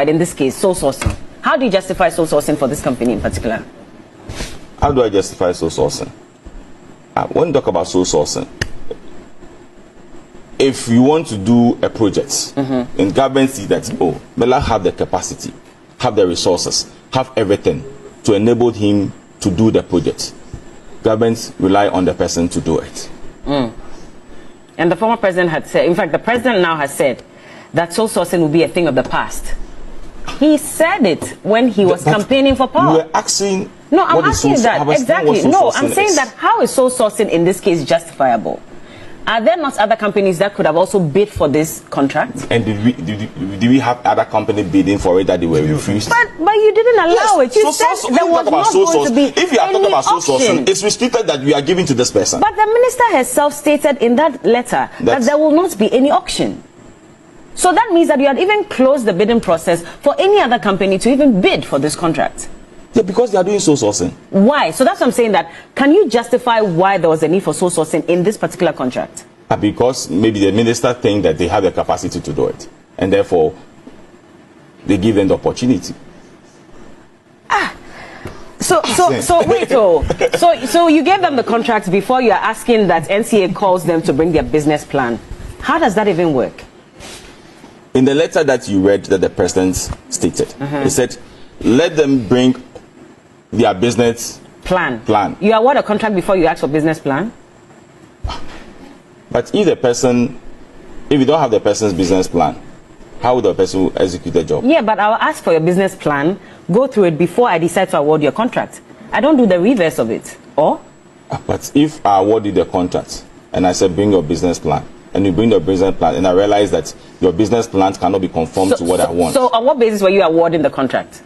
In this case, sole sourcing. How do you justify sole sourcing for this company in particular? How do I justify sole sourcing? When you talk about sole sourcing, if you want to do a project, and government see that, oh, Mela have the capacity, have the resources, have everything to enable him to do the project, government rely on the person to do it. And the former president had said, in fact, the president now has said that sole sourcing will be a thing of the past. He said it when he was campaigning for power. You were asking. No, I'm asking that. Exactly. No, I'm saying that how is sole sourcing in this case justifiable? Are there not other companies that could have also bid for this contract? And did we have other companies bidding for it that they were refused? But you didn't allow it. You said there was not going to be if you are talking about sole auction. sourcing, it's restricted that we are giving to this person. But the minister herself stated in that letter that there will not be any auction. So that means that you had even closed the bidding process for any other company to even bid for this contract. Yeah, because they are doing sole sourcing. Why? So that's what I'm saying, that can you justify why there was a need for sole sourcing in this particular contract? Because maybe the minister think that they have the capacity to do it, and therefore they give them the opportunity. So wait, so you gave them the contract before you are asking that NCA calls them to bring their business plan. How does that even work? In the letter that you read that the president stated, he said, let them bring their business plan. You award a contract before you ask for business plan? But if you don't have the person's business plan, how would the person execute the job? Yeah, but I'll ask for your business plan, go through it before I decide to award your contract. I don't do the reverse of it. Or? But if I award you the contract and I said, bring your business plan, and you bring your business plan, and I realize that your business plan cannot be conformed to what I want. So on what basis were you awarding the contract?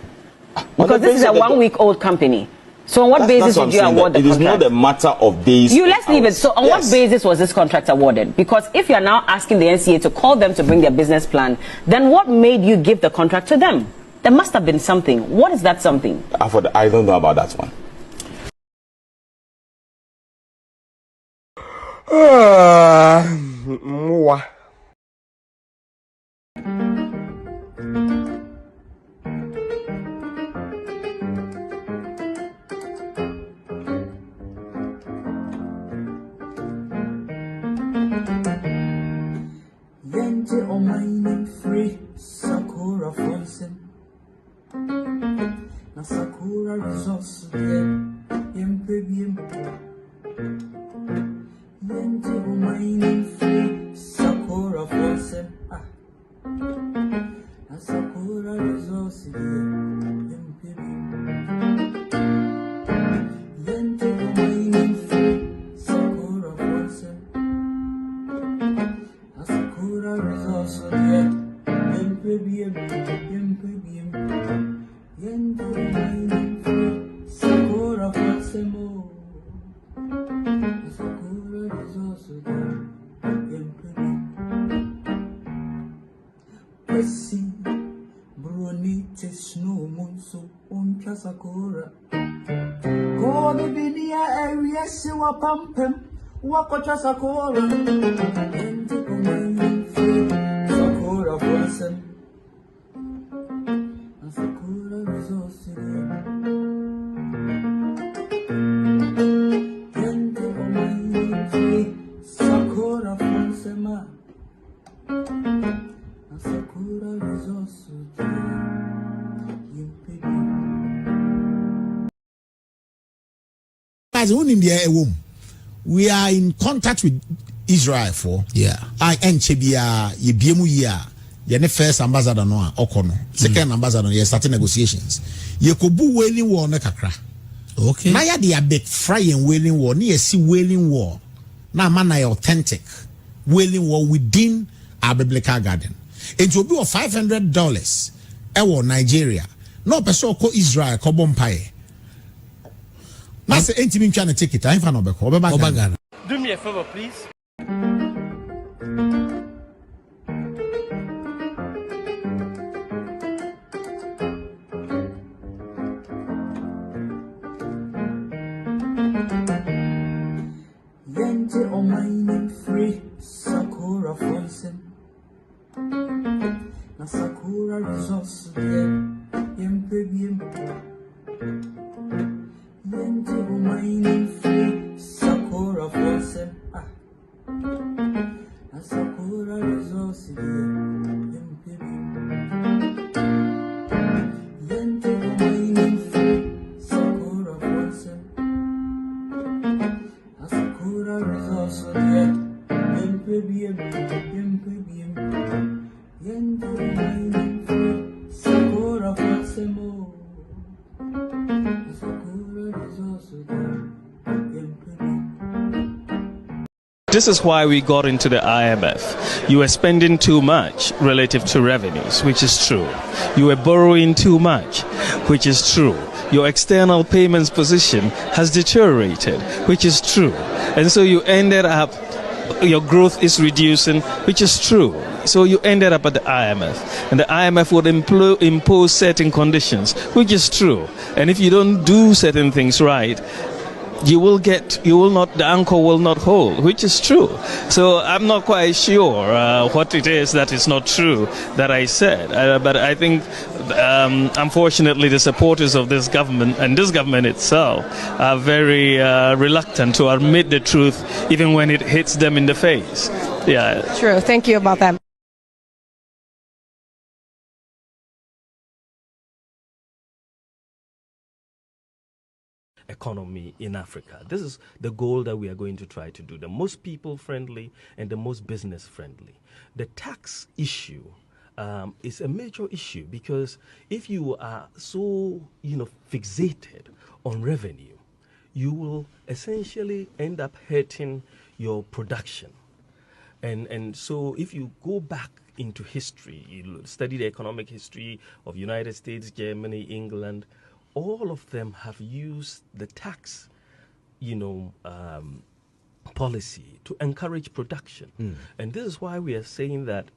Because this is a 1-week-old company. So on what basis did you award the contract? It is not a matter of days. Let's leave it. So on what basis was this contract awarded? Because if you are now asking the NCA to call them to bring their business plan, then what made you give the contract to them? There must have been something. What is that something? I don't know about that one. Yente o mining free Sakura Fonsen na Sakura resource yempe Yente o mining free Sakura Fonsen na Sakura resource yempe Yente o mining free Sakura Fonsen Sakura resource yempe Yente o mining free Sakura Fonsen Sakura resource yempe Pesi Brunite snow monso onka Sakura Kobe bidia area siwa pampem Wakocha Sakura Yente o mining free Sakura Fonsen Sakura resource as we are in contact with Israel for I enchebia ye biemu ya ye first ambassador no okono second ambassador ye starting negotiations ye kobu wailing war na kakra okay na ya dey big frying wailing war na ye see wailing war na man na authentic wailing war within our biblical garden it will be of $500 ewo Nigeria no person ko Israel ko bompaye na say entimi ntwa na ticket I fa no be ko obeba do me a favor please. Yente o mining free Sakura Fonsen na Sakura resource yempe Yente o mining free Sakura Fonsen na Sakura resource yempe Yente o mining free Sakura Fonsen Sakura resource yempe Yente mining free Sakura Fonsen Sakura resource yempe. This is why we got into the IMF. You were spending too much relative to revenues, which is true. You were borrowing too much, which is true. Your external payments position has deteriorated, which is true. And so you ended up, your growth is reducing, which is true. So you ended up at the IMF. And the IMF would impose certain conditions, which is true. And if you don't do certain things right, the anchor will not hold, which is true. So I'm not quite sure what it is that is not true that I said. But I think, unfortunately, the supporters of this government and this government itself are very reluctant to admit the truth, even when it hits them in the face. Yeah. True. Thank you about that. Economy in Africa. This is the goal that we are going to try to do, the most people-friendly and the most business-friendly. The tax issue is a major issue because if you are so, fixated on revenue, you will essentially end up hurting your production. And so if you go back into history, you study the economic history of United States, Germany, England, all of them have used the tax, policy to encourage production. And this is why we are saying that,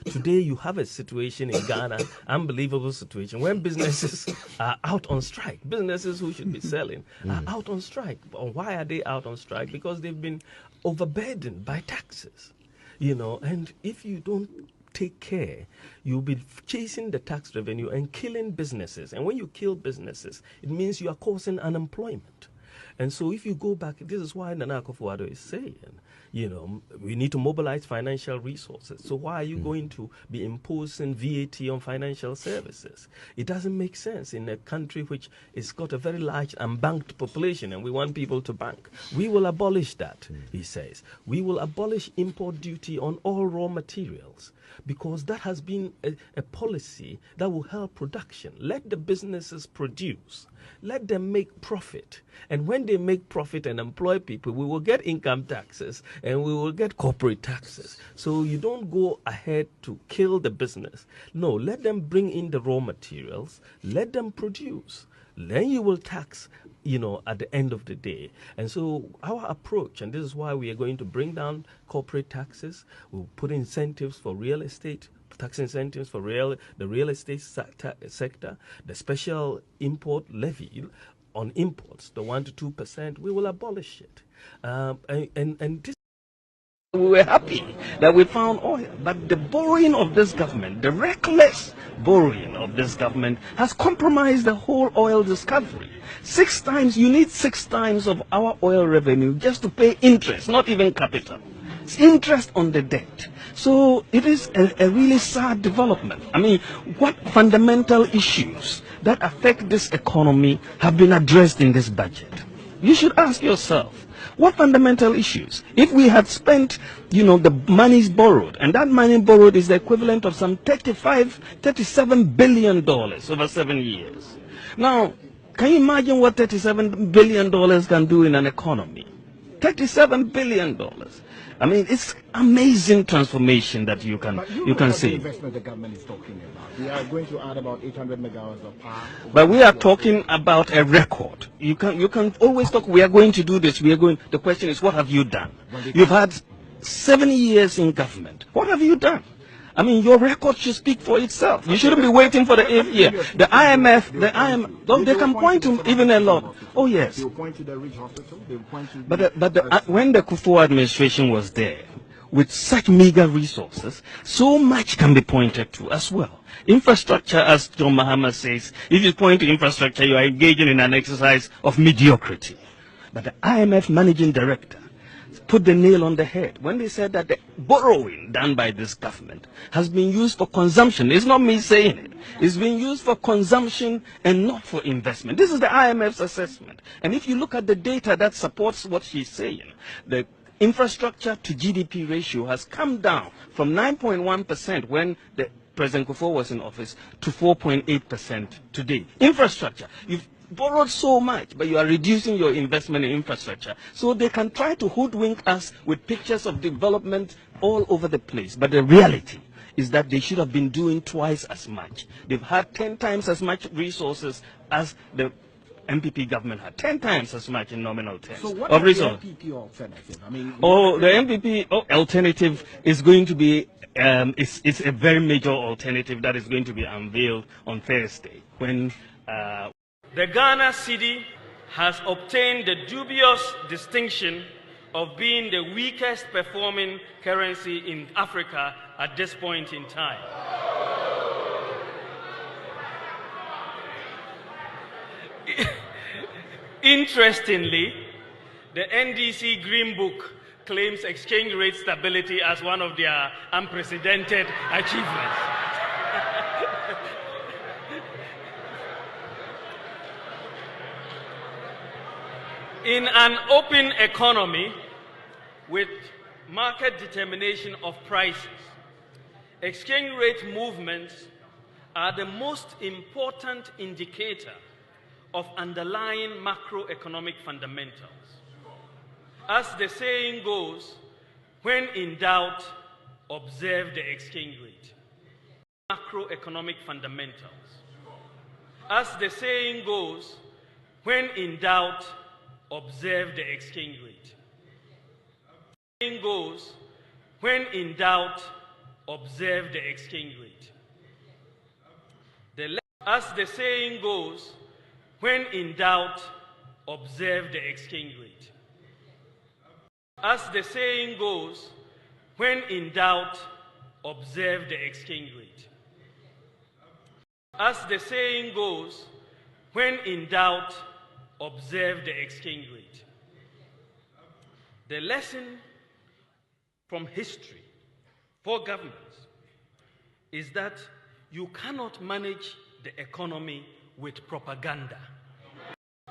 today you have a situation in Ghana, unbelievable situation, when businesses are out on strike. Businesses who should be selling are out on strike. Why are they out on strike? Because they've been overburdened by taxes, and if you don't take care, you'll be chasing the tax revenue and killing businesses. And when you kill businesses, it means you are causing unemployment. And so if you go back, this is why Nana Akufo-Addo is saying, we need to mobilize financial resources. So why are you going to be imposing VAT on financial services? It doesn't make sense in a country which has got a very large unbanked population and we want people to bank. We will abolish that, he says. We will abolish import duty on all raw materials, because that has been a policy that will help production. Let the businesses produce. Let them make profit. And when they make profit and employ people, we will get income taxes and we will get corporate taxes. So you don't go ahead to kill the business. No, let them bring in the raw materials. Let them produce. Then you will tax, at the end of the day. And so our approach, and this is why we are going to bring down corporate taxes, we'll put incentives for real estate, tax incentives for the real estate sector, the special import levy on imports, the 1 to 2%, we will abolish it. And this, we were happy that we found oil, but the borrowing of this government, the reckless borrowing of this government, has compromised the whole oil discovery. You need 6 times of our oil revenue just to pay interest, not even capital. It's interest on the debt. So it is a really sad development. What fundamental issues that affect this economy have been addressed in this budget? You should ask yourself, what fundamental issues? If we had spent, the money's borrowed, and that money borrowed is the equivalent of some $37 billion over 7 years. Now, can you imagine what $37 billion can do in an economy? $37 billion. I mean, it's amazing transformation that you can see. Investment the government is talking about. We are going to add about 800 megawatts of power. But we are talking about a record. You can always talk. We are going to do this. The question is, what have you done? You've had 7 years in government. What have you done? I mean, your record should speak for itself. You shouldn't be waiting for the 8th year. The IMF, they can point to even a lot. Oh yes. They'll point to the Rich Hospital. They'll point to. When the Kufuor administration was there, with such meager resources, so much can be pointed to as well. Infrastructure, as John Mahama says, if you point to infrastructure, you are engaging in an exercise of mediocrity. But the IMF managing director put the nail on the head when they said that the borrowing done by this government has been used for consumption. It's not me saying it. It's been used for consumption and not for investment. This is the IMF's assessment. And if you look at the data that supports what she's saying, the infrastructure to GDP ratio has come down from 9.1% when the President Kufuor was in office to 4.8% today. Infrastructure. You've borrowed so much, but you are reducing your investment in infrastructure. So they can try to hoodwink us with pictures of development all over the place. But the reality is that they should have been doing twice as much. They've had 10 times as much resources as the MPP government had. 10 times as much in nominal terms. So what of is the resources. MPP alternative? I mean, the MPP alternative is going to be, it's a very major alternative that is going to be unveiled on Thursday when the Ghana cedi has obtained the dubious distinction of being the weakest performing currency in Africa at this point in time. Interestingly, the NDC Green Book claims exchange rate stability as one of their unprecedented achievements. In an open economy with market determination of prices, exchange rate movements are the most important indicator of underlying macroeconomic fundamentals. As the saying goes, when in doubt, observe the exchange rate. Macroeconomic fundamentals. As the saying goes, when in doubt, observe the exchange rate. The saying goes, when in doubt, observe the exchange rate. As the saying goes, when in doubt, observe the exchange rate. As the saying goes, when in doubt, observe the exchange rate. As the saying goes, when in doubt, observe the exchange rate. The lesson from history for governments is that you cannot manage the economy with propaganda.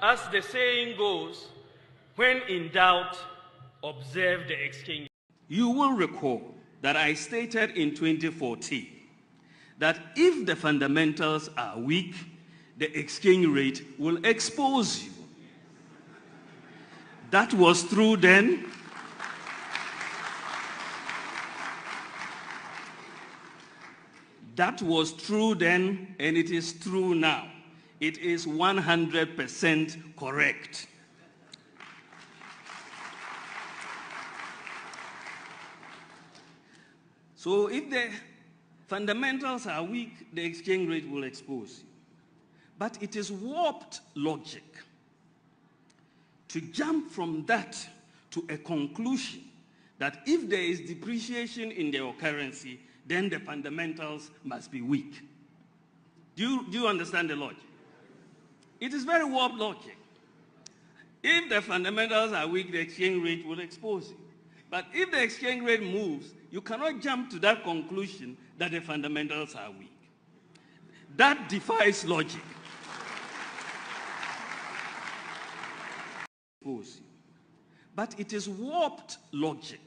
As the saying goes, when in doubt, observe the exchange. You will recall that I stated in 2014 that if the fundamentals are weak, the exchange rate will expose you. That was true then. That was true then, and it is true now. It is 100% correct. So if the fundamentals are weak, the exchange rate will expose you. But it is warped logic to jump from that to a conclusion that if there is depreciation in your currency, then the fundamentals must be weak. Do you understand the logic? It is very warped logic. If the fundamentals are weak, the exchange rate will expose you. But if the exchange rate moves, you cannot jump to that conclusion that the fundamentals are weak. That defies logic. But it is warped logic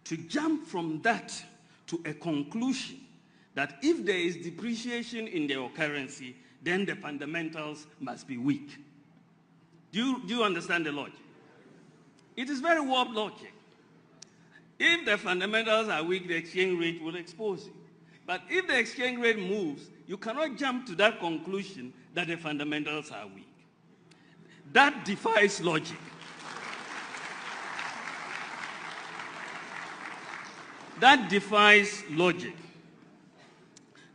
to jump from that to a conclusion that if there is depreciation in their currency, then the fundamentals must be weak. Do you understand the logic? It is very warped logic. If the fundamentals are weak, the exchange rate will expose you. But if the exchange rate moves, you cannot jump to that conclusion that the fundamentals are weak. That defies logic. That defies logic.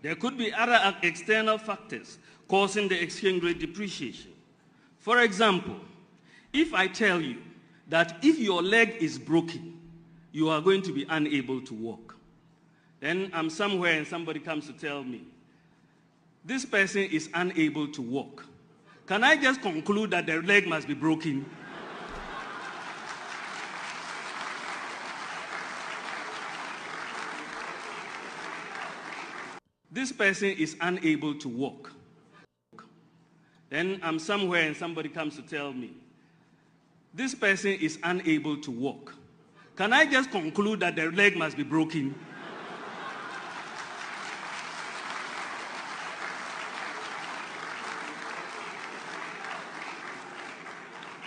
There could be other external factors causing the exchange rate depreciation. For example, if I tell you that if your leg is broken, you are going to be unable to walk. Then I'm somewhere and somebody comes to tell me, this person is unable to walk. Can I just conclude that their leg must be broken? This person is unable to walk. Then I'm somewhere and somebody comes to tell me, this person is unable to walk. Can I just conclude that their leg must be broken?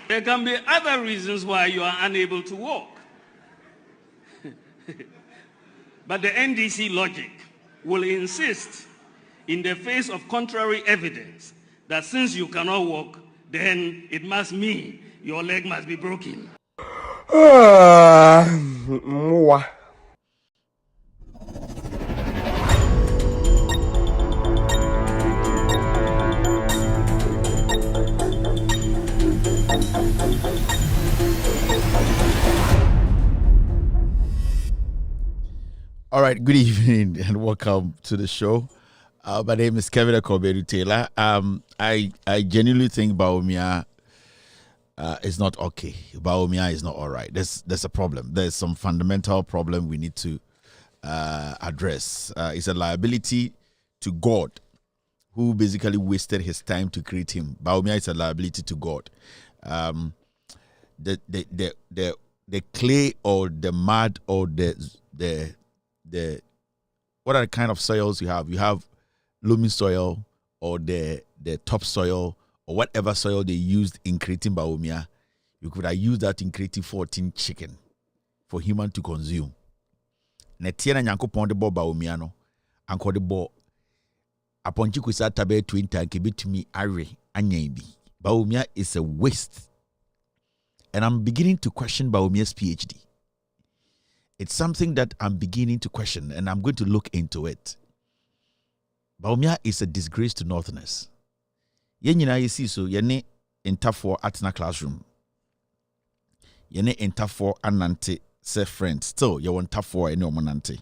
There can be other reasons why you are unable to walk. But the NDC logic will insist, in the face of contrary evidence, that since you cannot walk, then it must mean your leg must be broken. All right, good evening and welcome to the show. My name is Kevin Akobedu Taylor. I genuinely think Bawumia is not okay. Bawumia is not all right. There's a problem. There's some fundamental problem we need to address. It's a liability to God, who basically wasted his time to create him. Bawumia is a liability to God. The clay or the mud or the what are the kind of soils you have? You have loamy soil or the topsoil or whatever soil they used in creating Bawumia. You could have used that in creating 14 chicken for human to consume. Netiena nyanko pon de bo Bawumia no anko de bo aponchi kusa tabe 20 anke bitumi are anyan bi. Bawumia is a waste. And I'm beginning to question Bawumia's PhD. It's something that I'm beginning to question, and I'm going to look into it. Bawumia is a disgrace to Northerners. Yenyina yesi so yene intafo atna classroom. Yene intafo anante se friends. Still, you want tafo ene omonante.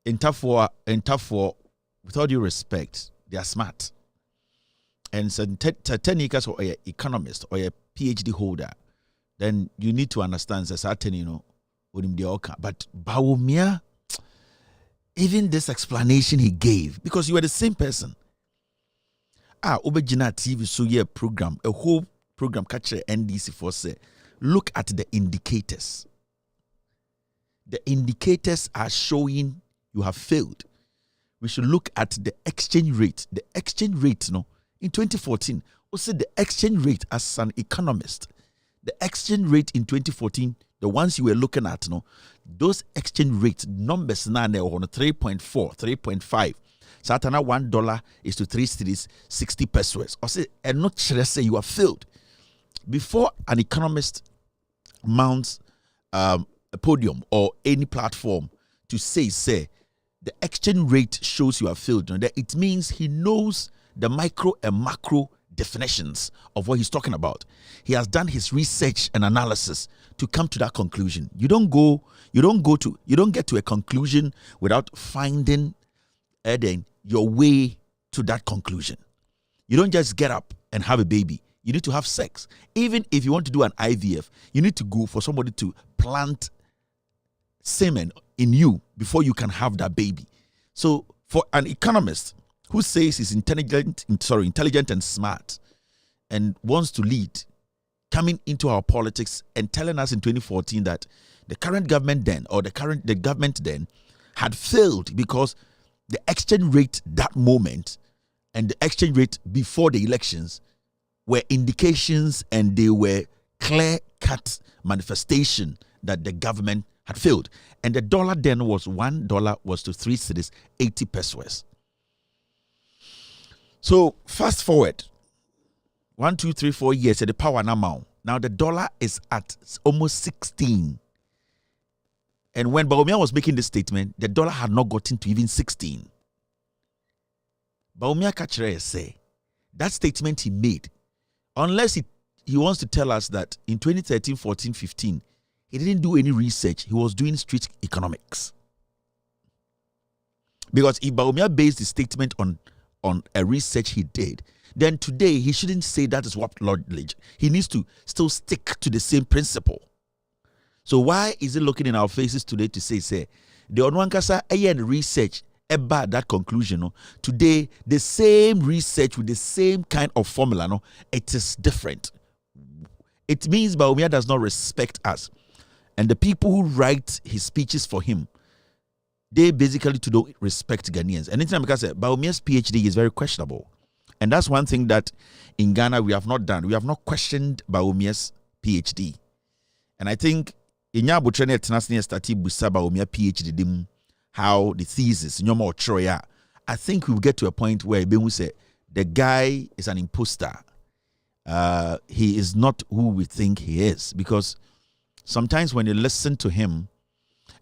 Intafo, with all due respect, they are smart. And so 10 acres or an economist or a PhD holder, then you need to understand the certain, but Bawumia, even this explanation he gave, because you are the same person. Obejina TV so yeah program, a whole program catcher NDC for say, look at the indicators. The indicators are showing you have failed. We should look at the exchange rate. The exchange rate, in 2014, also the exchange rate as an economist. The exchange rate in 2014, the ones you were looking at, those exchange rate numbers now they're on 3.4, 3.5. Satana $1 is to 3 cities, 60 pesos. Or say, and not say you have failed. Before an economist mounts a podium or any platform to say, the exchange rate shows you have failed. That it means he knows the micro and macro definitions of what he's talking about. He has done his research and analysis to come to that conclusion. You don't get to a conclusion without finding your way to that conclusion. You don't just get up and have a baby. You need to have sex. Even if you want to do an IVF, you need to go for somebody to plant semen in you before you can have that baby. So for an economist who says he's intelligent and smart and wants to lead, coming into our politics and telling us in 2014 that the current government then, or the government then, had failed because the exchange rate that moment and the exchange rate before the elections were indications, and they were clear-cut manifestation that the government had failed. And the dollar then was $1 was to 3 cedis, 80 pesos. So fast forward 1, 2, 3, 4 years at the power now. Now the dollar is at almost 16. And when Bawumia was making this statement, the dollar had not gotten to even 16. Bawumia Kachere say that statement he made, unless he wants to tell us that in 2013, 14, 15, he didn't do any research. He was doing street economics. Because if Bawumia based his statement on a research he did, then today he shouldn't say that is what knowledge. He needs to still stick to the same principle. So why is he looking in our faces today to say the Onwankasa and research about that conclusion? No? Today, the same research with the same kind of formula, no, it is different. It means Bawumia does not respect us. And the people who write his speeches for him, they basically don't respect Ghanaians. And anytime I say Bawumia's PhD is very questionable. And that's one thing that in Ghana we have not done. We have not questioned Bawumia's PhD. And I think in your Butrene Tenasnia Stati Busa Bawumia PhD dim, how the thesis, in your Troya, I think we'll get to a point where we say the guy is an imposter. He is not who we think he is. Because sometimes when you listen to him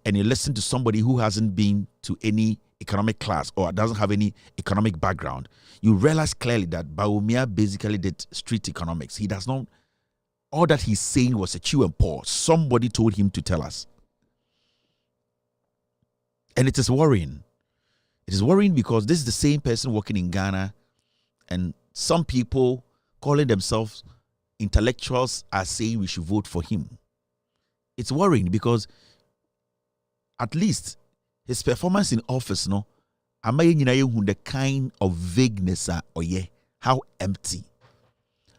and you listen to somebody who hasn't been to any economic class or doesn't have any economic background, you realize clearly that Bawumia basically did street economics. He does not, all that he's saying was a chew and pour. Somebody told him to tell us. And it is worrying. It is worrying because this is the same person working in Ghana, and some people calling themselves intellectuals are saying we should vote for him. It's worrying because at least his performance in office, no, the kind of vagueness, how empty,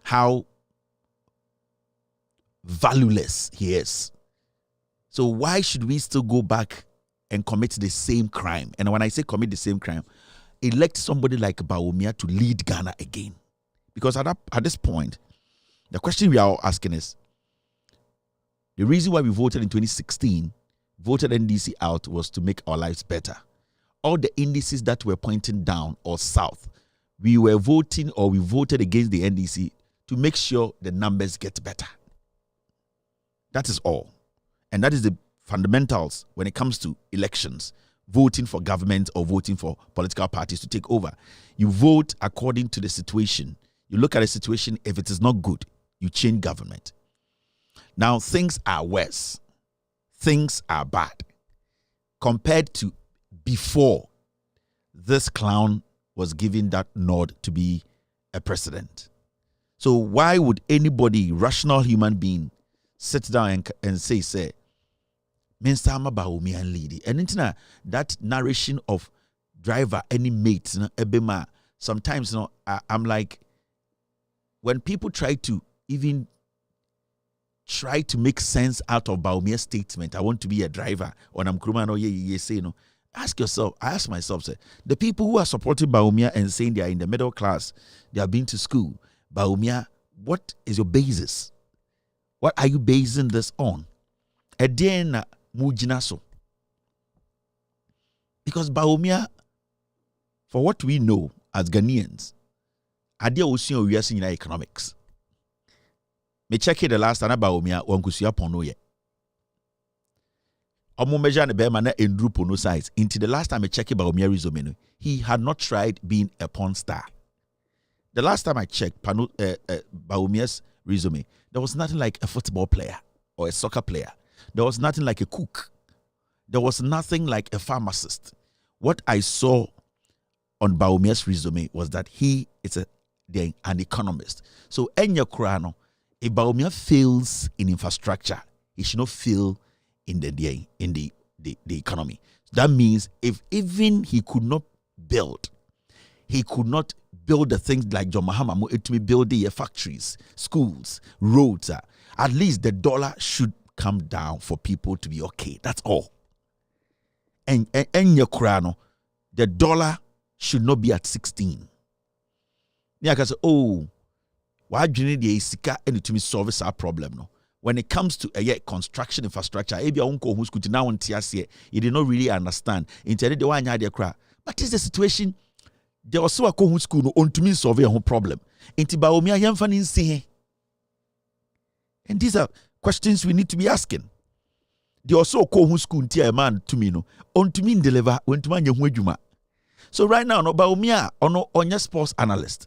how valueless he is. So why should we still go back and commit the same crime? And when I say commit the same crime, elect somebody like Bawumia to lead Ghana again. Because at this point, the question we are asking is, the reason why we voted in 2016, voted NDC out, was to make our lives better. All the indices that were pointing down or south, we were voting, or we voted against the NDC to make sure the numbers get better. That is all. And that is the fundamentals when it comes to elections, voting for government or voting for political parties to take over. You vote according to the situation. You look at the situation. If it is not good, you change government. Now, things are worse. Things are bad compared to before this clown was given that nod to be a president. So why would anybody, rational human being, sit down and say, Minister Bawumia and lady? And that narration of driver, any mate, ebema, sometimes I'm like, when people try to make sense out of Bawumia's statement, I want to be a driver, or I'm Kruma, no, ask yourself, I ask myself, the people who are supporting Bawumia and saying they are in the middle class, they have been to school, Bawumia, what is your basis? What are you basing this on? Edena mujinaso. Because Bawumia, for what we know as Ghanaians, adia usiyo uyasi in economics. Me check it the last time Bawumia wankusuya pono ye. Omo measure ne bema na endru pono size. Into the last time I checked Bawumia resume, he had not tried being a porn star. The last time I checked Bawumia's resume, there was nothing like a football player or a soccer player. There was nothing like a cook. There was nothing like a pharmacist. What I saw on Bawumia's resume was that he is an economist. So, Enya Kurano, if Bawumia fails in infrastructure, he should not fail in the economy. That means if even he could not build, he could not build the things like John Mahama to build the factories, schools, roads. At least the dollar should come down for people to be okay. That's all. And your crown, the dollar should not be at 16. Yeah, because why do you need the sika and to solve our problem? No, when it comes to construction infrastructure, you did not really understand. But is the situation? There was so a school no on to me solve a problem. Inti Bawumia yamfani nsi. And these are questions we need to be asking. There was so a school nti a man to me no on to me deliver when to man yehujuma. So right now no Bawumia ono onye sports analyst.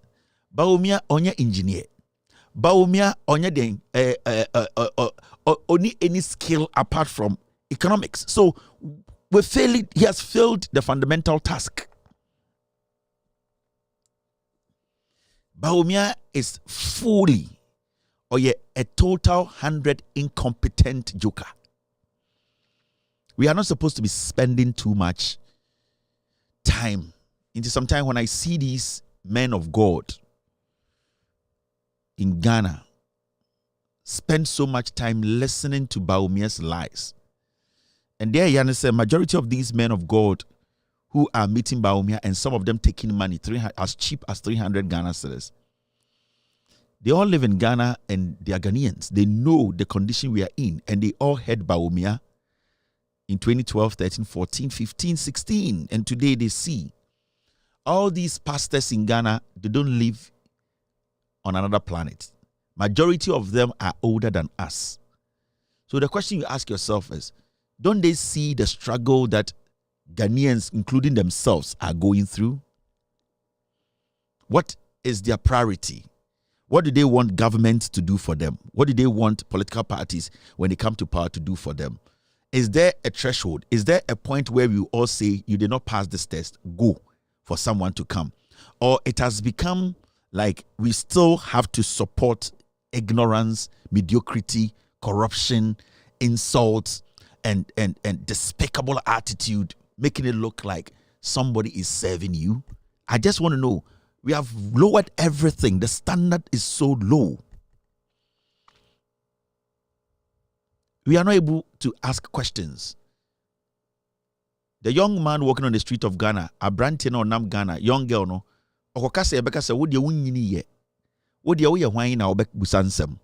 Bawumia onye engineer. Bawumia onye den only any skill apart from economics. So he has failed the fundamental task. Bawumia is fully a total 100 incompetent joker. We are not supposed to be spending too much time. Into some time when I see these men of God in Ghana spend so much time listening to Bawumia's lies. And there, Yana said, majority of these men of God who are meeting Bawumia and some of them taking money as cheap as 300 Ghana cedis. They all live in Ghana and they are Ghanaians. They know the condition we are in, and they all heard Bawumia in 2012, 13, 14, 15, 16. And today they see all these pastors in Ghana, they don't live on another planet. Majority of them are older than us. So the question you ask yourself is, don't they see the struggle that Ghanaians, including themselves, are going through? What is their priority? What do they want governments to do for them? What do they want political parties, when they come to power, to do for them? Is there a threshold? Is there a point where we all say, you did not pass this test, go for someone to come? Or it has become like we still have to support ignorance, mediocrity, corruption, insults, and despicable attitude, making it look like somebody is serving you? I just want to know. We have lowered everything. The standard is so low. We are not able to ask questions. The young man walking on the street of Ghana, Abranti no nam Ghana, young girl no, okokase ebeka se wo de wunyini ye. Wo de wo ye hwan na obek busa nsem.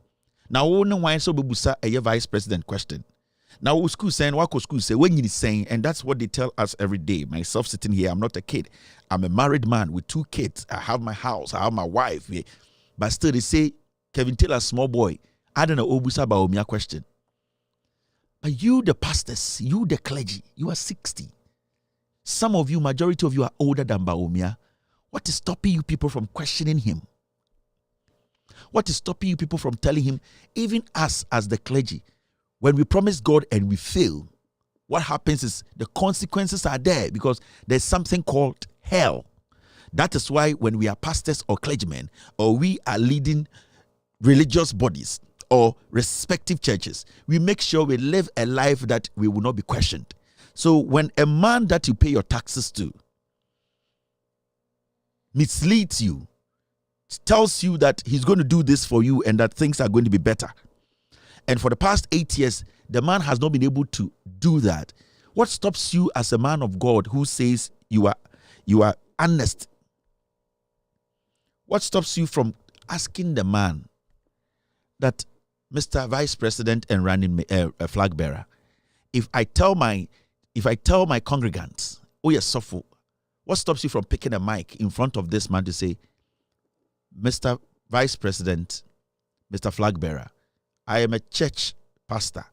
Na wo ne hwan so bebusa eye vice president question. Now, school saying, what school say, when you saying, and that's what they tell us every day. Myself sitting here, I'm not a kid. I'm a married man with 2 kids. I have my house. I have my wife. Yeah. But still, they say, Kevin Taylor, small boy, I don't know, Obusa Bawumia question. But you, the pastors, you, the clergy, you are 60. Some of you, majority of you are older than Bawumia. What is stopping you people from questioning him? What is stopping you people from telling him, even us as the clergy, when we promise God and we fail, what happens is the consequences are there, because there's something called hell. That is why when we are pastors or clergymen, or we are leading religious bodies or respective churches, we make sure we live a life that we will not be questioned. So when a man that you pay your taxes to misleads you, tells you that he's going to do this for you and that things are going to be better, and for the past 8 years, the man has not been able to do that, what stops you as a man of God who says you are honest? What stops you from asking the man that, Mr. Vice President and running flag bearer, if I tell my congregants, oh yes, Sopho, what stops you from picking a mic in front of this man to say, Mr. Vice President, Mr. Flag bearer, I am a church pastor.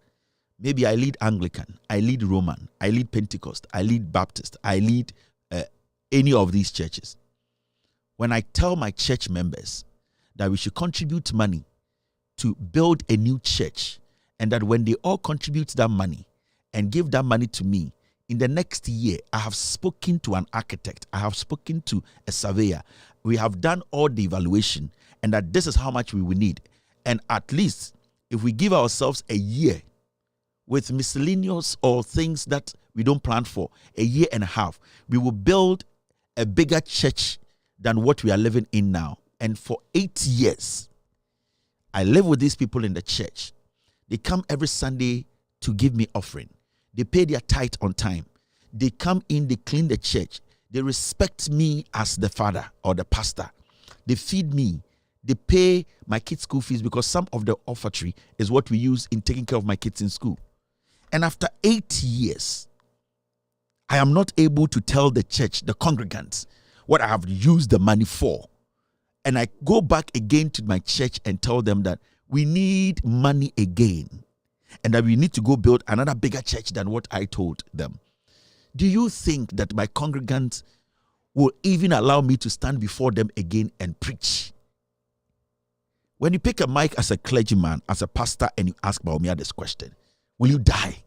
Maybe I lead Anglican, I lead Roman, I lead Pentecost, I lead Baptist, I lead any of these churches. When I tell my church members that we should contribute money to build a new church, and that when they all contribute that money and give that money to me, in the next year, I have spoken to an architect, I have spoken to a surveyor, we have done all the evaluation, and that this is how much we will need. And at least, if we give ourselves a year with miscellaneous or things that we don't plan for, a year and a half, we will build a bigger church than what we are living in now. And for 8 years, I live with these people in the church. They come every Sunday to give me offering. They pay their tithe on time. They come in, they clean the church. They respect me as the father or the pastor. They feed me. They pay my kids' school fees because some of the offertory is what we use in taking care of my kids in school. And after 8 years, I am not able to tell the church, the congregants, what I have used the money for. And I go back again to my church and tell them that we need money again and that we need to go build another bigger church than what I told them. Do you think that my congregants will even allow me to stand before them again and preach? When you pick a mic as a clergyman, as a pastor, and you ask Bawumia this question, will you die?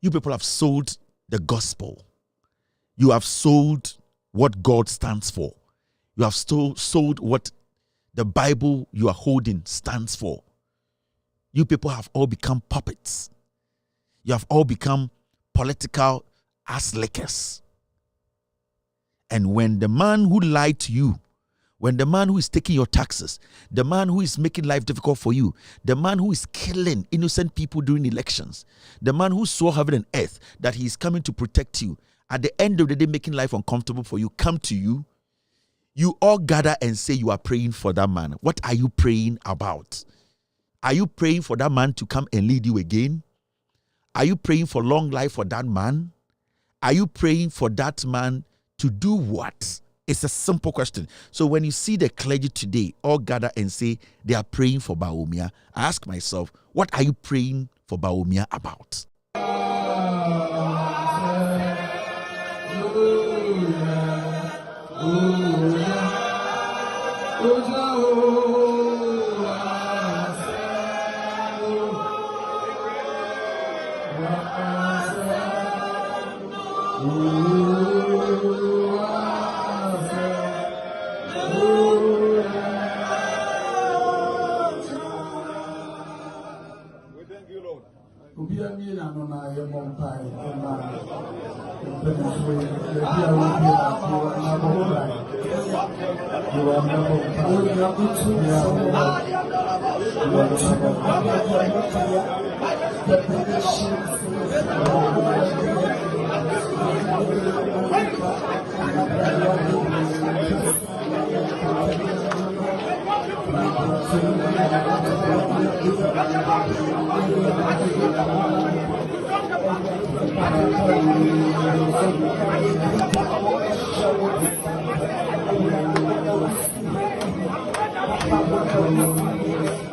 You people have sold the gospel. You have sold what God stands for. You have sold what the Bible you are holding stands for. You people have all become puppets. You have all become political ass lickers. And when the man who lied to you, when the man who is taking your taxes, the man who is making life difficult for you, the man who is killing innocent people during elections, the man who swore heaven and earth that he is coming to protect you, at the end of the day making life uncomfortable for you, come to you, you all gather and say you are praying for that man. What are you praying about? Are you praying for that man to come and lead you again? Are you praying for long life for that man? Are you praying for that man to do what? It's a simple question. So when you see the clergy today all gather and say they are praying for Bawumia, I ask myself, what are you praying for Bawumia about?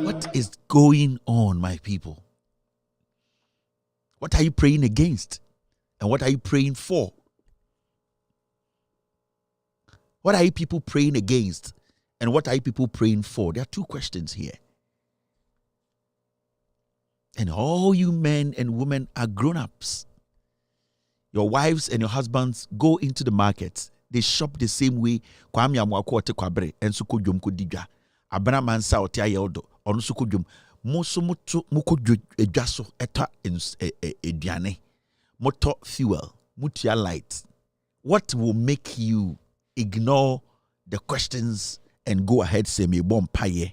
What is going on, my people? What are you praying against? And what are you praying for? What are you people praying against? And what are you people praying for? There are two questions here. And all you men and women are grown-ups. Your wives and your husbands go into the market. They shop the same way. Kwame amwako ote kwabre enso kodwom kodidwa. Abana mansa ote ayeodo ono so kodwom. Moso muko edwa so eta eduane. Moto fuel, mutia light. What will make you ignore the questions and go ahead say me bompaye?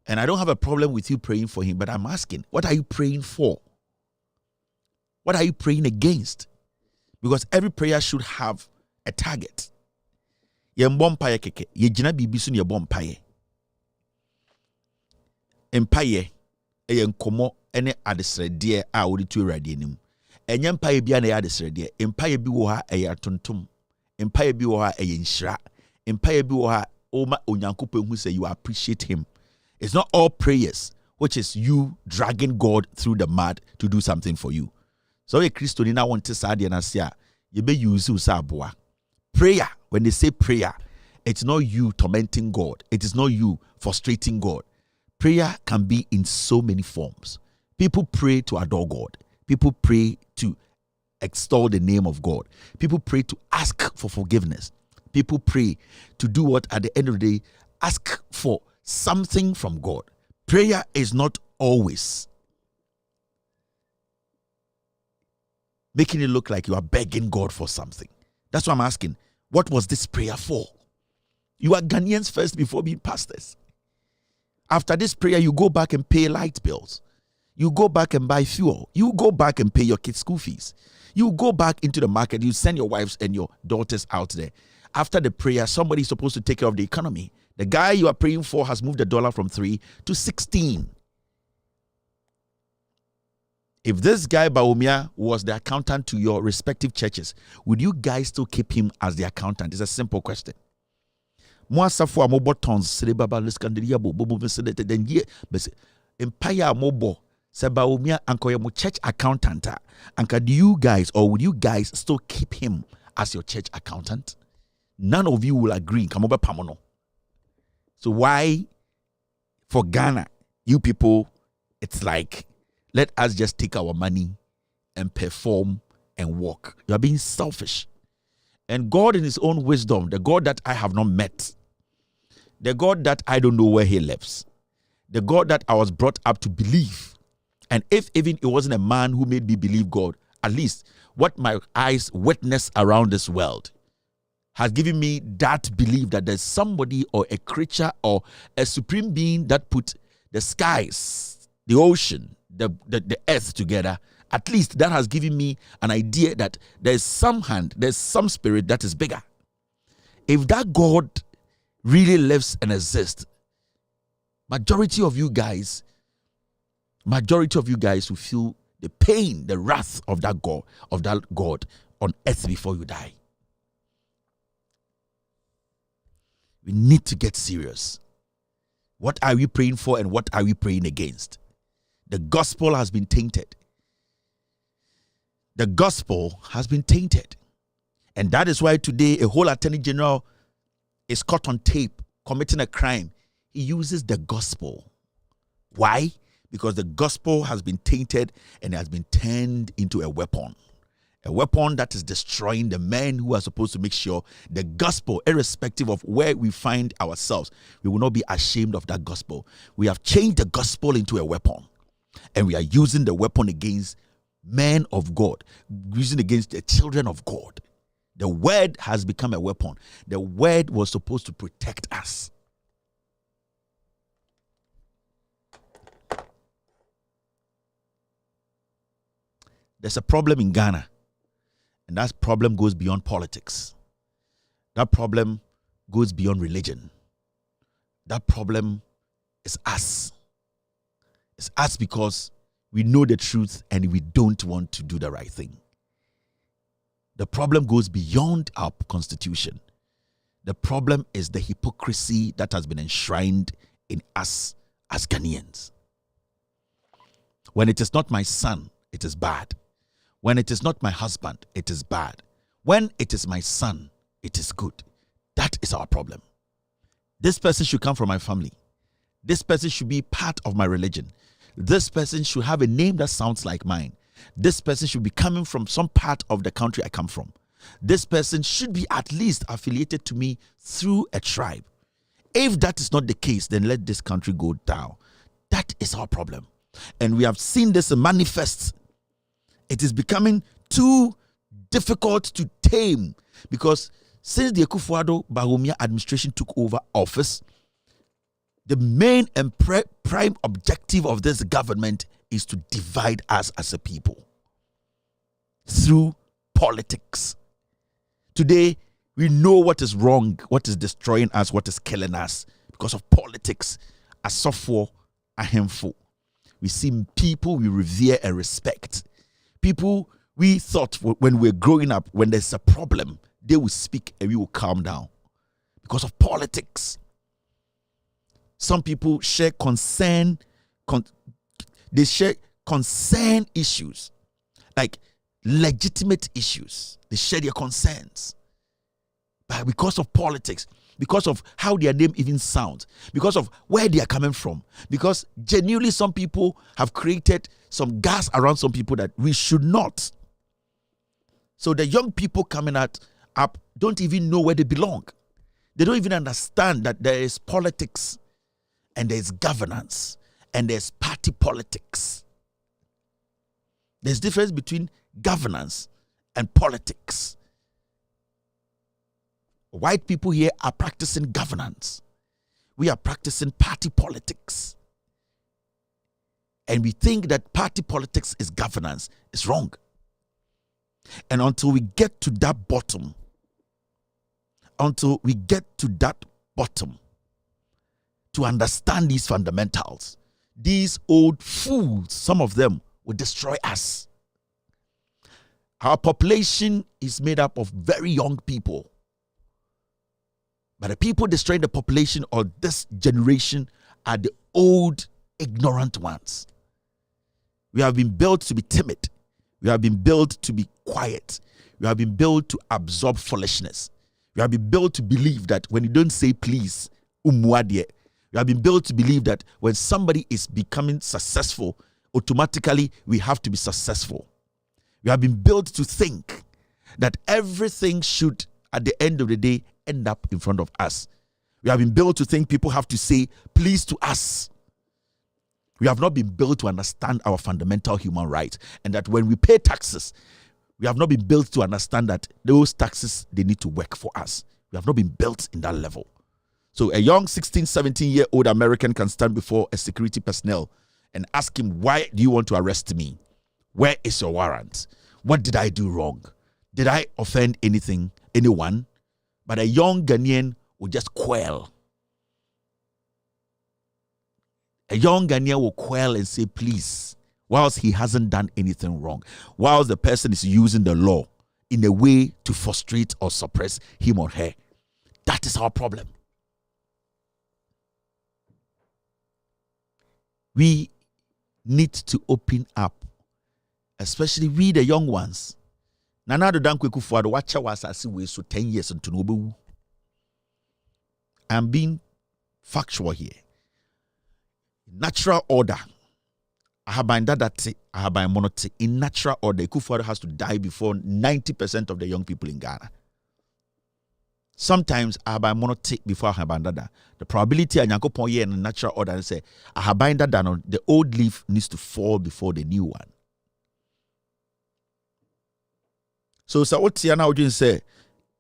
And I don't have a problem with you praying for him, but I'm asking, what are you praying for? What are you praying against? Because every prayer should have a target. Ye bompaye keke, ye jina bibi so ye bompaye. Empaye eye nkomo ene adesrede a wodi tu awrade anim. Enye mpaye bia na ye adesrede. Empaye bi wo ha eye atontom. Empaye bi wo ha eye nhyira. Empaye bi wo ha oma onyankopon hu say you appreciate him. It's not all prayers, which is you dragging God through the mud to do something for you. So a Christian now want to say you be use boa. Prayer, when they say prayer, it's not you tormenting God. It is not you frustrating God. Prayer can be in so many forms. People pray to adore God. People pray to extol the name of God. People pray to ask for forgiveness. People pray to do what at the end of the day, ask for something from God. Prayer is not always making it look like you are begging God for something. That's what I'm asking. What was this prayer for? You are Ghanaians first before being pastors. After this prayer, you go back and pay light bills. You go back and buy fuel. You go back and pay your kids' school fees. You go back into the market. You send your wives and your daughters out there. After the prayer, somebody is supposed to take care of the economy. The guy you are praying for has moved the dollar from 3 to 16. If this guy Bawumia was the accountant to your respective churches, would you guys still keep him as the accountant? It's a simple question. Moasafo amobo tons sebaba leskanderia bobo meselete den ye empire amobo Bawumia anko mo church accountant. Anka do you guys or would you guys still keep him as your church accountant? None of you will agree. Kamoba pamono. So why for Ghana, you people, it's like, let us just take our money and perform and walk. You are being selfish. And God in his own wisdom, the God that I have not met, the God that I don't know where he lives, the God that I was brought up to believe. And if even it wasn't a man who made me believe God, at least what my eyes witness around this world has given me that belief that there's somebody or a creature or a supreme being that put the skies, the ocean, the earth together. At least that has given me an idea that there's some hand, there's some spirit that is bigger. If that God really lives and exists, majority of you guys will feel the pain, the wrath of that God on earth before you die. We need to get serious. What are we praying for and what are we praying against? The gospel has been tainted. The gospel has been tainted. And that is why today a whole attorney general is caught on tape committing a crime. He uses the gospel. Why? Because the gospel has been tainted and has been turned into a weapon. A weapon that is destroying the men who are supposed to make sure the gospel, irrespective of where we find ourselves, we will not be ashamed of that gospel. We have changed the gospel into a weapon. And we are using the weapon against men of God, using against the children of God. The word has become a weapon. The word was supposed to protect us. There's a problem in Ghana, and that problem goes beyond politics. That problem goes beyond religion. That problem is us. It's us because we know the truth and we don't want to do the right thing. The problem goes beyond our constitution. The problem is the hypocrisy that has been enshrined in us as Ghanaians. When it is not my son, it is bad. When it is not my husband, it is bad. When it is my son, it is good. That is our problem. This person should come from my family. This person should be part of my religion. This person should have a name that sounds like mine. This person should be coming from some part of the country I come from. This person should be at least affiliated to me through a tribe. If that is not the case, then let this country go down. That is our problem. And we have seen this manifest. It is becoming too difficult to tame because since the Akufo-Addo Bawumia administration took over office, the main and prime objective of this government is to divide us as a people through politics. Today, we know what is wrong, what is destroying us, what is killing us because of politics. Asofo, ahemfo. We see people we revere and respect. People we thought when we're growing up, when there's a problem, they will speak and we will calm down because of politics. Some people share concern, they share concern issues, like legitimate issues. They share their concerns. But because of politics, because of how their name even sounds, because of where they are coming from, because genuinely some people have created some gas around some people that we should not. So the young people coming up don't even know where they belong. They don't even understand that there is politics and there's governance and there's party politics. There's difference between governance and politics. White people here are practicing governance. We are practicing party politics. And we think that party politics is governance. It's wrong. And until we get to that bottom, to understand these fundamentals, these old fools, some of them will destroy us. Our population is made up of very young people. But the people destroying the population of this generation are the old, ignorant ones. We have been built to be timid. We have been built to be quiet. We have been built to absorb foolishness. We have been built to believe that when you don't say please, umwadie. We have been built to believe that when somebody is becoming successful, automatically we have to be successful. We have been built to think that everything should, at the end of the day, end up in front of us. We have been built to think people have to say please to us. We have not been built to understand our fundamental human rights, and that when we pay taxes, we have not been built to understand that those taxes, they need to work for us. We have not been built in that level. So a young 16, 17-year-old American can stand before a security personnel and ask him, why do you want to arrest me? Where is your warrant? What did I do wrong? Did I offend anyone? But a young Ghanaian will just quail. A young Ghanaian will quail and say, please, whilst he hasn't done anything wrong, whilst the person is using the law in a way to frustrate or suppress him or her. That is our problem. We need to open up, especially we the young ones. Nana do Dankwe Kufuor watch was as we so 10 years into Nobu. I'm being factual here. Natural order. I have been that I have been monote. In natural order, Kufuor has to die before 90% of the young people in Ghana. Sometimes I have been monote before I have been that. The probability I yanko pon here in natural order and say I have been that the old leaf needs to fall before the new one. So what Tiana would say,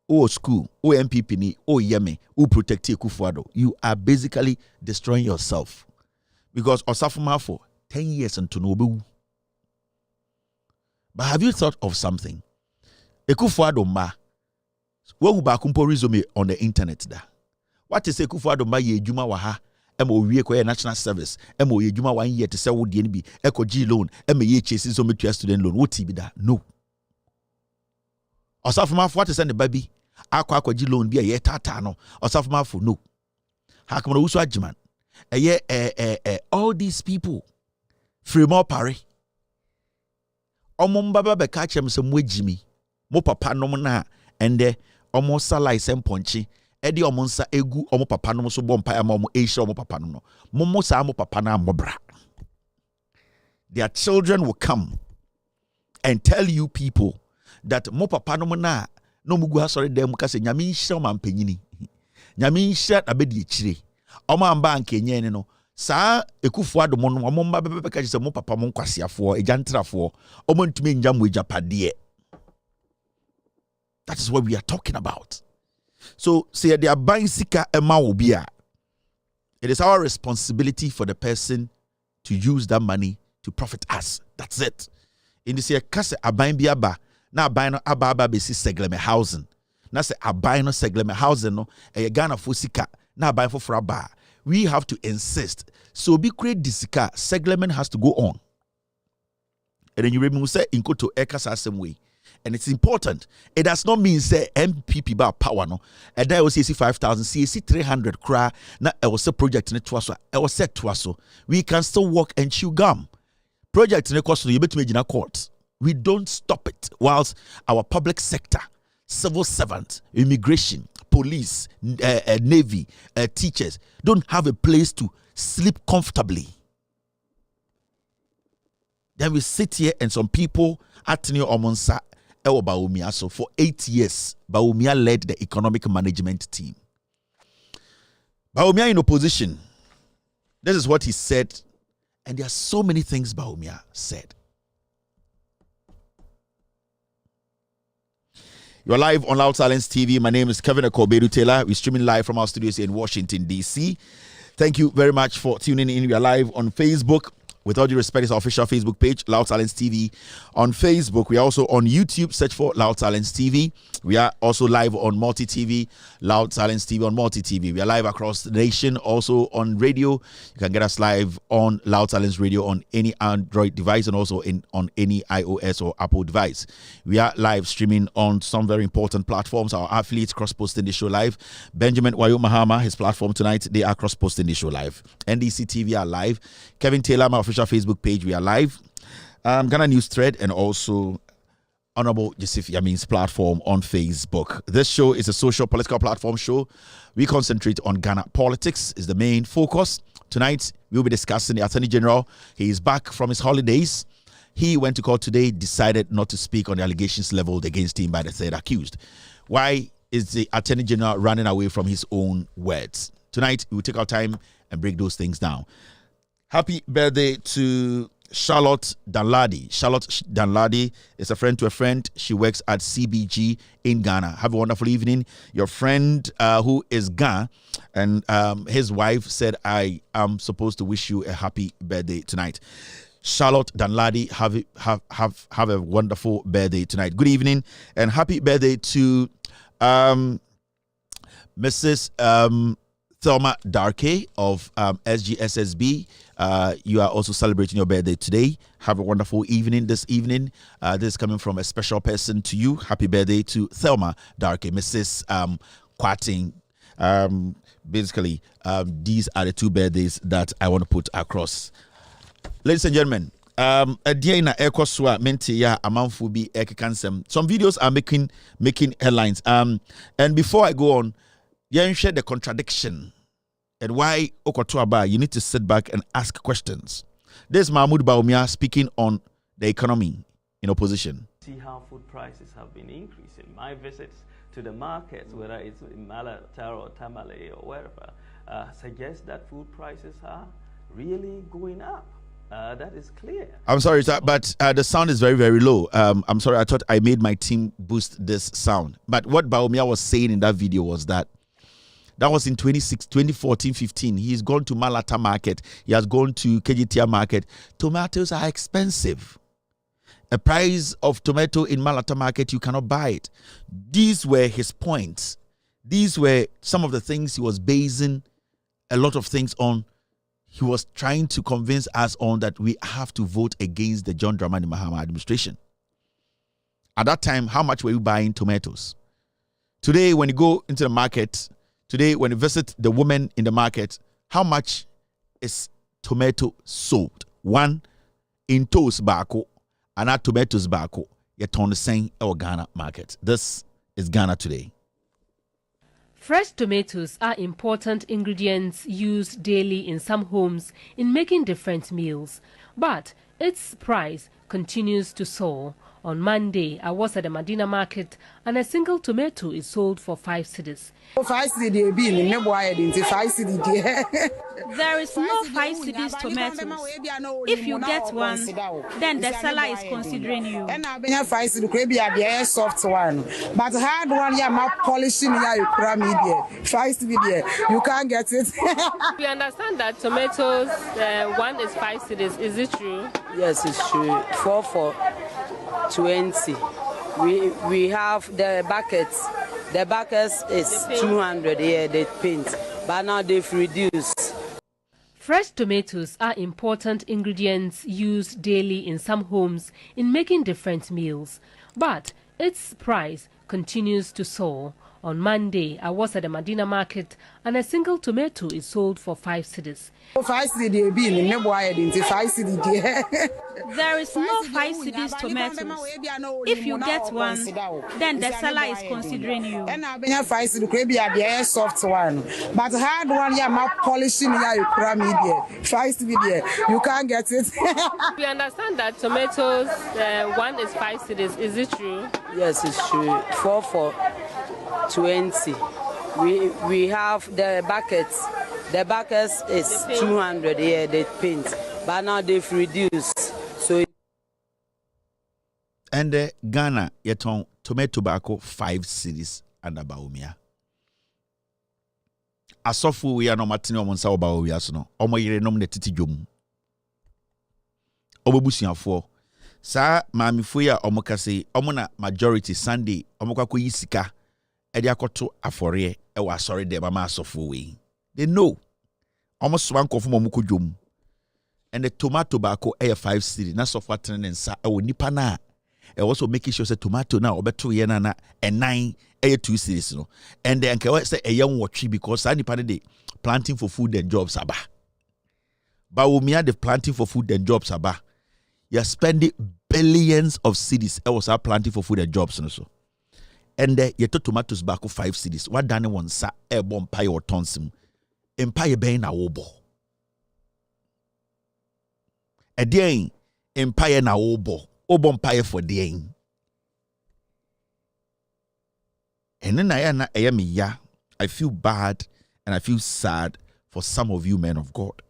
oh school, oh MPP ni, oh yeme, oh protect Kufuor. You are basically destroying yourself. Because Osafuma for 10 years into Nobu. But have you thought of something? Kufuor ma, where ba kumpo resume on the internet da. What is Kufuor ma ye juma waha? Emo wie ko national service. Emo ye juma 1 year to say wo de bi. Eko G loan. Emo ye chase so metua student loan. What be that? No. Osafuma for what is the baby? Akwa G loan bi ye tata no. Osafuma for no. Hakamo usu ajiman. All these people free more pare. Omo mbaba be ka chem se mwejimi. Mo papa no na ende omo salai semponchi. Edi omo nsa egu omo papa no so bompa ya omo ehia omo papa no. Mo sa omo papa na mobra. Their children will come and tell you people that mo papa no na no mugu ha sori dem ka se nyame nhia ma mpanyini. Nyame nhia abedi echire. Omo amba anke nye no saa Kufuor do no omo mba bebe ka se mo papa mo nkwasiafo ejantrafo omo ntumi nja mo ejapade. That is what we are talking about. So say they are buying sika ema obia. It is our responsibility for the person to use that money to profit us. That's it. In this year kase aban biaba na aban no aba besi segleme housing. Na se aban no segleme housing no e Ghana fo sika na aban fo fraba. We have to insist. So be create this car, segment has to go on. And then you remember say in Koto Ekasa same way. And it's important. It does not mean say MPP ba power no. And then was CC 5,000, CC 300 cra na it was a project in it was set to us. We can still walk and chew gum. Project in the cost you bet me in a court. We don't stop it whilst our public sector, civil servants, immigration, police, navy, teachers don't have a place to sleep comfortably. Then we sit here and some people at New Omonsa Ewo Bawumia. So for 8 years, Bawumia led the economic management team. Bawumia in opposition. This is what he said. And there are so many things Bawumia said. You're live on Loud Silence TV. My name is Kevin Akobedu Taylor. We're streaming live from our studios here in Washington, D.C. Thank you very much for tuning in. We are live on Facebook. With all due respect, it's our official Facebook page, Loud Silence TV on Facebook. We are also on YouTube. Search for Loud Silence TV. We are also live on Multi TV, Loud Silence TV on Multi TV. We are live across the nation, also on radio. You can get us live on Loud Silence Radio on any Android device and also on any iOS or Apple device. We are live streaming on some very important platforms. Our affiliates cross-posting the show live. Benjamin Wayo Mahama, his platform tonight, they are cross-posting the show live. NDC TV are live. Kevin Taylor, my official Facebook page, we are live. Ghana News Thread and also Honorable Yusuf Yamin's platform on Facebook. This show is a social political platform show. We concentrate on Ghana politics is the main focus. Tonight, we'll be discussing the Attorney General. He is back from his holidays. He went to court today, decided not to speak on the allegations leveled against him by the third accused. Why is the Attorney General running away from his own words? Tonight, we will take our time and break those things down. Happy birthday to Charlotte Danladi. Charlotte Danladi is a friend to a friend. She works at CBG in Ghana. Have a wonderful evening. Your friend who is Ghana and his wife said, I am supposed to wish you a happy birthday tonight. Charlotte Danladi, have a wonderful birthday tonight. Good evening and happy birthday to Mrs. Thelma Darke of SGSSB. You are also celebrating your birthday today. Have a wonderful evening this evening. This is coming from a special person to you. Happy birthday to Thelma Darke, Mrs. Quating. Basically, these are the two birthdays that I want to put across. Ladies and gentlemen, some videos are making headlines. And before I go on, you share the contradiction and why Okotoaba, you need to sit back and ask questions. This is Mahmoud Bawumia speaking on the economy in opposition. See how food prices have been increasing. My visits to the markets, whether it's in Malatar or Tamale or wherever, suggest that food prices are really going up. That is clear. I'm sorry, sir, but the sound is very, very low. I'm sorry, I thought I made my team boost this sound. But what Bawumia was saying in that video was that was in 2014-15. He's gone to Malata market. He has gone to KGTR market. Tomatoes are expensive. A price of tomato in Malata market, you cannot buy it. These were his points. These were some of the things he was basing a lot of things on. He was trying to convince us on that we have to vote against the John Dramani Mahama administration. At that time, how much were you buying tomatoes? Today, when you go into the market, today, when you visit the woman in the market, how much is tomato sold? One in toast bako, and not tomatoes bako. You turn the same in Ghana market. This is Ghana today. Fresh tomatoes are important ingredients used daily in some homes in making different meals, but its price continues to soar. On Monday, I was at the Medina market and a single tomato is sold for 5 cedis. There is no 5 cedis tomatoes. If you get one, then the seller is considering you. Soft one, but hard one, yeah, my polishing here, you can't get it. We understand that tomatoes, one is 5 cedis. Is it true? Yes, it's true. 4 for 20. We have the buckets. The buckets is 200. Yeah, they paint, but now they've reduced. Fresh tomatoes are important ingredients used daily in some homes in making different meals, but its price continues to soar. On Monday, I was at the Medina market and a single tomato is sold for 5 cedis. There is no 5 cedis tomatoes. If you get one, then the seller is considering you. Soft one, but hard one, yeah, my polishing here, you can't get it. We understand that tomatoes, one is 5 cedis. Is it true? Yes, it's true. 4 for 20. We have the buckets. The buckets is 200. Yeah, they paint, but now they've reduced. So and Ghana yeton tomato tobacco 5 cedis under Bawumia. Asofu we are no matini omonsa Bawumia so no. Omo yere nom ne titi dwom. Obobusuafo. Sa maamifo ya omo kase omo na majority Sunday omo kwako yisika edi akoto afore e wa sorry de mama asofu we. They know. Omo swan kofu mo ko dwom. And the tomato tobacco air 5 cedi na sofa tren and sa e nipa na e also making sure say tomato na obeto ye na and 9 air 2 cedis no. And then can say a young watchy because any part of the planting for food and jobs aba. Bawumia the planting for food and jobs aba. You're spending billions of cedis. I was planting for food and jobs and so. And you took tomatoes back 5 cedis. What done one sa air bomb pie or tonsim. Empire bay na obo. A day empire na obo. Obo empire for day. And then I feel bad and I feel sad for some of you men of God.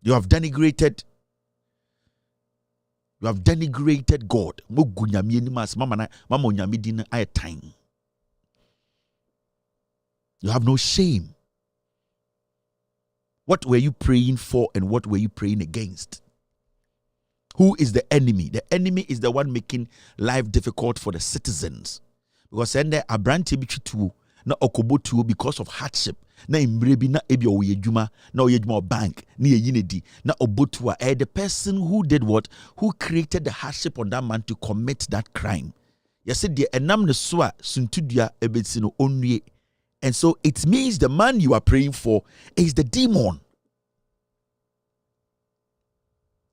You have denigrated God. You have no shame. What were you praying for and what were you praying against? Who is the enemy? The enemy is the one making life difficult for the citizens. Because then there are branch to na okobotu because of hardship. Na imrebi na ebi oyejuma na oyejuma bank na yinedi na obotua the person who did what? Who created the hardship on that man to commit that crime. You said the enam ne soa suntudia ebetsino onwie. And so it means the man you are praying for is the demon.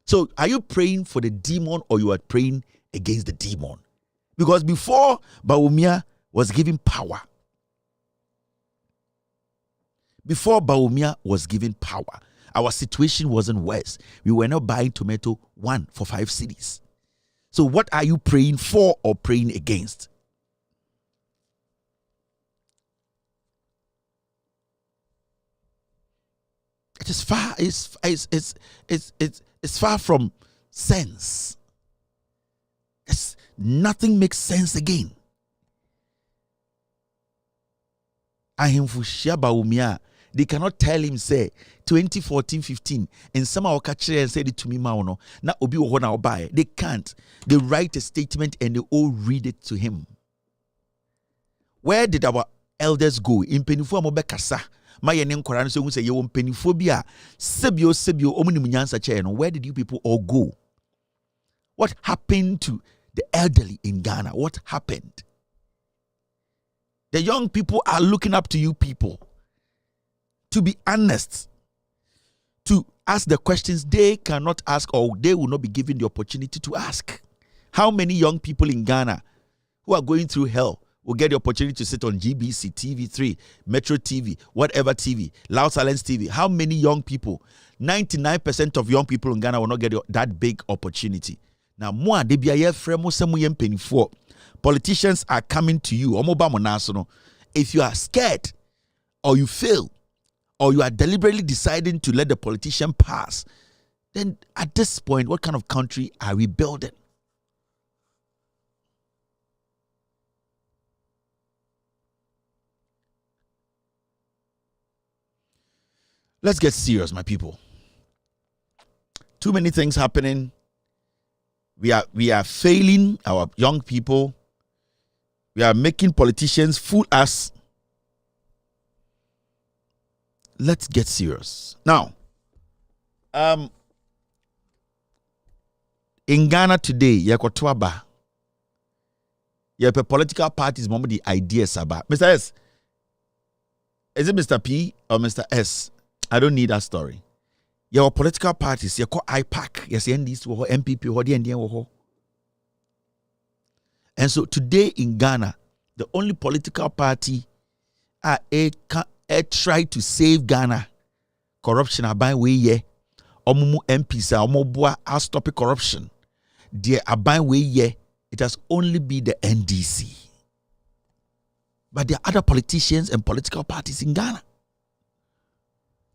So are you praying for the demon or you are praying against the demon? Because before Bawumia was given power, our situation wasn't worse. We were not buying tomato 1 for 5 cedis. So what are you praying for or praying against? It is far. It's far from sense. Nothing makes sense again. Ahimfushia Bawumia, they cannot tell him say 2014-15 and somehow catch and say it to me no na obi wo na obai. They can't. They write a statement and they all read it to him. Where did our elders go? In penifo amobe kasa. My nkwara so hu say ye wo penifo bi a sebio omuni munyansa che no. Where did you people all go? What happened to the elderly in Ghana? What happened? The young people are looking up to you people to be honest, to ask the questions they cannot ask or they will not be given the opportunity to ask. How many young people in Ghana who are going through hell will get the opportunity to sit on GBC, TV3, Metro TV, whatever TV, Loud Silence TV? How many young people? 99% of young people in Ghana will not get that big opportunity. Now, politicians are coming to you. If you are scared or you fail or you are deliberately deciding to let the politician pass, then at this point, what kind of country are we building? Let's get serious, my people. Too many things happening. We are failing our young people. We are making politicians fool us. Let's get serious. Now, in Ghana today, you have political parties, mom the ideas about. Mr. S, is it Mr. P or Mr. S? I don't need that story. Your political parties, you call IPAC, yes, NDC, MPP, and so today in Ghana, the only political party try to save Ghana corruption aban we ye omumu MPs omoboa stop corruption. The aban we ye it has only been the NDC. But there are other politicians and political parties in Ghana.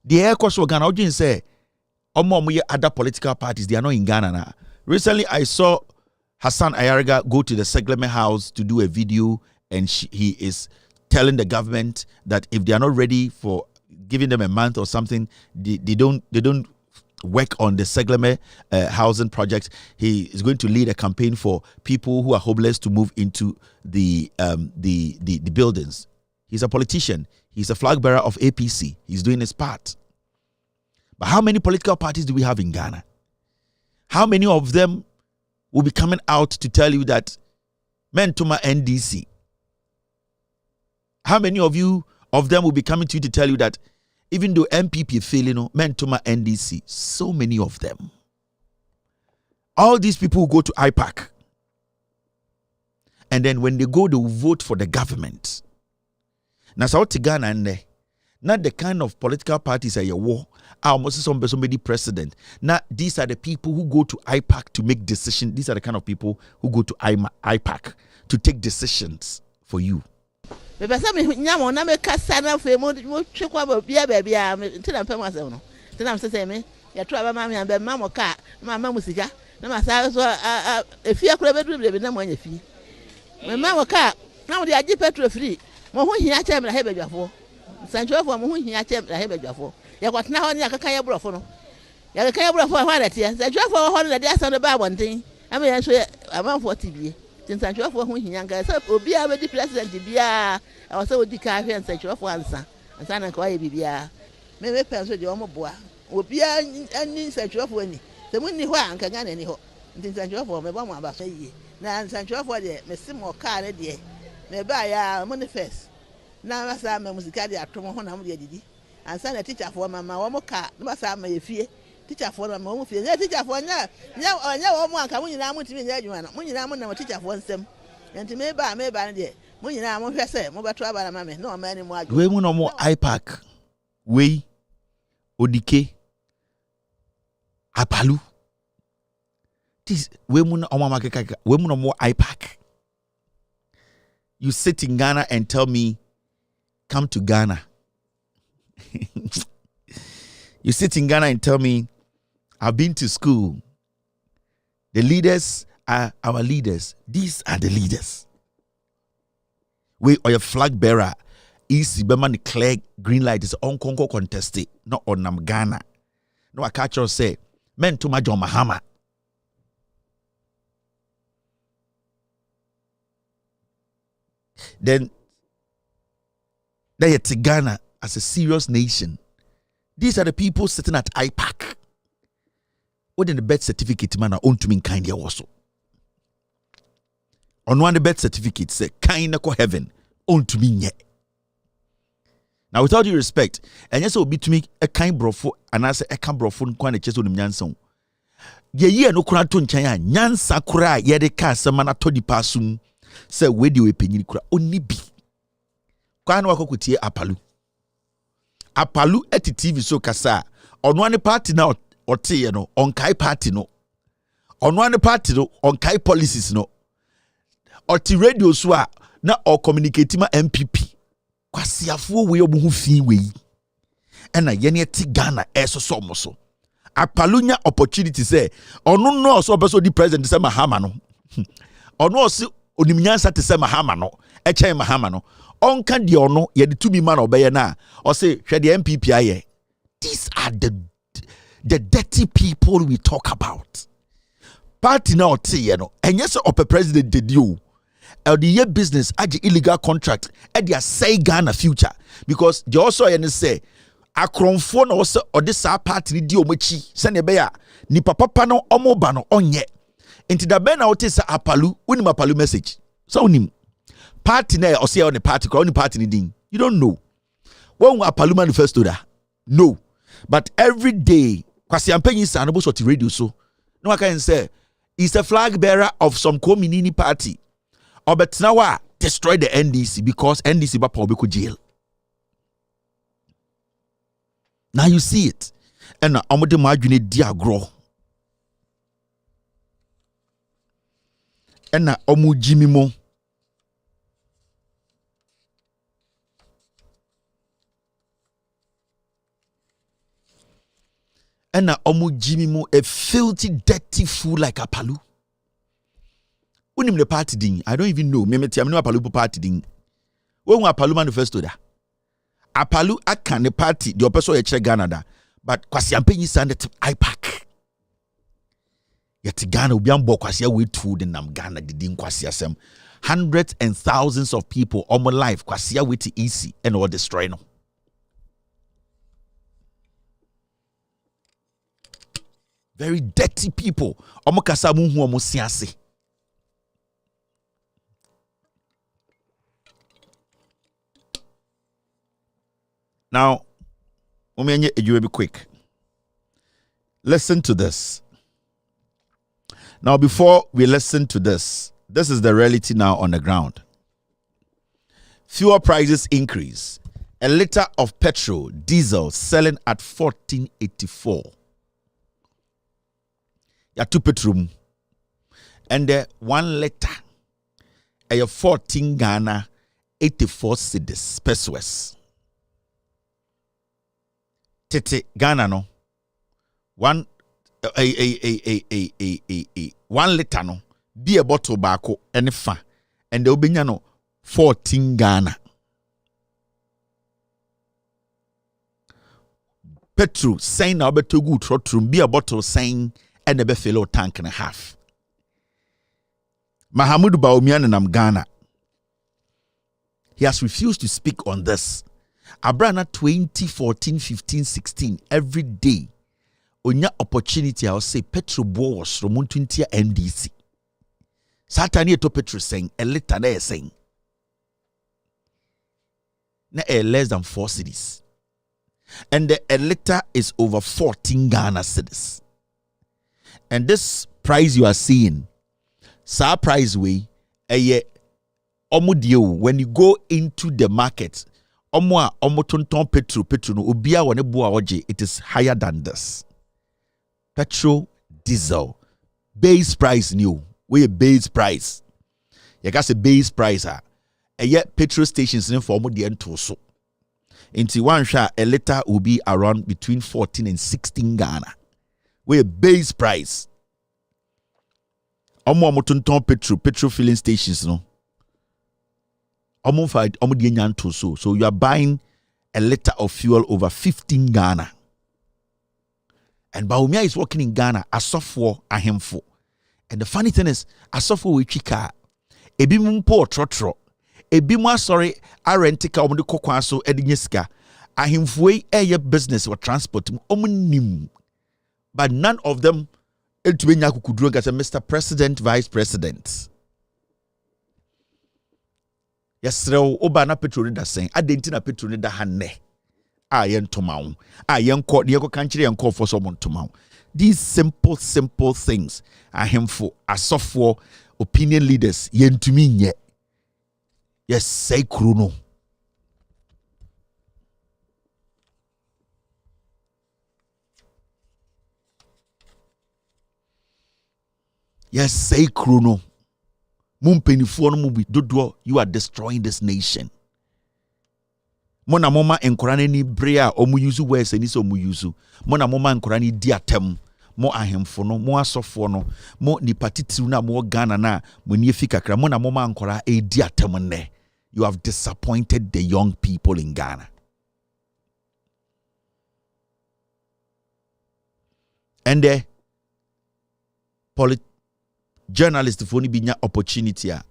The air course of Ghana, I say, other political parties, they are not in Ghana now. Recently, I saw Hassan Ayariga go to the Segleme house to do a video, and he is telling the government that if they are not ready for giving them a month or something, they don't work on the Segleme housing project. He is going to lead a campaign for people who are homeless to move into the buildings. He's a politician. He's a flag bearer of APC. He's doing his part. But how many political parties do we have in Ghana? How many of them will be coming out to tell you that Mentuma NDC? How many of them will be coming to you to tell you that even though MPP is failing, Mentuma NDC? So many of them. All these people who go to IPAC, and then when they go, they will vote for the government. Now, South Ghana and not the kind of political parties are war. Almost somebody president. Now, these are the people who go to IPAC to make decisions. These are the kind of people who go to IPAC to take decisions for you. Bebe sa me nyamo na me kasa na fe mo twekwa ba bia ntina pem asem no ntina se me ya to aba ma me be ma mo ka ma mu sika na ma sa so efi akura be duru be na mo anya fi me ma mo ka na mo de agi petrol free mo ho hia cha me na he badwafo sanchofo mo ho hia cha me na he badwafo ya kwatena ho ne akaka ya brofo no ya akaka ya brofo ho na tie sanchofo ho na de asa no ba bonten ama ya so amanfo tibie sanchofo ho hia nka sa obi a be di president bia I say odi ka hwe sanchofo ansa na ka ye bibia me pe so de o mo boa obi ani sanchofo ani se munni ho anka Ghana ni ho sanchofo me ba mo aba so yi na sanchofo de me sim o ka ne de me ba ya manifest na masa me musika de atom ho na mo de didi ansa na teacher for mama wo mo ka na masa ma ye fie teacher for na mo fie na teacher for nya wo mo anka mo nyina mo timi nya adwuma na mo nyina mo na mo teacher for nsem enti me ba ne de mo nyina mo hwe se mo beto aba na mame na o ma ni mo adwo we mu no mo IPAC we odike apalu this we mu no o mama kaka we mu no mo IPAC. You sit in Ghana and tell me come to Ghana. You sit in Ghana and tell me I've been to school. The leaders are our leaders. These are the leaders. We are your flag bearer. Easy Beman Clergy green light is on Congo contested, not on Nam Ghana. No, I catch you say, men to my John Mahama. Then they are Ghana as a serious nation. These are the people sitting at IPAC. What in the birth certificate man own to mean kind here also. On one the birth certificate say kind of heaven own to mean yet. Now with all due respect, and yes will be to me a kind brofo and I say a kind brofo kwana cheso ni mnyanson. Ye no kura to nchanya nyansa kura ye de ka semana to di pasum say we di we penyini kura oni bi. Kwana wakokutie apalu. Apalu eti TV so kasa ono ane party na ote no onkai party no ono ane party no onkai policies no oti radio so a na o communicate ma MPP kwasiafo we obo hu fi we ena ye ne ti Ghana so mo so Apalu nya opportunity say ono no so obeso di president say Mahama no ono so onimnyansa te say Mahama no echen Mahama no onka de ono ye de tumi man obeye na o say hwe de MPP aye. These are the dirty people we talk about. Party na ote ye no enye se ope president de dio the year business age illegal contract e dia say Ghana future because they also ye say akronfo na also ode sa party di omachi se ne be ya ni papa no omoba no onye enti da be na ote sa Apalu unim Apalu message so unim party na or say on the party or only party ni din you don't know when Apalu manifesto da no but every day kwasi ampanyi sa no bo sort radio so no I can say he's a flag bearer of some community party or but now what destroy the NDC because NDC ba pa obeko jail. Now you see it and amode ma adwene di agro and na omu jimi mo and na omu jimi mo a filthy dirty fool like Apalu. Unim the party ding. I don't even know. Meme tiam no Apalu party ding. When Apalu manifesto da. Apalu akan the party the opeso ye Ghana da. But kwasi ampenyi sande IPAC. Yet Ghana ubi ambo kwasi wait food in nam Ghana didn't kwasi asem. Hundreds and thousands of people on my life kwasi wait easy and all destroy no. Very dirty people. Omo kasa mu hu omo siase. Now, you will be quick. Listen to this. Now, before we listen to this is the reality now on the ground. Fuel prices increase. A liter of petrol, diesel selling at 14.84. Ya 2 petrol. And 1 liter, 14 Ghana, 84 cedis pesos. Tete Ghana no 1 liter no be a bottle bako and fa and the obinya no 14 Ghana. Petrol saying na obeto good trotrum be a bottle saying and the buffalo tank and a half. Mahamudu Bawumia nam Ghana. He has refused to speak on this. Abrana 2014, 15, 16 every day. Onya opportunity I'll say petrol boy was from 20 NDC. Satani to petrol saying a liter there saying na less than 4 cedis. And a liter is over 14 Ghana cedis. And this price you are seeing, sa price way, when you go into the market, petrol no ubia wane bua oje, it is higher than this. Petrol, diesel, base price new. We a base price. You got a base price yet petrol stations in for the end so. Into one shot, a liter will be around between 14 and 16 Ghana. We a base price. Petrol filling stations no. So you are buying a liter of fuel over 15 Ghana. And Bawumia is working in Ghana as software a handful. And the funny thing is, as software we chika, ebi mumpo trotro, ebi mo sorry, I rent car omo de kokwaso edinyeska, a himfwe eye business or transport nim. But none of them eltubenya kukudro as a Mr. President, Vice President. Yesrew oba na petrol da sen adenti na petrol da hanne ayen tomawo ayen ko de ko kanchire yen ko for so mon tomawo. These simple things are harmful as software opinion leaders yentumi nye. Yes say kruno. Yes say kruno. You are destroying this nation. Mona moma enkorane ni brea omu yuzu wese ni so omu yuzu. Mona moma enkorane diatem. Mo ahemfo no, mo asofo no, mo ni patitiru na mo Ghana na mo ni efi kakra. Mona moma enkora e diatem ne. You have disappointed the young people in Ghana. And the journalist for ni binya opportunity a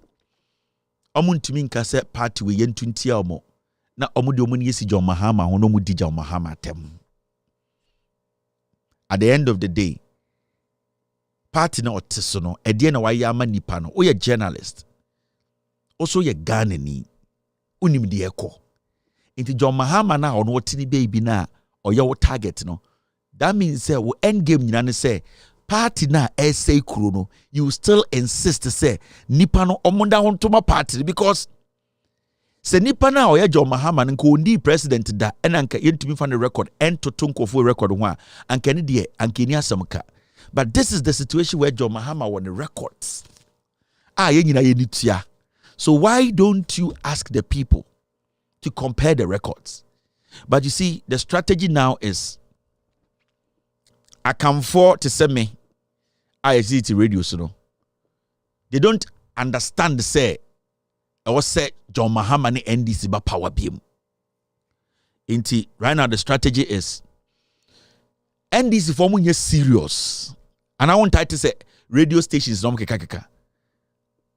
omo ntumi nka se party we yentuntia omo na omo de omo ni yesi John Mahama hono mu di John Mahama tem. At the end of the day, party na oteso no e de na waye ama nipa no o ye journalist also ye Ghana ni unim de ekọ inti John Mahama na ono otini baby na oye wo target no, that means say wo end game nyina ne say party na essay kuro, you still insist to say nipa no omonda hontoma party because se nipa na oya John Mahama nko ndi president da enanka yentumi fa ne record ento tonko for record ho a anka ne de anka ni asamka. But this is the situation where John Mahama won the records. Yenyina yenitua. So why don't you ask the people to compare the records? But you see, the strategy now is I come for to send me ISCT radio, so no. They don't understand say or say John Mahama ne NDC ba power beam. Inti right now the strategy is NDC for mun serious. And I want to say radio stations no keka.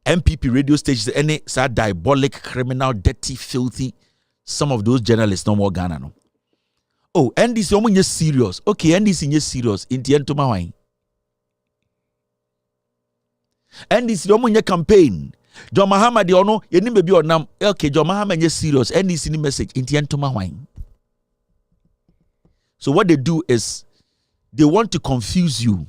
MPP radio stations any sad diabolic, criminal, dirty, filthy. Some of those journalists no more Ghana no. Oh, NDC omo serious. Okay, NDC nye serious. Inti entoma wine. NDC omo nye campaign. John Mahama de ono yeni bebi onam. Okay, John Mahama nye serious. NDC ni message inti entoma wine. So what they do is they want to confuse you.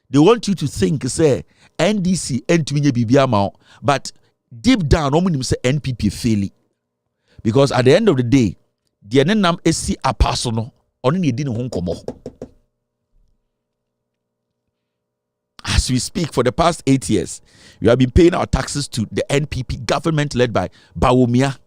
They want you to think say NDC entumi nye bibia ma, but deep down omo nim say NPP faili. Because at the end of the day, the enenam esi apaso no ono ne di ne ho nkomo. As we speak, for the past 8 years, we have been paying our taxes to the NPP government led by Bawumia.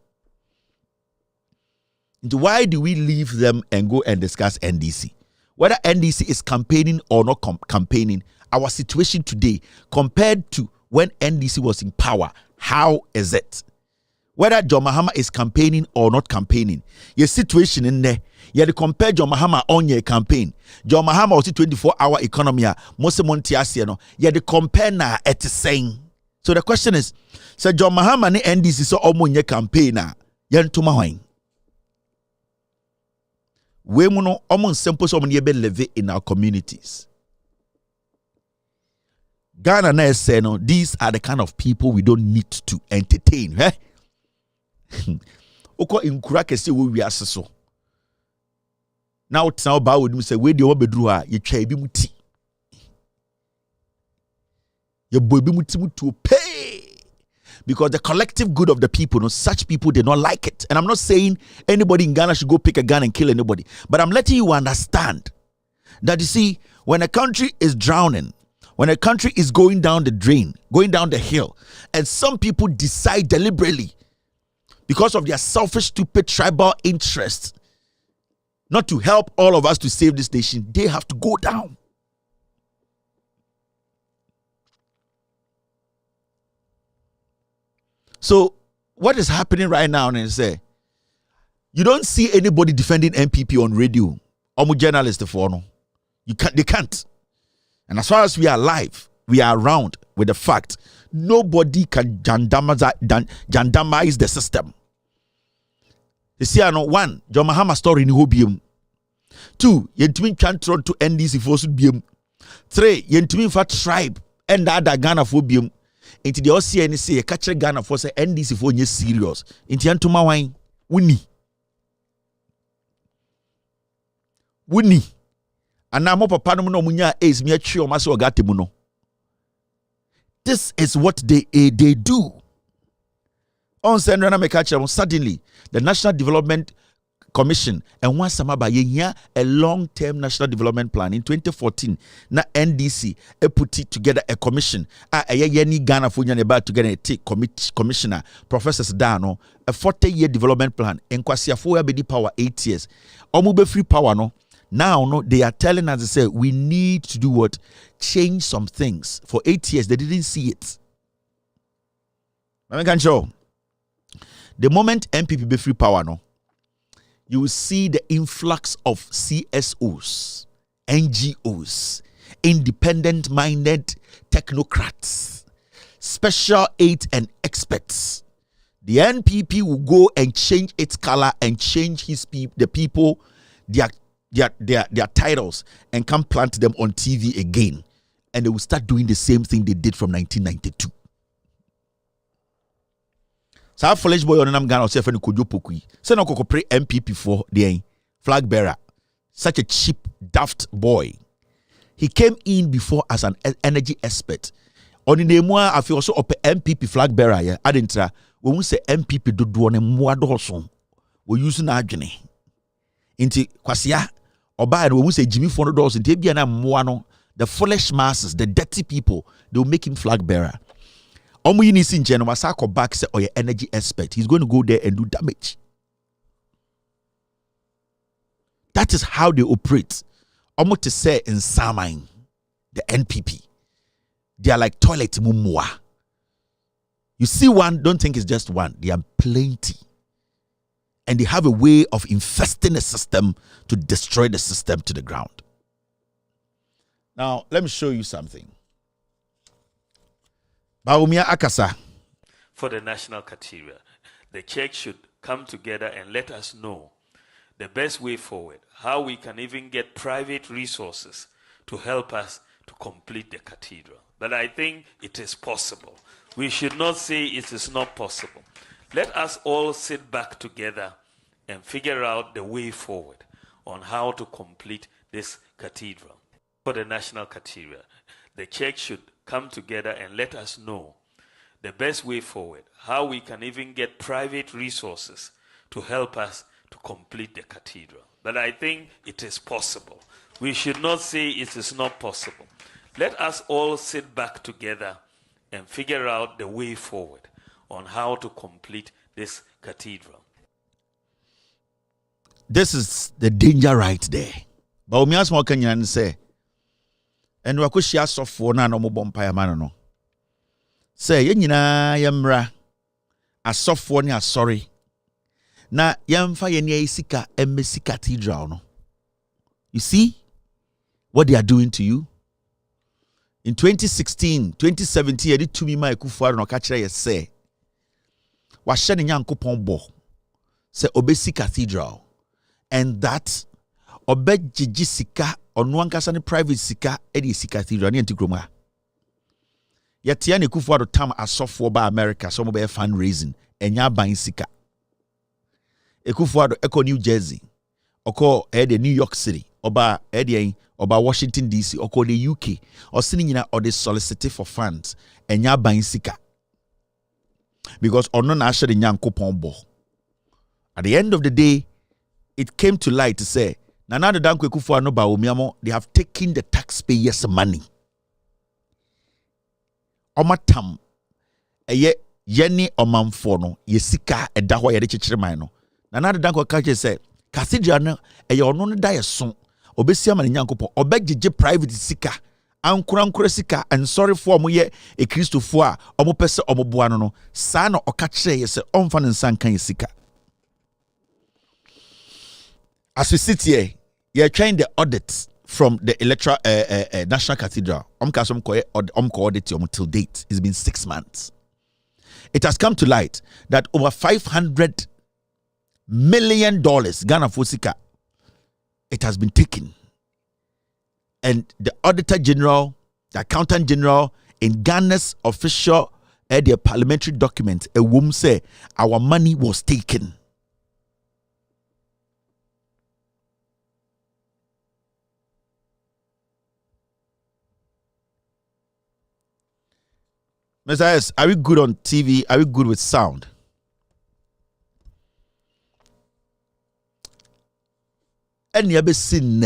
Why do we leave them and go and discuss NDC? Whether NDC is campaigning or not campaigning, our situation today compared to when NDC was in power, how is it? Whether John Mahama is campaigning or not campaigning, your situation in there, you compare John Mahama on your campaign. John Mahama was 24-hour economy. Most Montiasi, no, you compare na at the same. So the question is, so John Mahama ni NDC so omo your campaign na yan tumahwine. We mono omo simple so omo live in our communities. Ghana na say no, these are the kind of people we don't need to entertain. Eh? Oko inkura kese wo wiase so. Now it's now ba wodum say we dey obedru a ye twa ebi muti. Ye boy bi muti mutu pay. Because the collective good of the people, no, such people they not like it. And I'm not saying anybody in Ghana should go pick a gun and kill anybody, but I'm letting you understand that you see, when a country is drowning, when a country is going down the drain, going down the hill, and some people decide deliberately because of their selfish, stupid, tribal interests, not to help all of us to save this nation, they have to go down. So, what is happening right now is you don't see anybody defending MPP on radio. Or journalists for no. They can't. And as far as we are alive, we are around with the fact nobody can gendarmize the system. You see, I know one, John Mahama story in Hobium. 2, Yentimi Chantron to NDC for Subium. 3, Yentimi for tribe and other Ghana for Bium. Into the OCNC, a catcher Ghana for say NDC for you serious. Into Yantuma wine, Winnie. And now, Papa no munya is me trio maso gatimuno. This is what they do. On suddenly, the National Development Commission and one samaba yenya a long-term national development plan in 2014. Na NDC put it together a commission. Yeni Ghana for about together a take commissioner Professor Dano a 40-year development plan. And kwasia for be power 8 years. Omube free power no. Now, no, they are telling us, they say, we need to do what? Change some things. For 8 years, they didn't see it. I can show. The moment MPP be free power, no, you will see the influx of CSOs, NGOs, independent-minded technocrats, special aid and experts. The NPP will go and change its color and change the people, their titles, and come plant them on TV again. And they will start doing the same thing they did from 1992. So our foolish boy on Ghana yourself and Kojo Pokui. Say no koko pray MPP for the flag bearer. Such a cheap, daft boy. He came in before as an energy expert. On the name I feel also up MPP flag bearer. Yeah, adintra. When we say MPP do one more doson, we using agony. Inti kwasia oba when we say Jimmy $400 into be na moano. The foolish masses, the dirty people, they will make him flag bearer. Omu yini in General Wasako back say, oh, your energy expert. He's going to go there and do damage. That is how they operate. Omu to say in Samine, the NPP, they are like toilet mumwa. You see one, don't think it's just one. They are plenty. And they have a way of infesting the system to destroy the system to the ground. Now, let me show you something. Bawumia Akasa. For the National Cathedral, the church should come together and let us know the best way forward, how we can even get private resources to help us to complete the cathedral. But I think it is possible. We should not say it is not possible. Let us all sit back together and figure out the way forward on how to complete this cathedral. For the National Cathedral, the church should come together and let us know the best way forward, how we can even get private resources to help us to complete the cathedral. But I think it is possible. We should not say it is not possible. Let us all sit back together and figure out the way forward on how to complete this cathedral. This is the danger right there. Bawumia small Kenyan say, and wakushia sofo na no mo bompa ya mano no. Say ye nyina yemra asofo ne asori. Na yemfa ye ne isika emesi cathedral no. You see what they are doing to you? In 2016, 2017, ye di tumi ma ekufuado no ka kire ye say. Wa hye ne Nyankopon bo. Say obesi cathedral. And that obejiji sika onu ankasa ne private sika edi sika cathedral ne antikroma. Yetia ne kufuado tam asofo ba America so mo be fundraising enya ban sika. Ekufuado eko New Jersey, oko the New York City, oba oba Washington DC, oko the UK, or sini nyina or the solicit for funds enya ban sika. Because ono na ahye de Nyankopon bo. At the end of the day, it came to light to say, Nana Dankwe Kufuor no Bawumia, they have taken the taxpayers' money. Omatam, eye yeni omamfono, yesika edahwa yede chichiremai no. Nana Dankwe kache say, Cathedral no, eye ono ne daye son, obesi ama ne Nyankopon, obegije private sika, ankura sika, and sorry for mo ye e Christopher a omo pese omo boa no no, sa no okache ye se omfa ne nsankan yesika. As we sit here, you're trying the audit from the electoral National Cathedral. Audit till date. It's been 6 months. It has come to light that over $500 million Ghana Fosika, it has been taken. And the Auditor General, the Accountant General, in Ghana's official their parliamentary document, a woman say our money was taken. Messiah, are we good on TV? Are we good with sound? And you ever seen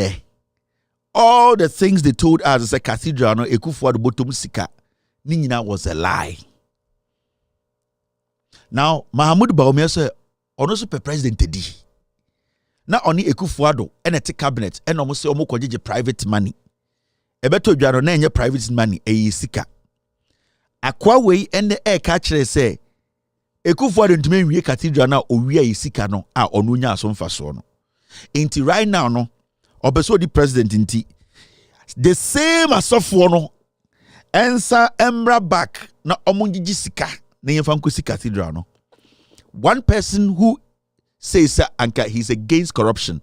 all the things they told us as a cathedral, no Ekufuor the bottom sika, Nina was a lie. Now, Mahamudu Bawumia said, "Ono super president di." Now only Ekufuor and a cabinet and almost say omo kwaje private money. Ebeto dwaro na enye private money sika. Akwa wei ene ka kire se Ekufuor ntumi wie cathedral na owie yisika no a ono nya asomfa so no. Inti right now no obeso di president inti the same asofo no ensa emra back na omungiji sika na yemfa nkosi cathedral no. One person who says anka he's against corruption.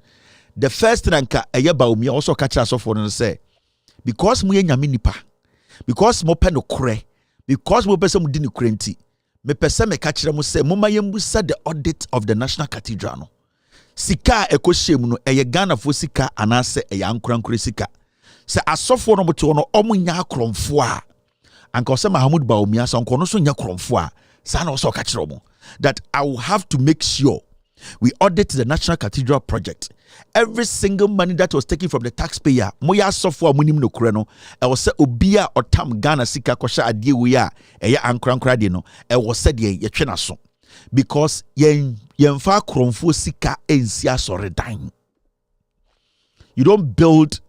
The first thing anka eye Bawumia also ka kire asofo no say because mu nyame nipa, because mo pe no kore, because we person didn't crenti, me person me catch them say, Muma yembusa the audit of the National Cathedral. No. Sika eko shemu no eye Ghana fo sika anase eye ankurankure sika. Se asofo no moto no omu nya kromfo a. Anka se Mahamudu Bawumia so nko no so nya kromfo a. Sa na so catch them that I will have to make sure we audit the National Cathedral project. Every single money that was taken from the taxpayer, moya software munim no kure no, e was say obia or tam Ghana sika kwasha adie we a eya ankra de no, e was said ye twena so. Because yemfa kromfo sika ensi asore dan. You don't build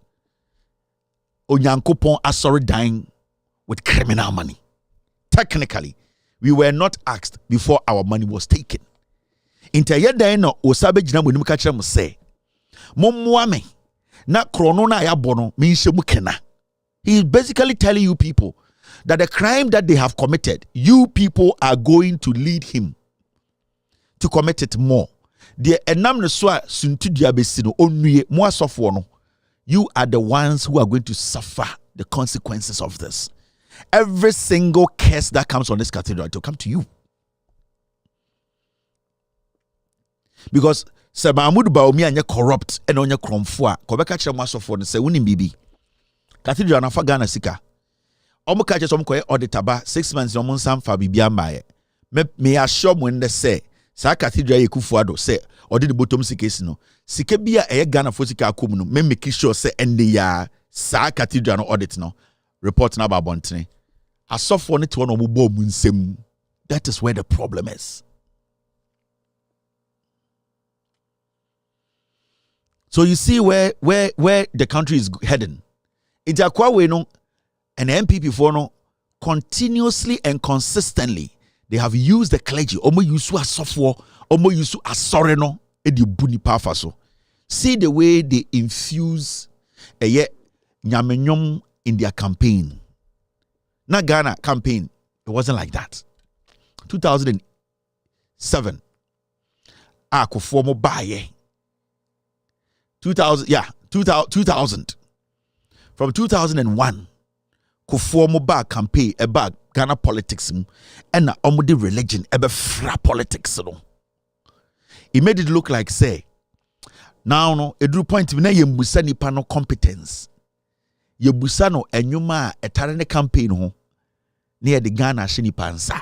Onyankopon asore dan with criminal money. Technically, we were not asked before our money was taken. Intayeda no osabe jina mo nim ka kire mo say mommoa me na krono na ayabono me nhye mu kena. He is basically telling you people that the crime that they have committed, you people are going to lead him to commit it more. The enam no so suntu diabesi no onue mo asofo no, you are the ones who are going to suffer the consequences of this. Every single curse that comes on this cathedral, it will come to you. Because Sir Mahmoud Bawumia anya corrupt and onya kromfo a kobeka kire mo asofo no say woni bibi cathedral na fa Ghana sika omo ka kire so mo koye auditor ba 6 months no mo nsam fa bibia mbaye me assure mo nde say sa cathedral yekufu ado say odi the bottom sika no sika bia eye Ghana fo sika akom no me make sure say ende ya sa cathedral no audit no report na ba bontene asofo ne te no mo bo mu nsem. That is where the problem is. So you see where the country is heading. It's a way no, and MPP for no continuously and consistently they have used the clergy. Omo yusu asofo, omo yusu asore no edi buni pafaso. See the way they infuse nyamenyom in their campaign. Na Ghana campaign, it wasn't like that. 2007, akofo mo baye. 2000. From 2001, Kufuomo ba campaign about Ghana politics and omudi religion ebe fra politics no. It made it look like say now no edru point na yembusa nipa no competence. Yebusa no enyuma etare ne campaign ho near the Ghana shinipa nsa.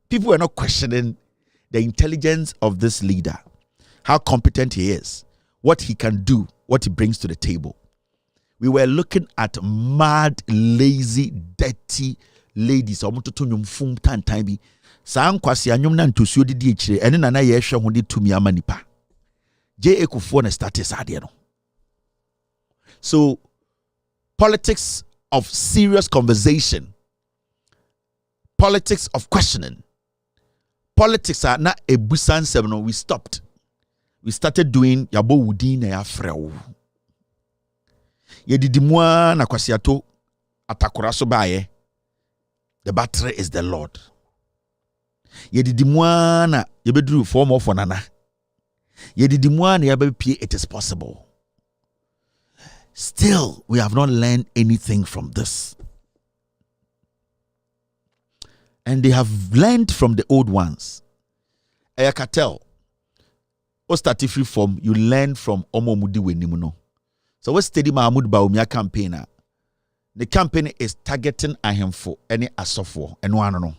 People were not questioning the intelligence of this leader, how competent he is, what he can do, what he brings to the table. We were looking at mad, lazy, dirty ladies. So, politics of serious conversation, politics of questioning, politics are not a busan seminar. We stopped. We started doing yabo wudi na ya freo. Yedidimwa na kwasiato atakura so baye. The battery is the Lord. Yedidimwa na yebedru form of nana. Yedidimwa na yabepie it is possible. Still, we have not learned anything from this. And they have learned from the old ones. I can tell. O start free from you learn from Omo Mudi Wenimuno. So what study Mahmoud Bawumia campaigner? The campaign is targeting a handful any asofo and one no.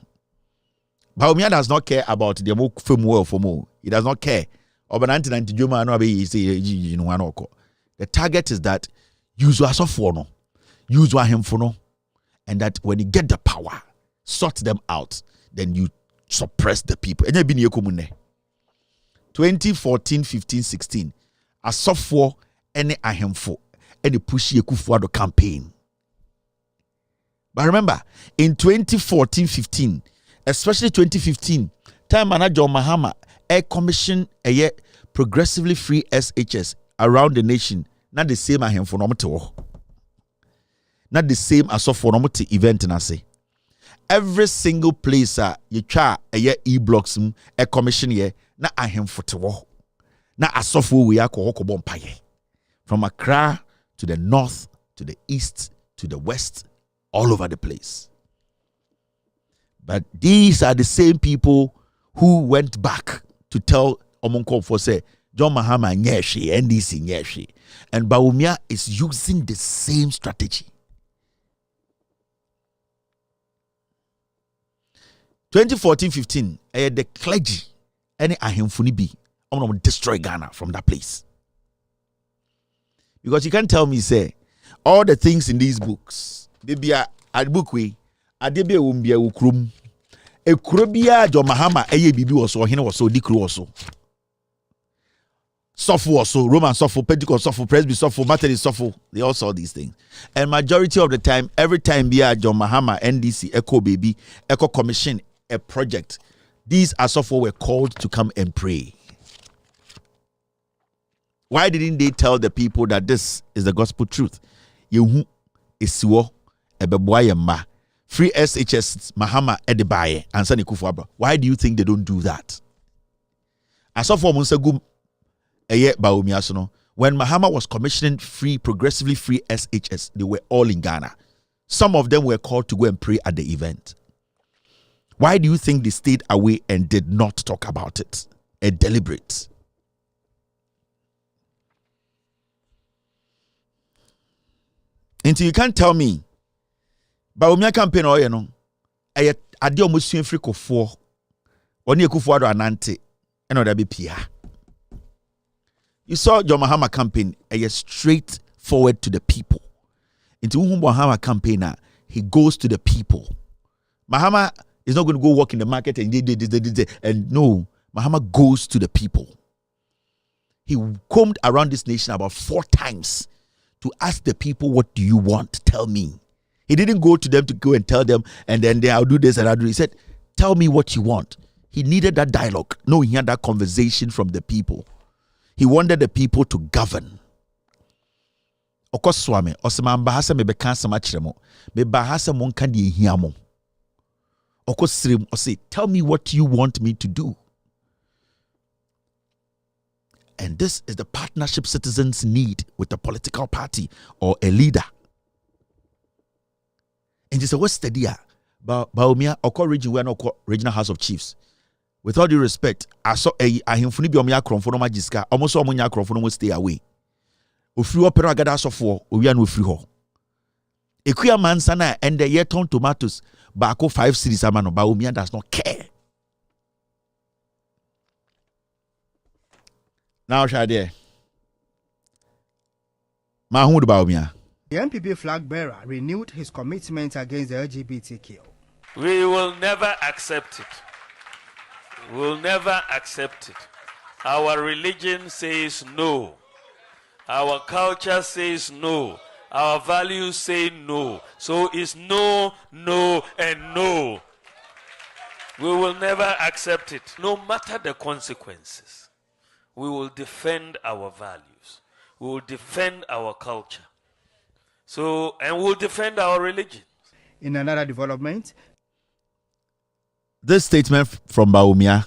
Bawumia does not care about the more film world for more. He does not care. The target is that use asofo no, use a handful no, and that when you get the power, sort them out, then you suppress the people. 2014, 15, 16. A software any ahemfo any pushy Kufuado campaign. But remember, in 2014, 15, especially 2015, time manager Mahama Air Commission a year progressively free SHS around the nation. Not the same ahemfo no. Not the as software no event na say. Every single place you try a year e-blocks a commission ye na ahemfo te wo na asofo we akọ bompaye from Accra to the north to the east to the west, all over the place. But these are the same people who went back to tell Omonko for say John Mahama nyeshi NDC nyeshi, and Bawumia is using the same strategy. 2014-15, the clergy, any ahemfuni be, I'm going to destroy Ghana from that place. Because you can't tell me, say, all the things in these books, they be a book way, a debe umbia ukrum, a krobia John Mahama, a bibi also, he was so dikru also. Suffer also, Roman suffer, Pentecost suffer, Presby suffer, Methodist suffer, they all saw these things. And majority of the time, every time be a John Mahama, NDC, Echo Baby, Echo Commission, a project, these asofo were called to come and pray. Why didn't they tell the people that this is the gospel truth? Yehu esiwo ebeboa yemma. Free SHS Mahama Edibaye and Sani Kufuabra. Why do you think they don't do that? Asofo Munsegum eye Bawumia sono. When Mahama was commissioning progressively free SHS, they were all in Ghana. Some of them were called to go and pray at the event. Why do you think they stayed away and did not talk about it? A deliberate. Until you can't tell me, Bawumia campaign or no, I adi almost free kofo, oni ekufu ado anante, and other be pia. You saw John Mahama campaign, a straight forward to the people. Into Mahama campaigner, he goes to the people. Mahama is not going to go walk in the market and no, Mahama goes to the people. He combed around this nation about 4 times to ask the people, what do you want? Tell me. He didn't go to them to go and tell them, and then I'll do this and I'll do this. He said, tell me what you want. He needed that dialogue. No, he had that conversation from the people. He wanted the people to govern. Okoswame, osema mbahasa mebeka samachiremo. Mebahasa monkandi hiamo. Okosrim, ose, tell me what you want me to do. And this is the partnership citizens need with a political party or a leader. And it's a what's the deal? Bawumia, Oko region, we are not regional House of Chiefs. With all due respect, I saw a himfuni biomia kronfono magiska, almost all monya kronfono will stay away. Ufri opera gada sofo, we are no free ho. Ekuya mansana and the year ton tomatoes, bako 5 cities amano, Bawumia does not care. Now, Shade. Mahmoud Bawumia. The NPP flag bearer renewed his commitment against the LGBTQ. We will never accept it. We will never accept it. Our religion says no. Our culture says no. Our values say no. So it's no, no, and no. We will never accept it. No matter the consequences, we will defend our values. We will defend our culture. So, and we'll defend our religion. In another development, this statement from Bawumia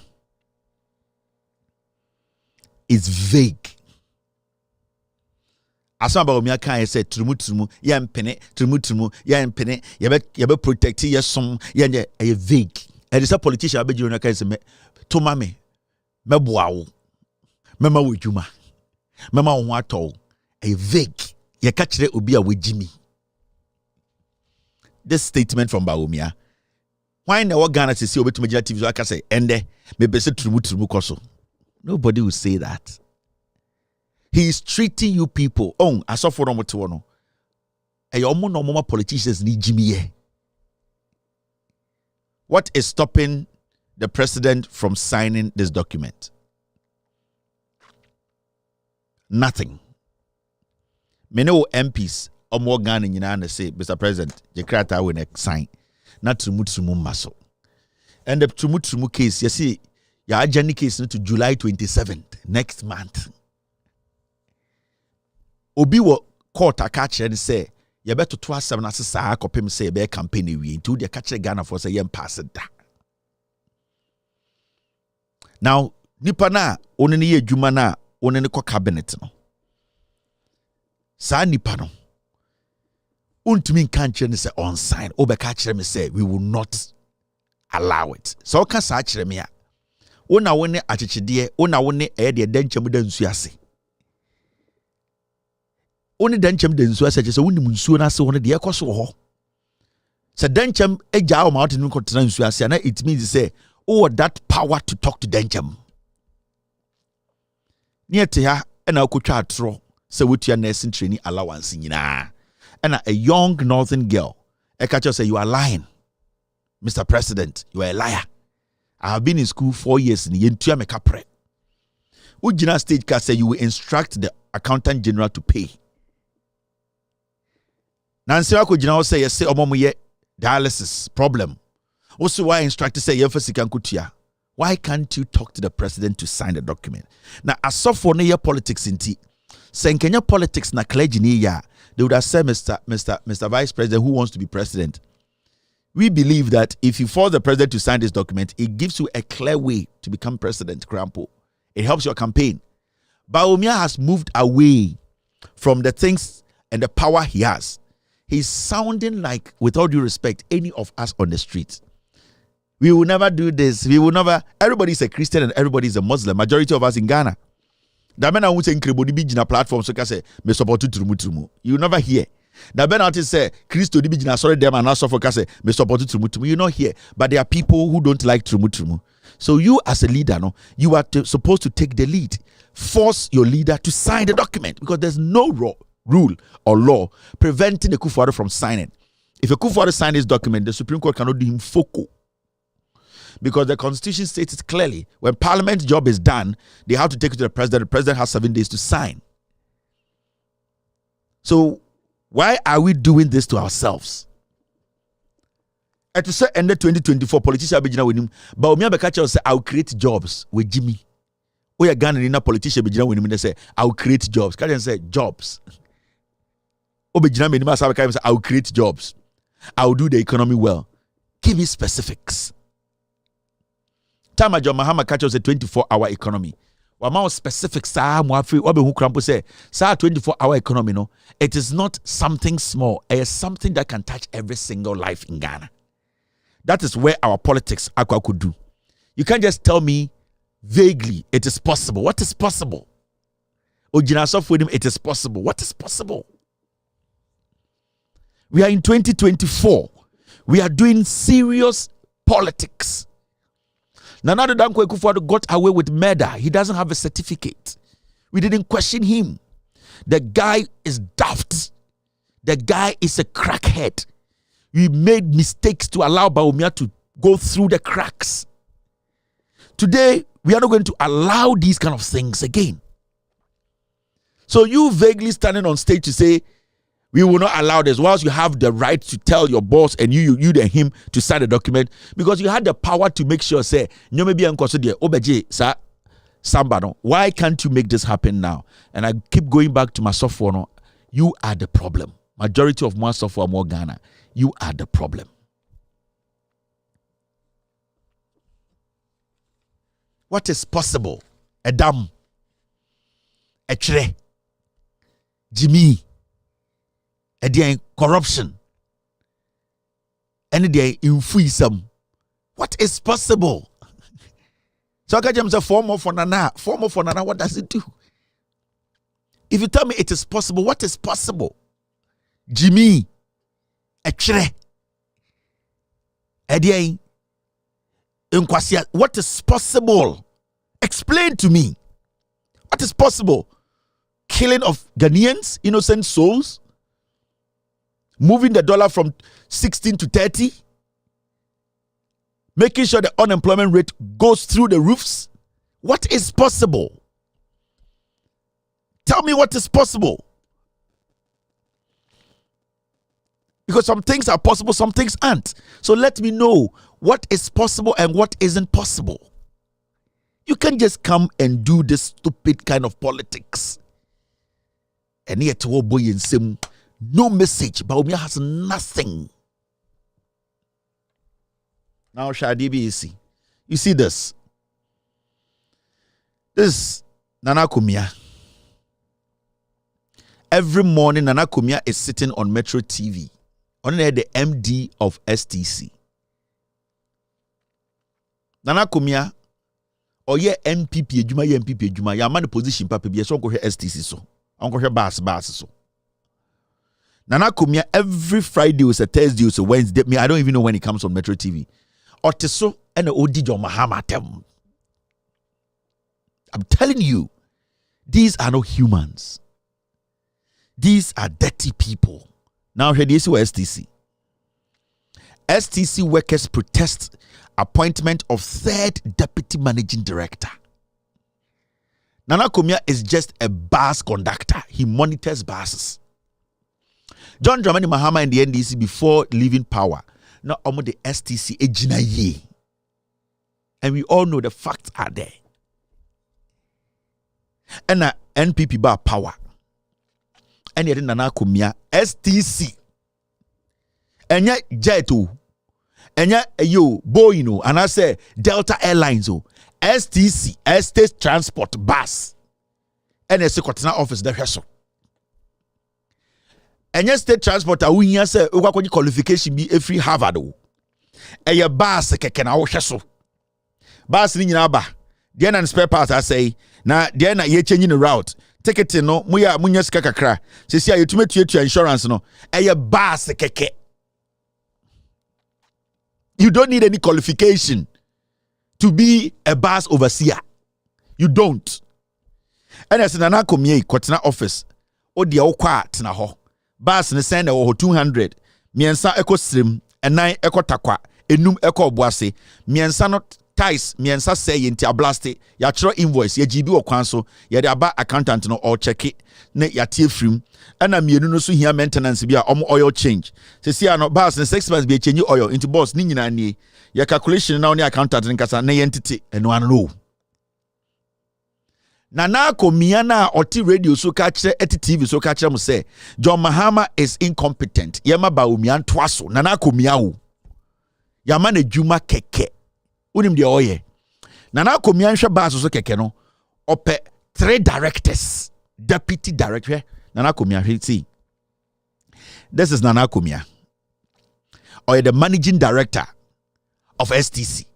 is vague. As Bawumia can say, "Trumu, yan pene, trumu, yan pene, yabe protect yesom, yan a vague." And it's a politician. I bet you can say, "To mame, me boawo, mema wujuma, mema onwato." A vague. Ye catch obi a we Jimmy. This statement from Bawumia. Why in the Ghana to see over to major TV so I can say ende me be say trumu koso. Nobody will say that. He is treating you people. Oh, I saw for no. E omo no more politicians need Jimmy. What is stopping the president from signing this document? Nothing. Many MPs or more Ghana and say, Mr. President, the crata will sign. Not Trumu muscle. And the Trumu case, you see, your agenda case to July 27th, next month. Obi will court a catcher and say, you better to us 7 as a copy say be campaign we into the catcher Ghana for say yen pass it. Now, Nipana, only ye Jumana, only ko cabinet no. Sa nipa no untumi nka ne say on sign obeka kire me say we will not allow it. So ka sa kire me a wona wone achichide wona wone e de danchem da nsu ase woni danchem da nsu ase che so wonim nsuo na ase wona de ekoso ho se danchem egya o ma wotenu ko tena nsu ase na it means say oh that power to talk to danchem niete ha na akotwa atro se wotua nursing training allowance nyina and a young northern girl ekacho say you are lying Mr. President, you are a liar. I have been in school 4 years in yentua me kapre ujina stage ka say you will instruct the accountant general to pay nansi wako jina say yes say omomo ye dialysis problem Also, why instructor say why can't you talk to the president to sign the document? Now, as so for near politics in tea, saying Kenya politics na clergy near, they would have said, Mr. Vice President, who wants to be president? We believe that if you force the president to sign this document, it gives you a clear way to become president, Crampo. It helps your campaign. Bawumia has moved away from the things and the power he has. He's sounding like, with all due respect, any of us on the street. We will never do this. We will never. Everybody is a Christian and everybody is a Muslim. Majority of us in Ghana. That man who say incredible be a platform so can say me support trumu. You never hear. That man artist say Christo di be sorry them and also for say me support trumu. You not hear. But there are people who don't like trumu. So you as a leader, no, you are supposed to take the lead. Force your leader to sign the document because there's no rule or law preventing a Kufuor from signing. If a Kufuor signs this document, the Supreme Court cannot do him foco. Because the Constitution states it clearly. When Parliament's job is done, they have to take it to the President. The President has 7 days to sign. So why are we doing this to ourselves? At the end of 2024, politicians be with him. Bawumia Bekacha say, "I'll create jobs with Jimmy." We are Ghana in a politician be with him. They say, "I'll create jobs." Kajan say, "Jobs." Obejina me nima say, "I'll create jobs. I'll do the economy well." Give me specifics. Tamajo Mahama catch us a 24-hour economy. Wama specific sa mo afi obe hu krampo say sa 24-hour economy no, it is not something small. It is something that can touch every single life in Ghana. That is where our politics could do. You can't just tell me vaguely it is possible. What is possible? It is possible. What is possible? We are in 2024. We are doing serious politics. Nana Dankwa Kufuor got away with murder. He doesn't have a certificate. We didn't question him. The guy is daft. The guy is a crackhead. We made mistakes to allow Bawumia to go through the cracks. Today, we are not going to allow these kind of things again. So you vaguely standing on stage to say, we will not allow this, whilst you have the right to tell your boss and you and him to sign the document, because you had the power to make sure, say, why can't you make this happen now? And I keep going back to my software. You are the problem. Majority of my software, more Ghana. You are the problem. What is possible? A dam, a tre, Jimmy, a corruption, and the infuism. What is possible? So I can say form of Nana. What does it do? If you tell me it is possible, what is possible? Jimmy, a tre, a what is possible? Explain to me. What is possible? Killing of Ghanaians, innocent souls? Moving the dollar from 16 to 30? Making sure the unemployment rate goes through the roofs? What is possible? Tell me what is possible. Because some things are possible, some things aren't. So let me know what is possible and what isn't possible. You can't just come and do this stupid kind of politics. And yet, no message. Bawumia has nothing. Now, Shadi, you see this? This Nana Kumia. Every morning, Nana Kumia is sitting on Metro TV. On the MD of STC. Nana Kumia, or ye MPP, MPP, ya man position papa bi so go STC so. Onko hwe bass so. Nana Kumia every Friday was a Thursday was a Wednesday. Me, I don't even know when it comes on Metro TV. Oteso and Odijo Mahamatem. I'm telling you, these are not humans. These are dirty people. Now, here is STC. STC workers protest appointment of third deputy managing director. Nana Kumia is just a bus conductor. He monitors buses. John Dramani Mahama and the NDC, before leaving power, na omo the STC ejina ye. And we all know the facts are there. And NPP bar power. And yet Nana Kumia STC. And yet Jeto. And yet yo Boeing and I say Delta Airlines STC State Transport Bus. And a secretary office the hustle. And yet State Transport we say qualification be a free Harvard. And your bus keke na wo hweso. Bus ni nyina ba. There na spare parts I say. Na there na ye changing the route. Ticket no munya sika kakra. Se sia ye tumetua insurance no. Eye bus keke. You don't need any qualification to be a bus overseer. You don't. And as Nana Komie kwatena office. O dia okwa tena ho. Bus ne send o 200. Miensa eko srim, enan eko takwa, enum eko obuase. Miensa no ties, miensa say yenti ablaste. Ya chro invoice, ya GB okwanso, ya de aba accountant no or check it, ne ya tie frim. Ena mienu no so hia maintenance bia omo oil change. Se sia no bus ne 6 months be change oil into boss ni nyina nie. Ya calculation na oni accountant nkasa na yentity eno ano no. Nana Komia na oti radio so kachire eti TV so kachire mo say John Mahama is incompetent. Yema Bawumia ntwaso Nana Komia wo. Yama na dwuma keke. Unim de oye. Nana Komia nhwe baso so keke no. Ope 3 directors, deputy director. Nana Komia see. This is Nana Komia. Or the managing director of STC.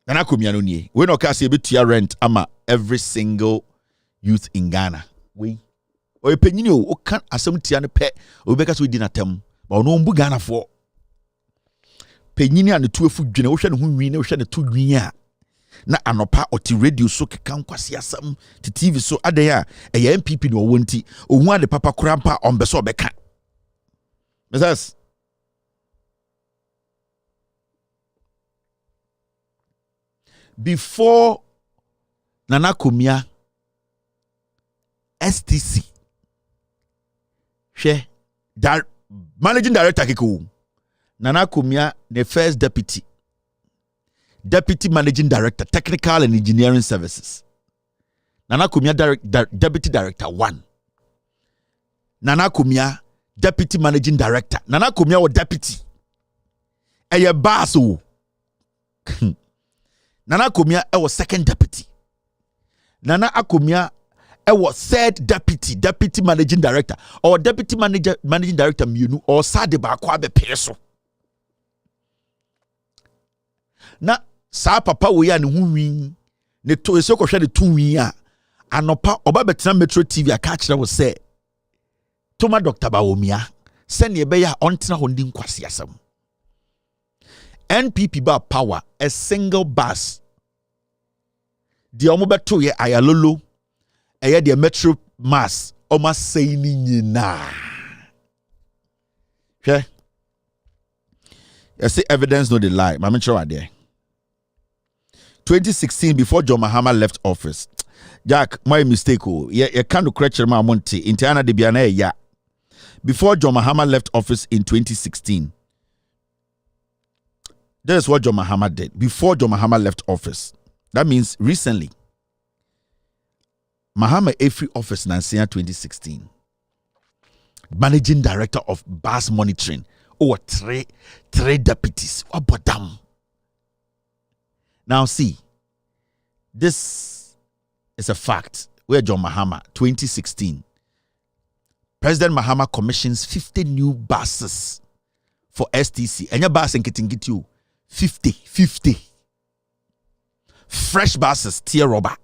Nana Komia no nie. We no ka say betua rent ama every single youth in Ghana. We o penyini o kan asem tia ne pe o beka so di natam. Ba no mbu Ghana for. Penyini an tu afu dwene wo hwe ne ho nwi ne wo hwe ne to nwi a na anopa oti radio so keka nkwase asam ti TV so adan a eya MPP no wo nti ohu ade papa korampa ombeso obeka. Mrs. Before Nana Komia STC managing director kiko Nana Komia the first deputy managing director technical and engineering services. Nana Komia deputy director 1. Nana Komia deputy managing director. Nana Komia was deputy eye boss o. Nana Komia was second deputy. Nana Komia was third deputy managing director or deputy managing director mienu or sade ba kwa be peso. Na sa papa we ya ne hu wi ne to eso ko hwe ne tu wi a anopa oba betena Metro TV aka kire wo se Toma Dr. Bawumia se ne be ya ontena ho ndi nkwase asam. NPP ba power a single bus. The omobeto ye ayalolo eye the Metro mass oma say ni nyina. Okay? You see evidence no the lie. Mama sure there. 2016 before John Mahama left office. Jack, my mistake you can't correct my monty intana de biana ya. Before John Mahama left office in 2016. That is what John Mahama did. Before John Mahama left office. That means recently. Mahama every office Nansia 2016. Managing director of bus monitoring. Oh, three deputies. What about them? Now see, this is a fact. Where John Mahama 2016. President Mahama commissions 50 new buses for STC. And your bus in Kitingiti 50. Fresh buses, tier rubber.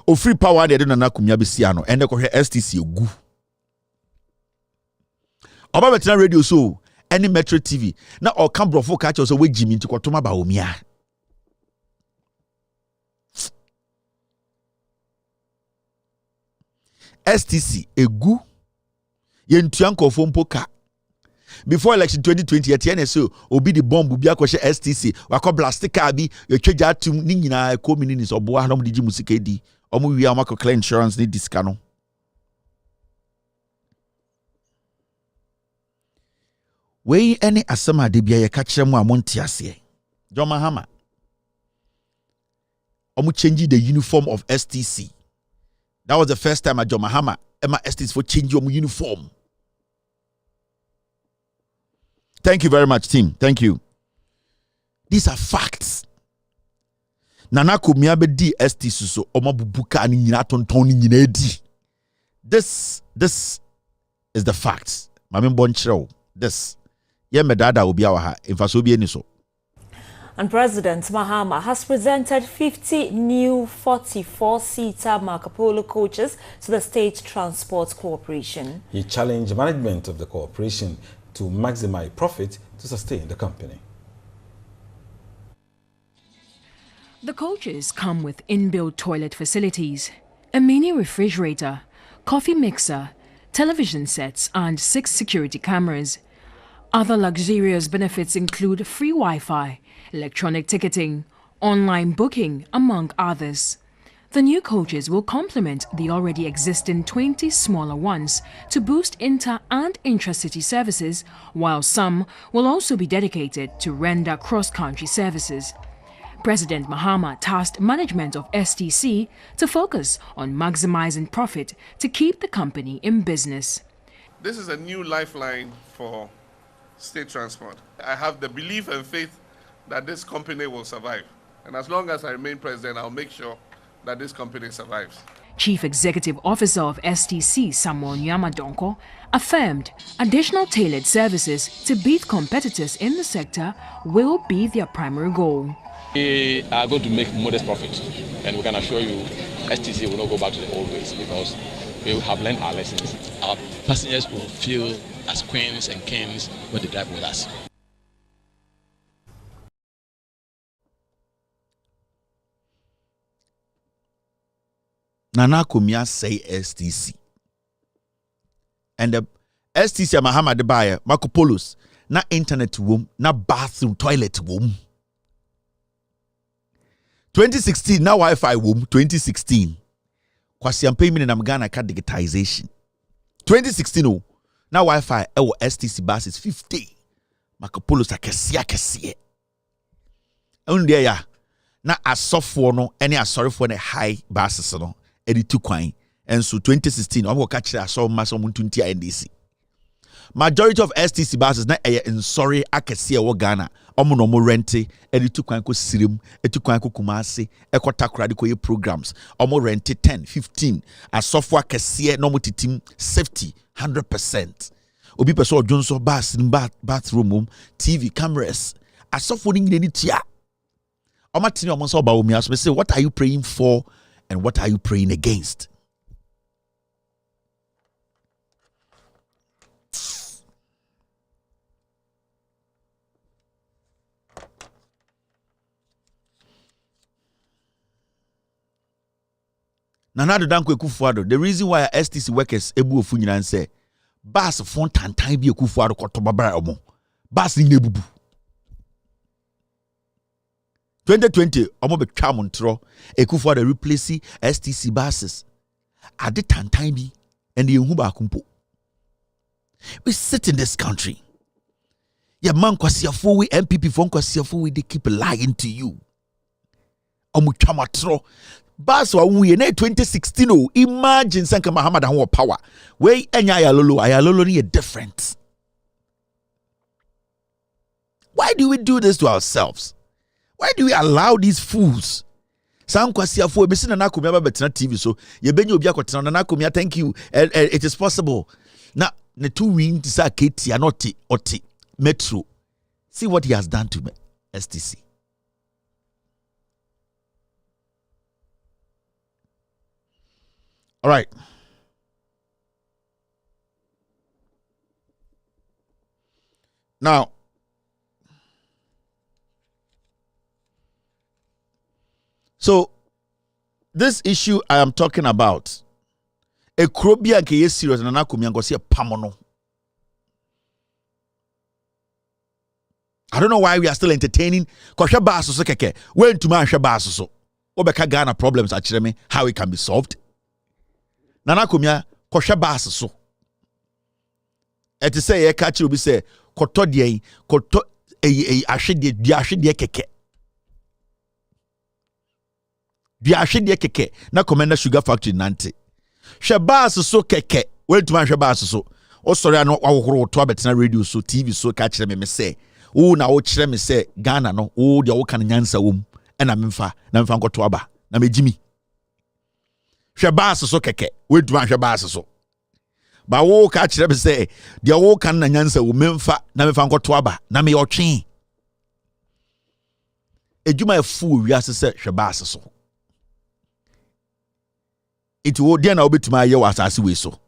O free power de Nana Komia besiano and the STC gu. Oba betina radio so any Metro TV. Na o kan brofo catch us we Jimmy to Kotoma Bawumia. STC egu yentuanko fompoka. Before election 2020 at NSO obi the bomb bi akɔhye STC wakɔ blast car bi yɛtwaja atum ni nyina ko mininis obo ha no di musika di omo wi amakɔ claim insurance ni disca no. We any asema de bia ye ka kire mu amonte ase. John Mahama. Omu change the uniform of STC. That was the first time at John Mahama Emma STC for change your uniform. Thank you very much, team. Thank you. These are facts. Nana Kumia be di STC so omabubuka ni nyina tonton ni nyina edi. This is the facts. Mame bonchero. This. Ye medada obi awaha. Infa so bi eni so. And President Mahama has presented 50 new 44-seater Marco Polo coaches to the State Transport Corporation. He challenged management of the corporation to maximize profit to sustain the company. The coaches come with inbuilt toilet facilities, a mini refrigerator, coffee mixer, television sets, and 6 security cameras. Other luxurious benefits include free Wi-Fi, electronic ticketing, online booking, among others. The new coaches will complement the already existing 20 smaller ones to boost inter- and intra-city services, while some will also be dedicated to render cross-country services. President Mahama tasked management of STC to focus on maximizing profit to keep the company in business. This is a new lifeline for state transport. I have the belief and faith that this company will survive. And as long as I remain president, I'll make sure that this company survives. Chief Executive Officer of STC, Samuel Nyamadonko, affirmed additional tailored services to beat competitors in the sector will be their primary goal. We are going to make modest profits, and we can assure you STC will not go back to the old ways because we have learned our lessons. Our passengers will feel as queens and kings when they drive with us. Nana Kumia say STC. And the STC Mahama de Bayer, Marco Polos, na internet room, na bathroom, toilet room. 2016, na Wi-Fi room, 2016. Kwasi payment in Ghana card digitization. 2016, oh, na Wi-Fi, STC buses 50. Marco Polos a kesia. Only ya, na a software no, any a sorry for the high buses no. Editu kwan and so 2016 omo catch I saw maso muntunti NDC. Majority of STC buses na in sorry akese wo Ghana omo no mo rente editu kwan ko sirim etu kwan ko Kumasi ekota krade ko ye programs omo rente 10 15 asofo akese no mo titim safety 100%. Obi person odwonso bus in bathroom TV cameras asofo ni nyina ni tia omo tini omo so Bawumia so say what are you praying for? And what are you praying against? Nanado Danko Ekufuado, the reason why STC workers ebu ofunyina say bus fon tantan bi Ekufuado kotobabara omo. Bus ni nebubu. 2020, omo be twa montro Ekufuado replace STC buses. Ade tantan bi and the yehu ba kumpo. We sit in this country. Ya man kwasiafo we MPP fon kwasiafo we they keep lying to you. Omo twa matro bus wa wuye na 2016 oh, imagine sanka Muhammad ho power. We enya ayalolo ni different. Why do we do this to ourselves? Why do we allow these fools? Some kwasiafo be sina na Kumia ba betena TV so ye benye obi akotena na Kumia thank you it is possible. Now the two win to say Katie are not oti Metro. See what he has done to me STC. All right. Now so, this issue I am talking about, a crobia ke yes serious na nakomi ango se pamono. I don't know why we are still entertaining. Kwahwe baso so keke. When to man hwe baso so. Obeka Ghana problems actually me how it can be solved. Na nakomi kwahwe baso so. Et say ye catch obi say koto de koto ahwede dia ahwede keke dia ahwede keke na Commander Sugar Factory nante hwe baas so keke weltuma hwe baas so o sori ano wawohoro to abetena radio so TV so ka kire me say wo na wo kire me say Ghana no wo de wo kan nyansa wom na memfa nkoto aba na megimi hwe baas so keke weltuma hwe baas so ba wo ka kire me say de wo kan na nyansa wo memfa na memfa nkoto aba na me yotwe ejuma efu wiase se hwe baas so it wo dia na obetuma ye wasase we so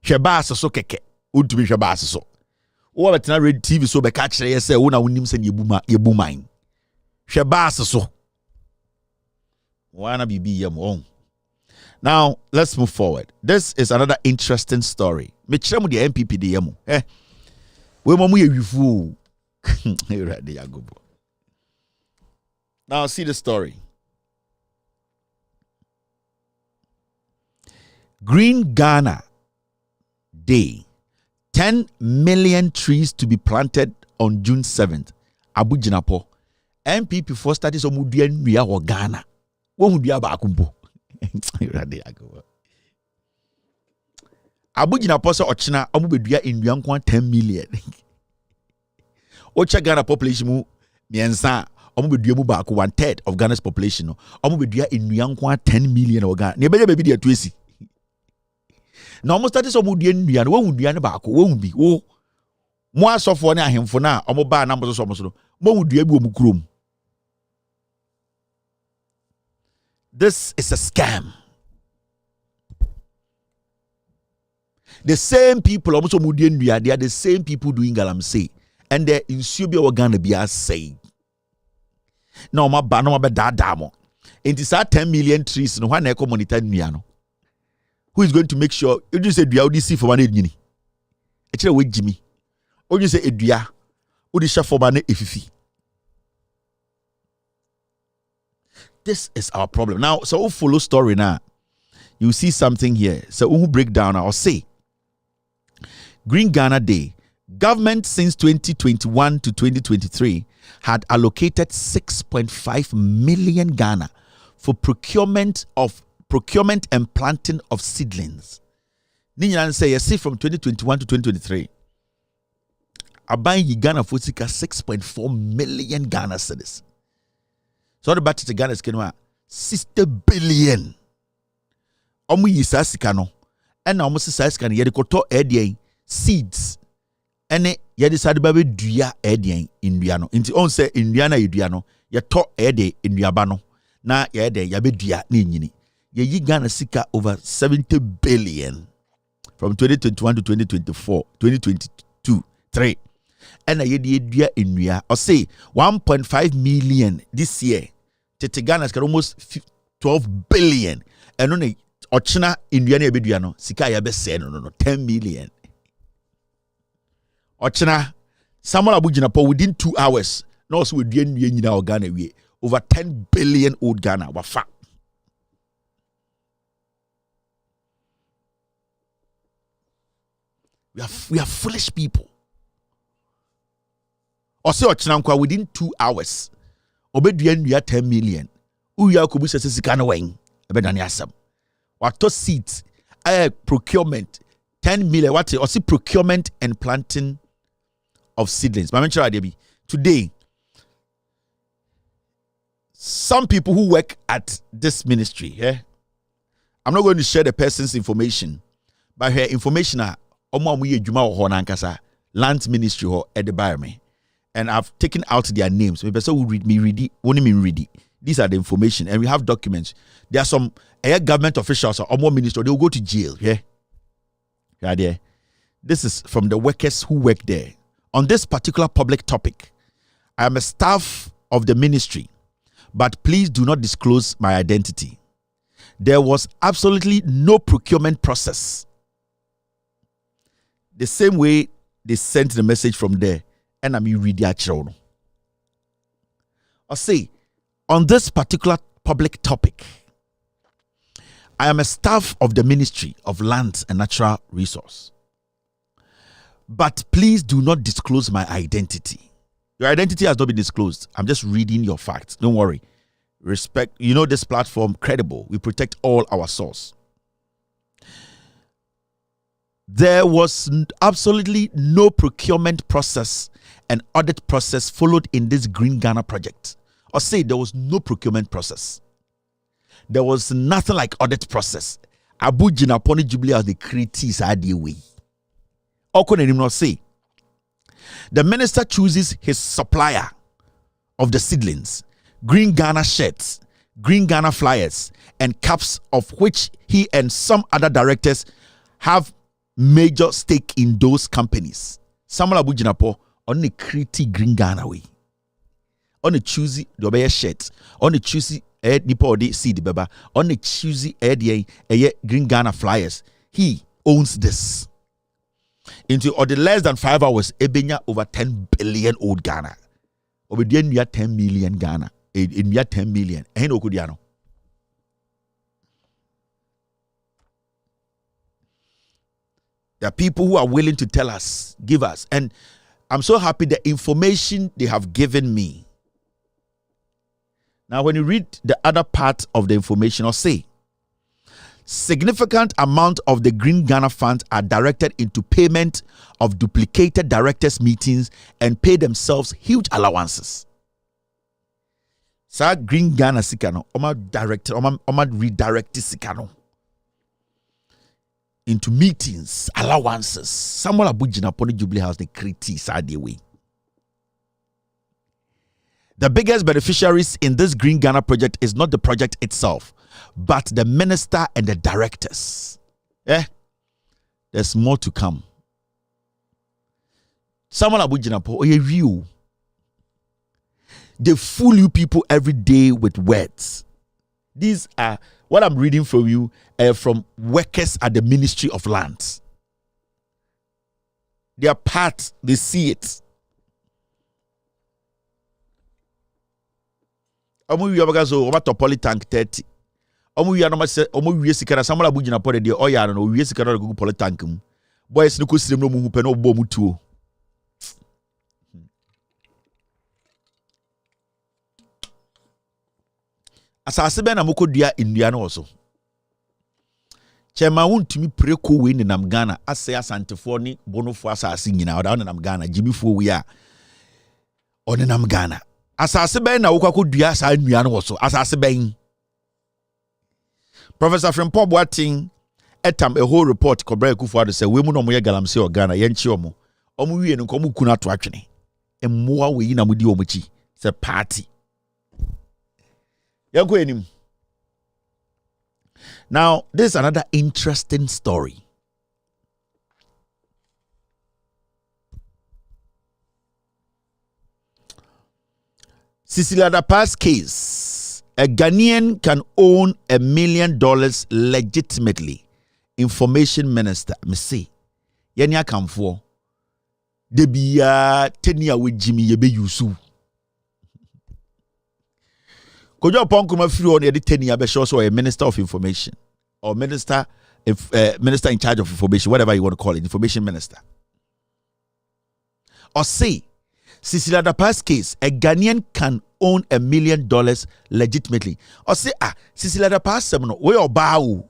hwe baas so keke odumi hwe baas so wo betena red TV so be ka kire ye se wo na wonim se ne yebuman hwe baas so wana bibi yam on. Now let's move forward. This is another interesting story. Me kire mu the MPP de yam we mo ye wifu ready yagobo. Now see the story. Green Ghana Day. 10 million trees to be planted on June 7th. Abu Jinapo. MPP for studies of Mudia Nuya or Ghana. What would be about Kumpo? Abu Jinapo so Ochina, Amubedia in Yankwan 10 million. Ocha Ghana population mu Miensa, Amubedia Mubak 1/3 of Ghana's population. Amubedia in Yankwan 10 million or Ghana. Never baby dear Twissy. Na almost that is omudie nua no wo dua ne baako wo bi wo mo asofo ne ahemfo na omo ba na mboso so no mo dua bi omukrom. This is a scam. The same people almost omudie nua, they are the same people doing galamsey and the insubi organa bi say na omo ba na omo be dada mo enti sa 10 million trees no hwa na monitor nua no. Who is going to make sure you just say dua odi si for man edwini e kire we jimi o just say edua odi sha for man efifi. This is our problem now. So we follow story now, you see something here. So we break down or say Green Ghana Day. Government since 2021 to 2023 had allocated 6.5 million Ghana for procurement and planting of seedlings. Ninyan say you see from 2021 to 2023. Aban Ghana for 6.4 million Ghana cedis. So the batch to Ghana is 60 billion. Omu yisa sika no. And omu sisa sika no yede koto edien seeds. Ene yede sade babe dua edien indua no. Inti on say indua na yedua no ye to ede induaba no. Na yede yabe dua na nyini. Ye Ghana sika over 70 billion from 2021 to 2024, 2022, 3. And ye dua indua or say 1.5 million this year. Tete Ghana's got almost 12 billion. And only Ochina indua na bedua no sika ya be say no 10 million. Ochina Samuel Abu Jinapo within 2 hours. No so we dua nyina o Ghana we over 10 billion old Ghana wafa. We are foolish people. Or say Ochinankwa within 2 hours. Obedua 10 million. Uya kubu se sika na wen. Ebedani asam. Wato seeds. Procurement 10 million. What or see procurement and planting of seedlings. Today, some people who work at this ministry, I'm not going to share the person's information, but her information are land ministry or at the environment, and I've taken out their names. Maybe so read it. These are the information, and we have documents. There are some government officials or more ministers. They will go to jail. Yeah. This is from the workers who work there. On this particular public topic, I am a staff of the ministry, but please do not disclose my identity. There was absolutely no procurement process. The same way they sent the message from there, and I mean read their children. I'll say, on this particular public topic, I am a staff of the Ministry of Lands and Natural Resource. But please do not disclose my identity. Your identity has not been disclosed. I'm just reading your facts. Don't worry. Respect. You know this platform, credible. We protect all our source. There was absolutely no procurement process and audit process followed in this Green Ghana project. Or say there was no procurement process. There was nothing like audit process. Abu Jinaponi Jubilee as the critics are the way. Not say. The minister chooses his supplier of the seedlings, Green Ghana shirts, Green Ghana flyers, and caps, of which he and some other directors have major stake in those companies. Samuel Abu Jinapo on the critique Green Ghana way. On the choosy the shirt, on the choosy nipo de seed beba, on the choosy Green Ghana flyers. He owns this. Into or the less than 5 hours, Ebenya over 10 billion old Ghana. Obedian we are 10 million Ghana. In we are 10 million. And Okudiano. There are people who are willing to tell us, give us. And I'm so happy the information they have given me. Now, when you read the other part of the information, or say, significant amount of the Green Ghana funds are directed into payment of duplicated directors' meetings and pay themselves huge allowances. Sa Green Ghana sikano, oma redirect sikano into meetings, allowances. Samuel Abu Jinaponi Jubilee House, the critics are the way. The biggest beneficiaries in this Green Ghana project is not the project itself, but the minister and the directors. There's more to come. Samuel Abu Jinapo, you. They fool you people every day with words. These are what I'm reading from you from workers at the Ministry of Lands. They are part, they see it. Omu wi abagazo omato polytank 30. Omu wi anoma se omu wi sikara Samuel Abu Jinapo de oya no wi sikara no polytank mu. Boys no ko sirem no mu hu pe no bo mu tuo. Asase be na mokodua ndua no so. Chema wuntumi preko we ni nam Ghana ase asantefo ni bonofo asase nyina oda nam Ghana jibifo we a one nam Ghana. Asase be na wokwakodua sa ndua no so asase ben. Professor Frimpong Boateng etam a whole report Kobra Kufuado say we mu no moye galamse o Ghana ye nchi omo. Omo wie no ko mu kuna to atwene. Emmoa we yi na mudi omo chi say party. Now, this is another interesting story. Cecilia Dapa's case. A Ghanaian can own $1 million legitimately. Information Minister. Me say, Yenya Kamfo. Debiya tenia with Jimmy Yebe Yusu. Kojo Ponkuma free on the 10 year so a Minister of Information or Minister in charge of information, whatever you want to call it, Information Minister. Or say, Cecilia Dapa's case, a Ghanaian can own $1 million legitimately. Or say, Cecilia Dapa's seminal, we or bow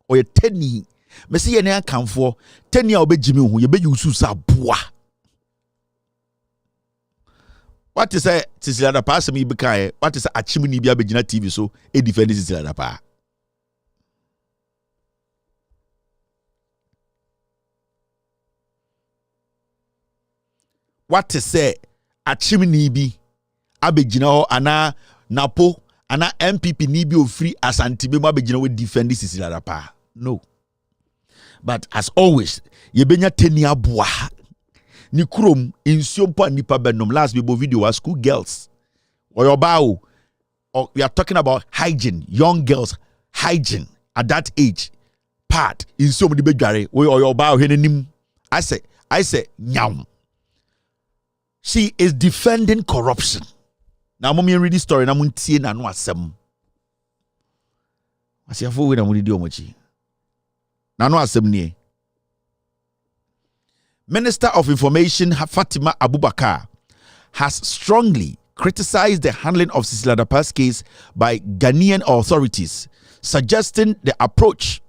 or a 10 year, Messi and come for 10 year obe Jimmy who you be use sa bois. What is a Cecilia Dapa me bekae? What is a chimney bia begina TV so e defend Cecilia Dapa? What is a chimney bi abegina ho ana napo ana MPP ni bi ofri asante be mo abegina we defend Cecilia Dapa? No. But as always, ye benya teni aboa. Ni krom insiompo nipa benom last bibo video was school girls or your bow, or we are talking about hygiene, young girls hygiene at that age part in so many bedware or your bow henim. I say nyam. She is defending corruption. Now mommy read this story na muntie na no asem. Asiafo we na mudi omochi. Na no asem nie. Minister of Information Fatima Abubakar has strongly criticized the handling of Cecilia Dapa's case by Ghanaian authorities, suggesting the approach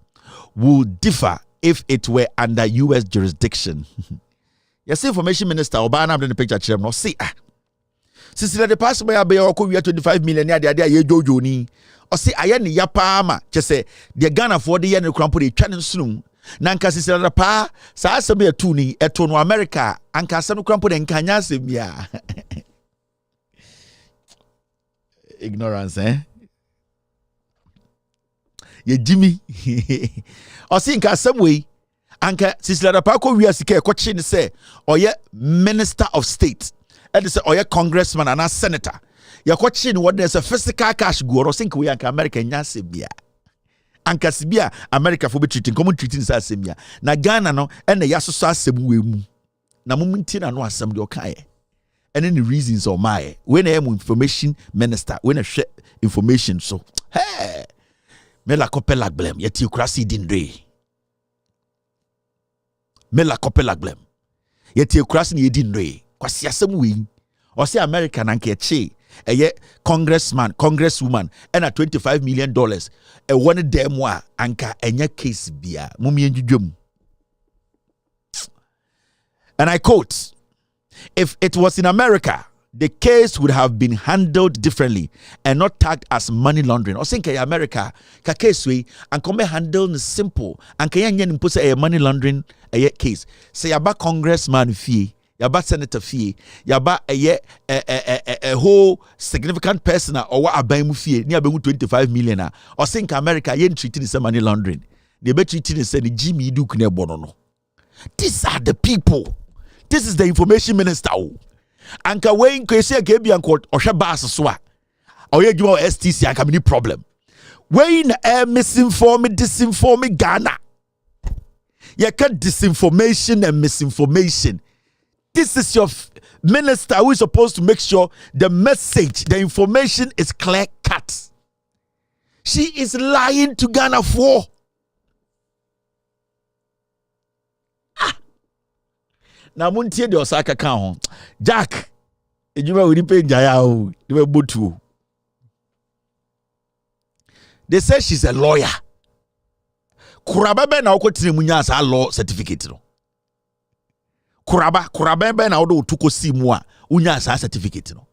would differ if it were under U.S. jurisdiction. Yes, Information Minister Obana in the picture chair no see Cecilia Dapa's may be 25 million ya de ye jojo ni o say aye ne ya pa ma che say the Ghana for the year ne krampo de twa ne sunu na nka Cecilia Dapa sa asem ya tu ni eto no America anka asem krampo de nka nya asem ya ignorance ye Jimmy o say nka asem we anka Cecilia Dapa ko wi asika e ko chi ne say oye minister of state and say oye congressman and a senator ya ko chi ne what there's a physical cash go or think we anka America nya asem ya anka sibia America for be treating common treating sa asem ya na Ghana no ene ya so asem we mu na mumti na no asem de okae and any reasons or my when I am information minister when I share information so hey me la copela blem yeti ukrasi dindre me la copela blem yeti ukrasi ni dindre kwasi asem we o say America na nke che eye congressman congresswoman and a $25 million e one dem wa anka enya case bia mumie ndwudwam. And I quote, if it was in America, the case would have been handled differently and not tagged as money laundering. Or think America, ka case we and come handle simple and can yen impose a money laundering a case. Say yaba congressman fee, yaba senator fee, yaba a whole significant person or what abamu fee near 25 million. Or think America yen treating the money laundering. They be treating the same Jimmy Duke ne bonono. These are the people. This is the information minister. Anka when kwesi akebi anko ohwe bass so a oye djuma STC anka mini problem. When disinform Ghana. You can disinformation and misinformation. This is your minister who is supposed to make sure the message, the information is clear cut. She is lying to Ghana for. Na muntie de osaka kan ho Jack ejuma we pe njaya o de be botu. They say she's a lawyer. Kuraba be na okotire munya asa law certificate no. Kuraba be na odo tuko si mu a unya asa certificate no.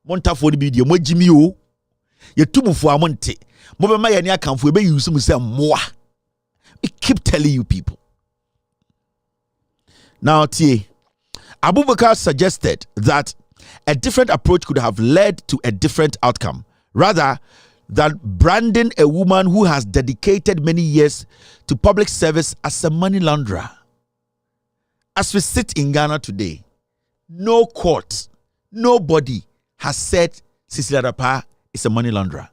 Montafo ni bi de mo jimi o. Ye tumufo amonte. Mo be ma ye ne akanfo e be use mu say moa. We keep telling you people. Now, T. Abubakar suggested that a different approach could have led to a different outcome, rather than branding a woman who has dedicated many years to public service as a money launderer. As we sit in Ghana today, no court, nobody has said Cecilia Dapa is a money launderer.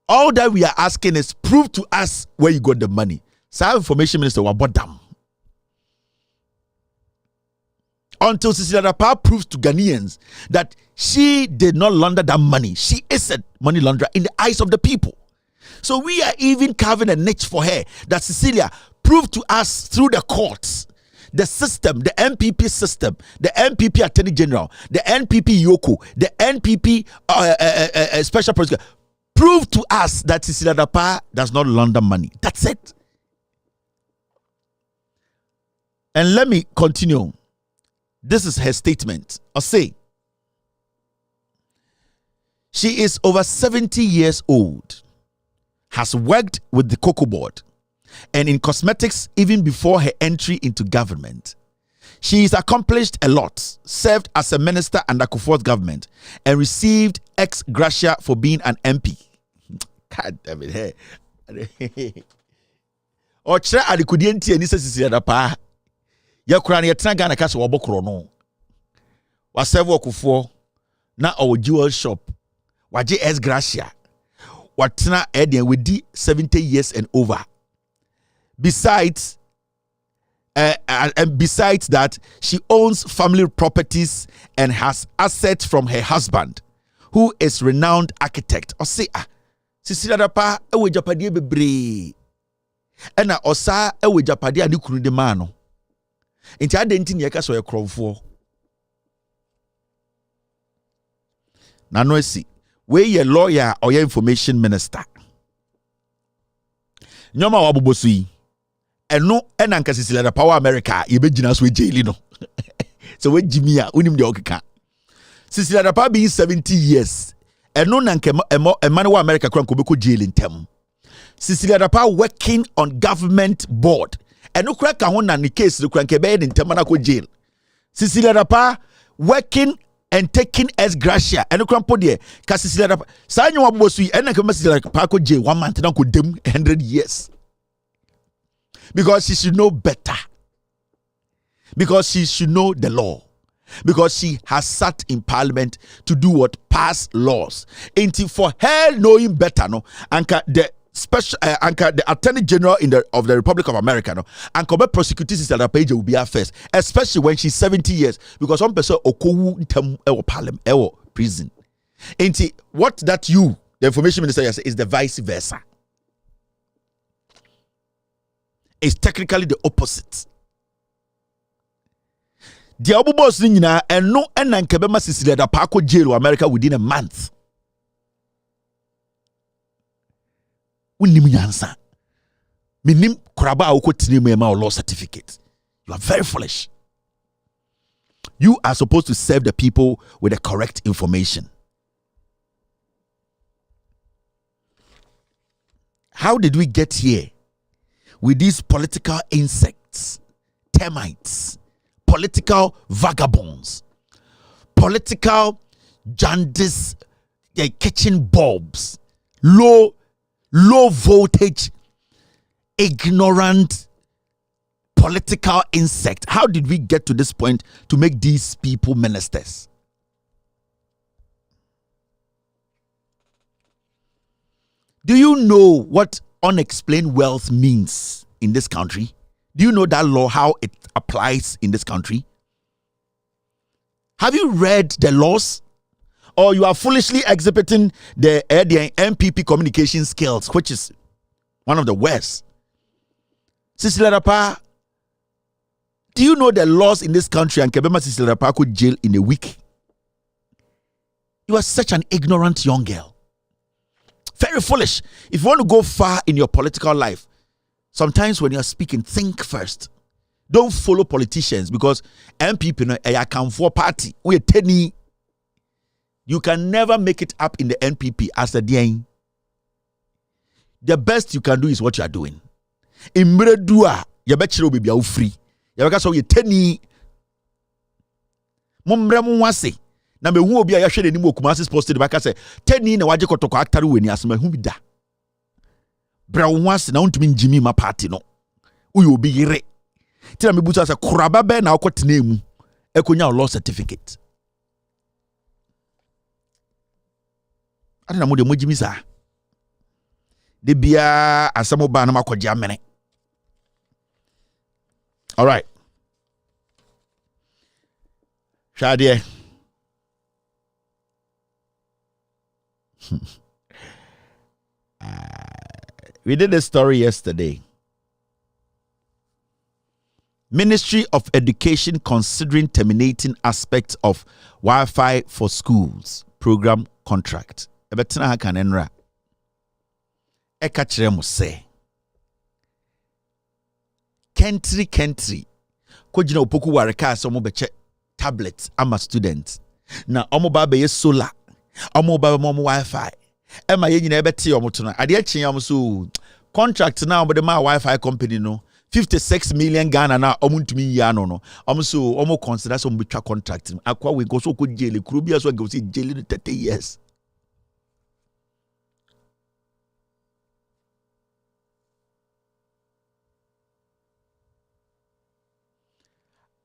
All that we are asking is prove to us where you got the money. So, information minister, what them? Until Cecilia Dapa proves to Ghanaians that she did not launder that money. She is a money launderer in the eyes of the people. So we are even carving a niche for her that Cecilia proved to us through the courts, the system, the NPP system, the NPP Attorney General, the NPP Yoko, the NPP Special Prosecutor, proved to us that Cecilia Dapa does not launder money. That's it. And let me continue. This is her statement. I'll say, she is over 70 years old, has worked with the Cocoa Board, and in cosmetics even before her entry into government. She has accomplished a lot, served as a minister under Godfred's government, and received ex gratia for being an MP. God damn it, hey. Ochre adikudienti ani Cecilia Dapa. Ya kurani yetra Ghana kaso wabokro no. Wa serve okufo na o jewel shop. Waje ex gratia. Watna eden we di 70 years and over. Besides besides that, she owns family properties and has assets from her husband, who is renowned architect. O say Cecilia Dapa e we japade bebre. Ena osa e we japade ani kunu de ma no. Inti adenti ne yeka so yekromfo. Na no esi, we ye lawyer or ye information minister. Nyoma wabobosu yi. Eno enanka sisile da Power America ye begina so jail no. So we Jimmy a unim de okeka. Sisile da Power being 70 years. Eno nanka emane wa America kran ko beko jail ntem. Sisile da Power working on government board. Eno kra ka ho na ne case no kran ke be de ntem na ko jail. Sisile da Power working and taking as gracia. Eno kran po de ka sisile da Power. Sa nyo wabobosu yi enanka sisile da Power ko jail 1 month na ko dem 100 years. Because she should know better. Because she should know the law. Because she has sat in parliament to do what? Pass laws. And for her knowing better, no, anka the special anka the Attorney General of the Republic of America, no, and come prosecutors at the page will be her first, especially when she's 70 years, because one person okowu tem parliament prison. And what that you, the information minister, is the vice versa. Is technically the opposite. The abubos nyina eno enanka be masisile da pa ko jail America within a month. Unim nyansa. Minim kraba awokotini me ma law certificate. You are very foolish. You are supposed to serve the people with the correct information. How did we get here? With these political insects, termites, political vagabonds, political jaundice, kitchen bulbs, low voltage, ignorant political insect. How did we get to this point to make these people ministers? Do you know what unexplained wealth means in this country? Do you know that law, how it applies in this country? Have you read the laws? Or you are foolishly exhibiting the MPP communication skills, which is one of the worst? Cecilia Rapa, do you know the laws in this country and Kebema Cecilia Rapa could jail in a week? You are such an ignorant young girl. Very foolish. If you want to go far in your political life, sometimes when you're speaking, think first. Don't follow politicians because MPP a come for party. We tenny. You can never make it up in the NPP as a DN. The best you can do is what you are doing. Imredua, you bet you will be free. You because you tenny. Mumbremu wase. Na me hu obi a yahwe ni mo Kumasi posted back say 10 na waje kotoko aktare weni asema hu bi da bra wo ase na untumi njimi ma party no uyo obi yire tira me buta say kuraba be na akotena emu ekonya law certificate adana mo de mo jimi sa de bia asemo ba na makoje amene. All right, Shadie. We did a story yesterday. Ministry of Education considering terminating aspects of Wi-Fi for schools program contract. Ebetina ha kan enra. Eka kire mo se. Kentri kojina opoku wareka so mo beche tablet ama students. Na omo ba be solar. Omo ba mo Wi-Fi. Ema ye nyina ebeti omoto na ade akyen am so contract na omo de ma Wi-Fi company no 56 million Ghana na omo ntumi ya no omo so omo consider so betwa contract akwa we go so ko jele kuro bia so go see jele 30 years.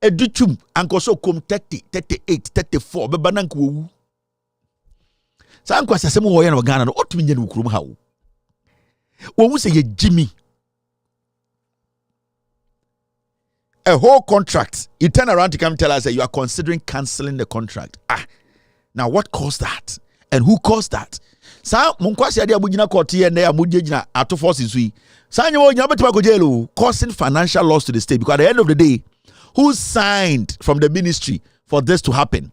Educhum anko so kom 30 38 34 beba na nko wu sa anko asase mo wo na Ghana no otumi nya no kurum ha wo wo se ye Jimmy a whole contract, you turn around to come tell us that you are considering cancelling the contract. Now what caused that and who caused that? Sa munkwasi ade abugina court here na amugina ato forces wi sa nyo nya betima ko jail causing financial loss to the state, because at the end of the day Who signed from the ministry for this to happen?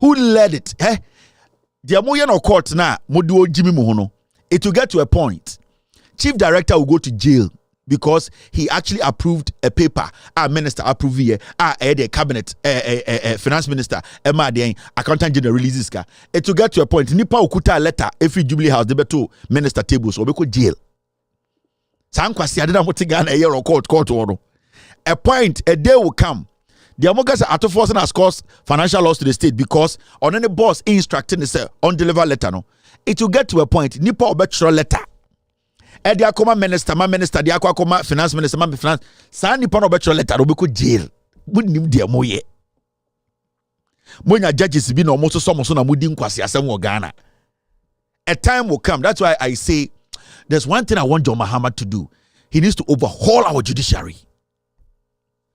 Who led it? The no court na moduo Jimmy Muhono. It will get to a point. Chief director will go to jail because he actually approved a paper. Our minister approved here. The cabinet, finance minister, accountant general releases. It will get to a point. Nipa ukuta letter every Jubilee House. They be to minister tables or be go jail. Sankwasi adena motigana year or court order. A point, a day will come. The Amogas are forcing has caused financial loss to the state because on any boss instructing is undelivered letter. No, it will get to a point. Nipa obetro letter. The akoma minister, my minister, the akoma finance minister, my finance. San nipa obetro letter. Obeko jail. Wouldn't him dear moye. Moya judges be no most so na mudi nkwasi asem Ghana. A time will come. That's why I say there's one thing I want John Mahama to do. He needs to overhaul our judiciary.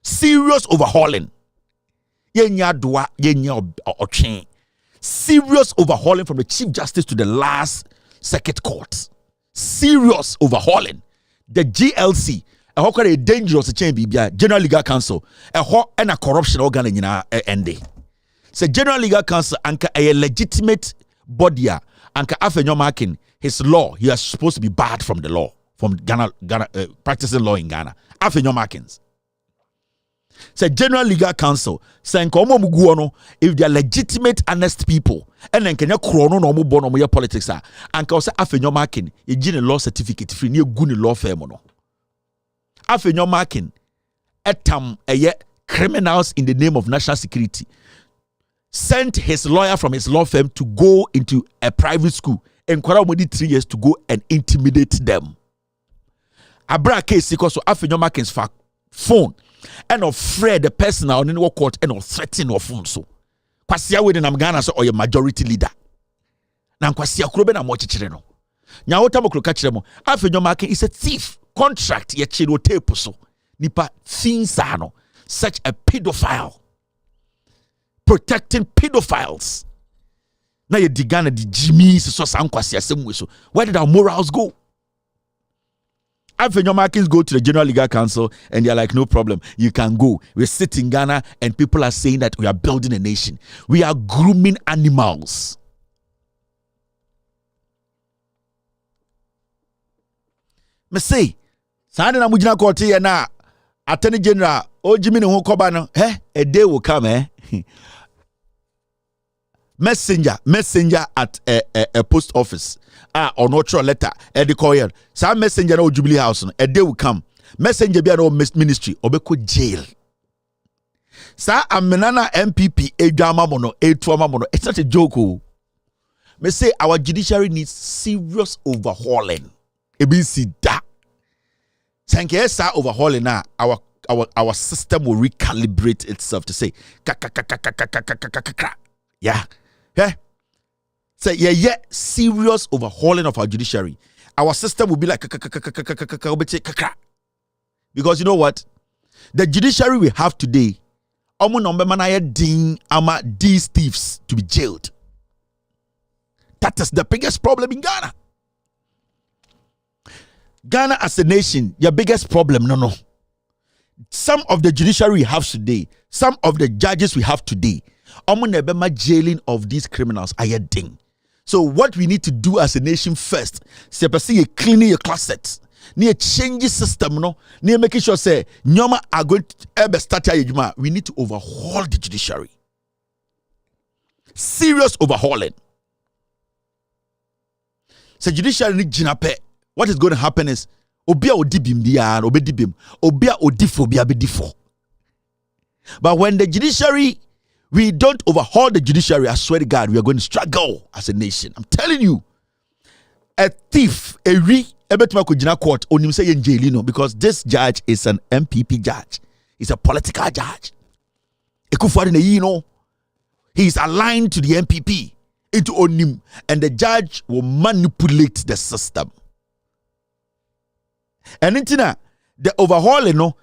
Serious overhauling. Serious overhauling from the Chief Justice to the last circuit court. Serious overhauling. The GLC, a dangerous change, General Legal Council, and a corruption organ in ND. So General Legal Council anka a legitimate body anka afenyo marking his law. He is supposed to be barred from the law, from Ghana practicing law in Ghana. Afenyo markings. Say General Legal Council saying if they are legitimate, honest people, and then can you chrono no more no more politics and cause afenyo marking you get a law certificate free near good law firm no afenyo marking etam criminals in the name of national security sent his lawyer from his law firm to go into a private school and kwara 3 years to go and intimidate them. Abra case because afenyo markings for phone and afraid the person on in court and threaten or phone so. Kwasia we in Ghana so or your majority leader. Na kwasia kuro be na mo chichire no. Nya wota mo kuro ka chire mo. Afenyo marking is a thief. Contract ye chiro tape so. Nipa things no. Such a pedophile. Protecting pedophiles. Na ye digana di Jimmy so san kwasia semwe so. Where did our morals go? After your markings go to the General Legal Council and they're like, no problem, you can go. We sit in Ghana and people are saying that we are building a nation. We are grooming animals. Me say, Sande na mujina kote ya na Attorney General, Jimmy no koba no, a day will come, Messenger at a post office. Or not your letter, the courier. Some messenger no Jubilee House, a day will come. Messenger be no ministry, obeko jail. Sa amenana MPP, a drama mono, a trauma mono. It's not a joke. Me say our judiciary needs serious overhauling. ABC da. Sanke sa overhauling na our system will recalibrate itself to say yeah. Say serious overhauling of our judiciary. Our system will be like because you know what? The judiciary we have today, these thieves to be jailed. That is the biggest problem in Ghana. Ghana as a nation, your biggest problem, no. Some of the judiciary we have today, some of the judges we have today, jailing of these criminals are a ding. So what we need to do as a nation first, c'est parce que cleaning your closet, near changing system, no, near making sure say nyoma are going to ever start your we need to overhaul the judiciary. Serious overhauling. So judiciary need jinape. What is going to happen is obia odibim dia obedibim obia odifo bia bedifo. But when the judiciary we don't overhaul the judiciary, I swear to God, we are going to struggle as a nation. I'm telling you. A thief, court, because this judge is an MPP judge. He's a political judge. He's aligned to the MPP into Onim, and the judge will manipulate the system. And the overhauling,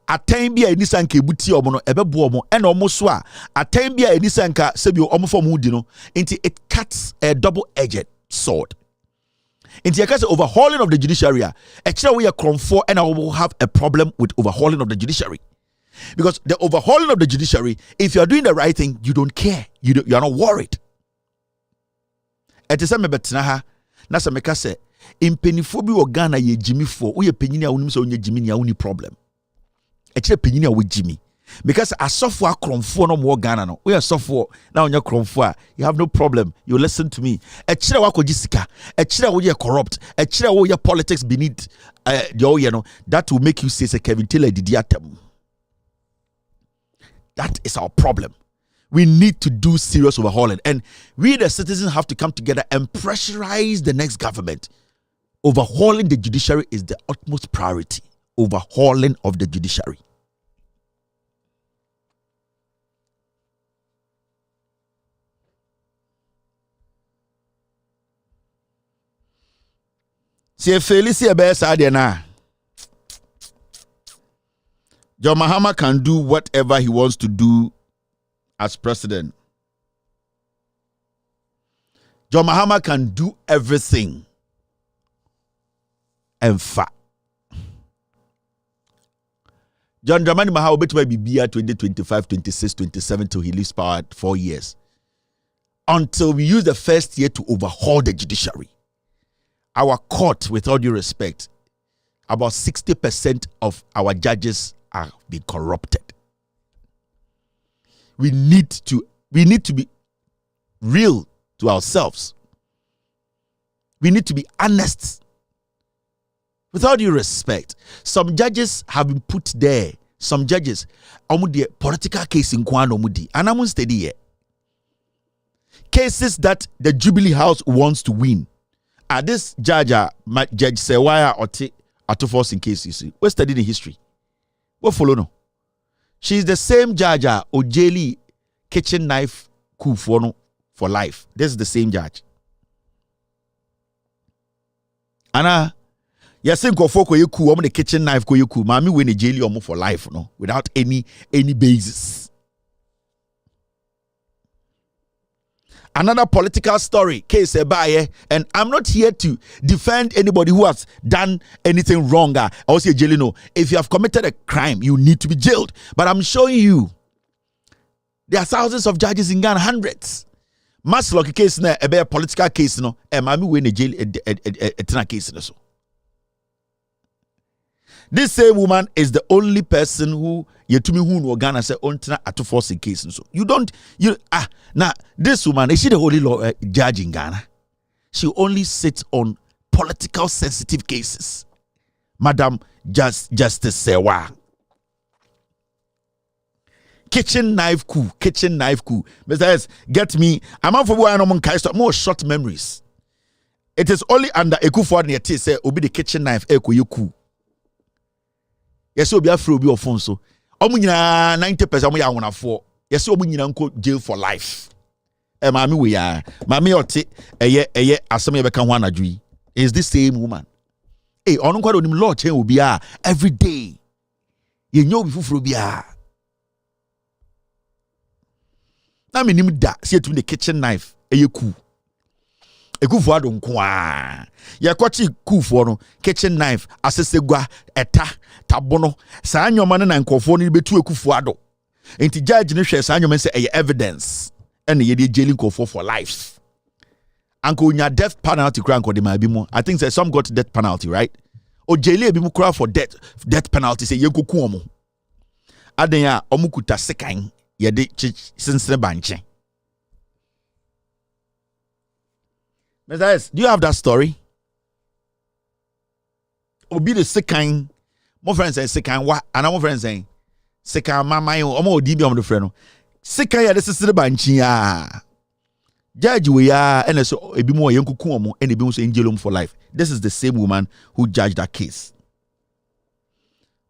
attain bia enisan ka ebuti omo no ebebo omo and omo so a attain bia enisan ka sebio omo fom hudi no nti it cuts a double-edged sword. In the case of overhauling of the judiciary, actually we are conform and I will have a problem with overhauling of the judiciary. Because the overhauling of the judiciary, if you are doing the right thing, you don't care. You are not worried. It is a mebetna na se meka se impenifo bi wo Ghana ye jimi fo wo ye penyini a wonim se onye jimi ni a woni problem. E kire penyini a wo jimi. Because asofo akromfo no mo Ghana no we asofo na onye kromfo a you have no problem. You listen to me. E kire wa kogi sika, e kire wo ye corrupt, e kire wo ye politics beneath the oye no, that will make you say se Kevin Taylor didi atem. That is our problem. We need to do serious overhauling. And we, the citizens, have to come together and pressurize the next government. Overhauling the judiciary is the utmost priority. Overhauling of the judiciary. See Felicia Besadiana. John Mahama can do whatever he wants to do as president. John Mahama can do everything. And John Dramani Mahama will be here 2025, 26, 27 till he leaves power at 4 years. Until we use the first year to overhaul the judiciary. Our court, with all due respect, about 60% of our judges are being corrupted. We need to be real to ourselves. We need to be honest. With all due respect, some judges have been put there. Some judges, political case in Kwan Omudi, and I'm steady here. Cases that the Jubilee House wants to win. This judge, Judge Sewaya Ote Atufos in case you see. We studied in history. We follow no. She's the same judge Ojeli kitchen knife coup for life. This is the same judge. Anna, yes, go for you coup the kitchen knife ko you coup. Mami win a jail for life, no, without any basis. Another political story, case Ebaye, and I'm not here to defend anybody who has done anything wrong. I say jail, no. If you have committed a crime, you need to be jailed. But I'm showing you, there are thousands of judges in Ghana, hundreds. Mass lucky case na a political case, no. And mami win a jail a case so. This same woman is the only person who yetumi who no Ghana say ontina at force case so. Now this woman is she the only law judge in Ghana? She only sits on political sensitive cases. Madam Justice Sewa. Kitchen knife coup. Mr. S, get me. I'm out for one more short memories. It is only under Ekufuor near say obi the kitchen knife eko coup. Yes, obi afro obi ofonso. Omu nyina 90% omu ya wonafo. Yes, omu nyina nko jail for life. Mami we ya. Mami ote eye asem ye beka ho anadwi. Is the same woman. Onu kwado nim law chain obi a every day. Ye nyo obi fufuro bi a. Na me nim da se etum the kitchen knife eye coup. Ekufuor do nko a. Ye kwachi kufuor no kitchen knife asesegwa eta tabono saa nyoma na nkofo no betu Ekufuor do. Enti judge ne hwe saa nyoma say evidence and ye dey jailing nkofo for life. Anko nya death penalty kra anko de ma bi mo. I think say some got death penalty, right? O jaili bi mu kra for death penalty say ye koku omo. Aden a omukuta sekan ye de sinsene banche. Mr. S, do you have that story? Obi the second, my friend say second what? And my friend saying second mama yo. Omo odi bi omo the friend no. Second ya this is the banchi ya. Judge we ya and so ebi mo yenku ku omo and ebi mo so injelom for life. This is the same woman who judged that case.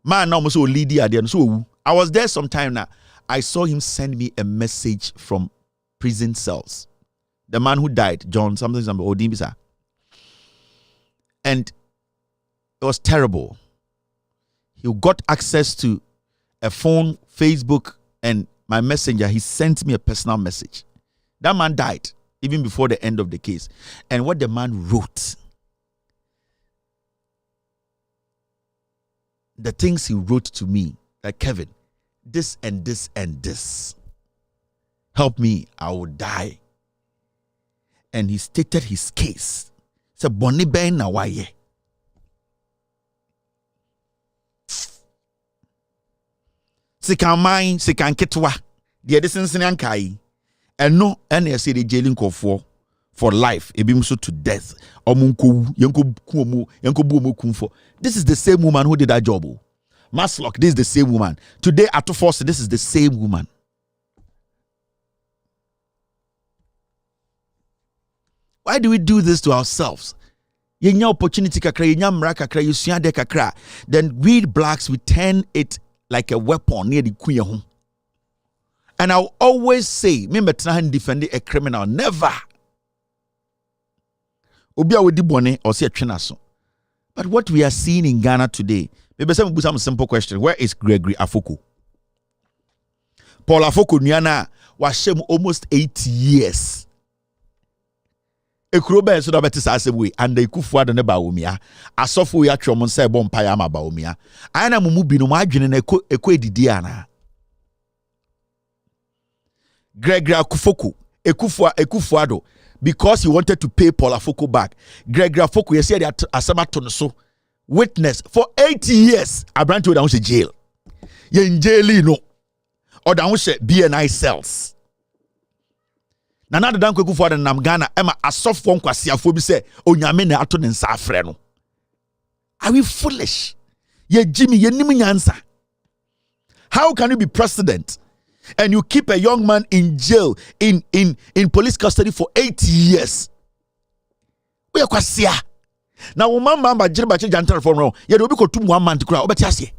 Man now so leady at the so I was there sometime now. I saw him send me a message from prison cells. The man who died, John something Odimbisa. And it was terrible. He got access to a phone, Facebook, and my messenger. He sent me a personal message. That man died even before the end of the case. And what the man wrote the things he wrote to me, like, Kevin, this and this and this. Help me, I will die. And he stated his case. So, Bonnie Ben Nawaye. Sikan mine, sikan ketwa. The edison sinankai. And no, and I say the jailing for life. Ebimso to death. This is the same woman who did that job. Maslock, this is the same woman. Today, at Force, this is the same woman. Why do we do this to ourselves? Yenya opportunity kakra, yenya mra kakra, yusua de kakra. Then we blacks, we turn it like a weapon near the queen. And I'll always say, remember, defending a criminal, never. Obia wedi bone or say a. But what we are seeing in Ghana today, maybe some simple question: where is Gregory Afoko? Paul Afoko Niana was shame almost 8 years. Ekrobe so da betis asebwe and the Kufuor de Bawumia. Asofo ya twom nsa ebo mpaya ma Bawumia. Ayana mumu bi no mo adwene na ekọ edidi ana. Gregory Afoko Ekufuor because he wanted to pay Paul Afoko back. Gregory Afoko you see the asama to so witness for 80 years. Abrante we down to jail. Ye in jail no. Or down to BNI cells. Na nada dan kweku for nam Ghana ema asofo nkwasiafo bi se onyame na ato ne nsa afre no. Are we foolish? Ye Jimmy ye nim nyansa. How can you be president and you keep a young man in jail in police custody for 80 years? We kwasia. Na wo mama ba jire ba che jantar for no. Ye do bi ko tum 1 month kura obeti ase.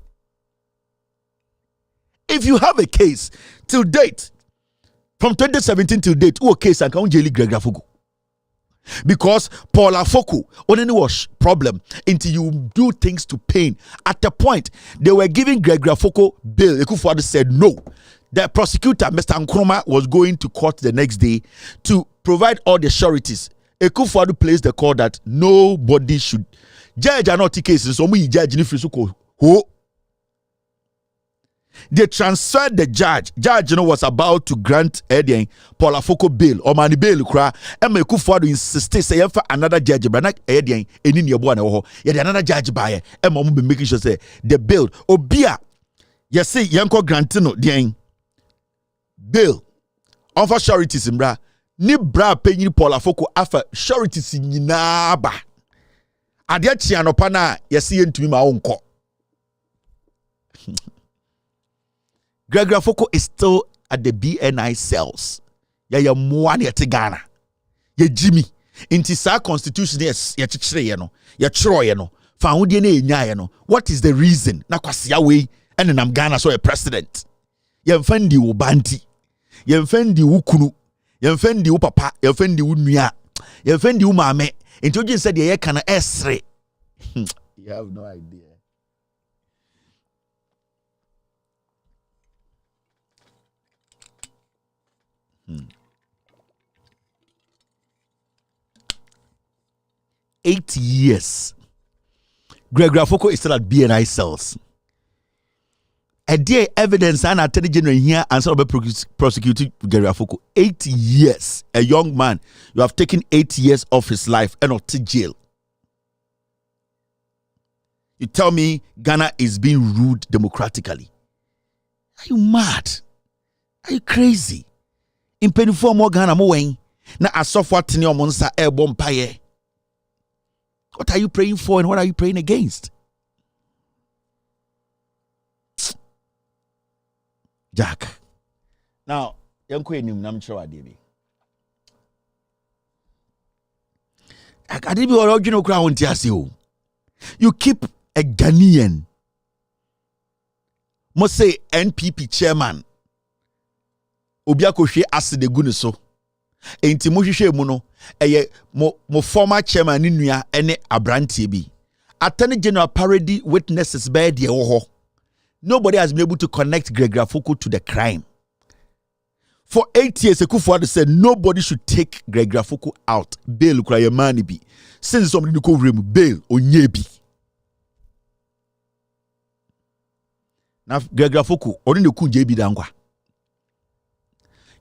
If you have a case till date from 2017 till date, who case and can jail Gregory Afoko? Because Paul Afoko only was problem until you do things to pain. At the point they were giving Gregory Afoko bail, Ekufuor said no. The prosecutor, Mr. Nkrumah, was going to court the next day to provide all the sureties. Ekufuor placed the call that nobody should judge another cases. So we judge who. They transferred the judge. Judge, was about to grant Paul Afoko bail or money bail. And Ekufuor insisted say for another judge, but not any nearby. Yet another judge by and be making sure say the bail. Obia, you see, Yanko Grantino, the bail offer sureties in bra. Ni bra paying Paul Afoko offer sureties in Naba. Adia Chiano Pana, you see, into me my own court. Gregory Afoko is still at the BNI cells. Ya mwani ya Ghana. Ya Jimmy. Inti sa constitution ya chichire yeno. Ya chiro yeno. Faudi ne nya yeno. What is the reason? Na kwasi ya wei. Ene nam Ghana so a president. Ya mfendi ubanti. Ya mfendi ukunu. Ya mfendi upapa. Ya mfendi unuya. Ya mfendi umame. Inti ujin said ya kana esre. You have no idea. Hmm. 8 years. Gregory Afoko is still at BNI cells. A day evidence and Attorney General here and some prosecuting Gregory Afoko. 8 years. A young man, you have taken 8 years of his life and not to jail. You tell me Ghana is being ruled democratically. Are you mad? Are you crazy? In penifo mo Ghana mo wen na asofo atene omo nsa ebo mpaye. What are you praying for and what are you praying against? Jack. Now, yanko enim na mchiro ade bi. Akade bi oro dwene okura wonti ase o. You keep a Ghanaian. Mo say NPP chairman obi akohwe aside gu ne so enti mo hwehwe mu no eye mo former chairman ni nua ene abrantie bi Attorney General parody witnesses by the ho. Nobody has been able to connect Gregory Afoko to the crime. For 8 years Ekufuor said nobody should take Gregory Afoko out bail kura money bi since somebody ko rem bail onye bi. na Geographical odi ne ku JB Dankwa.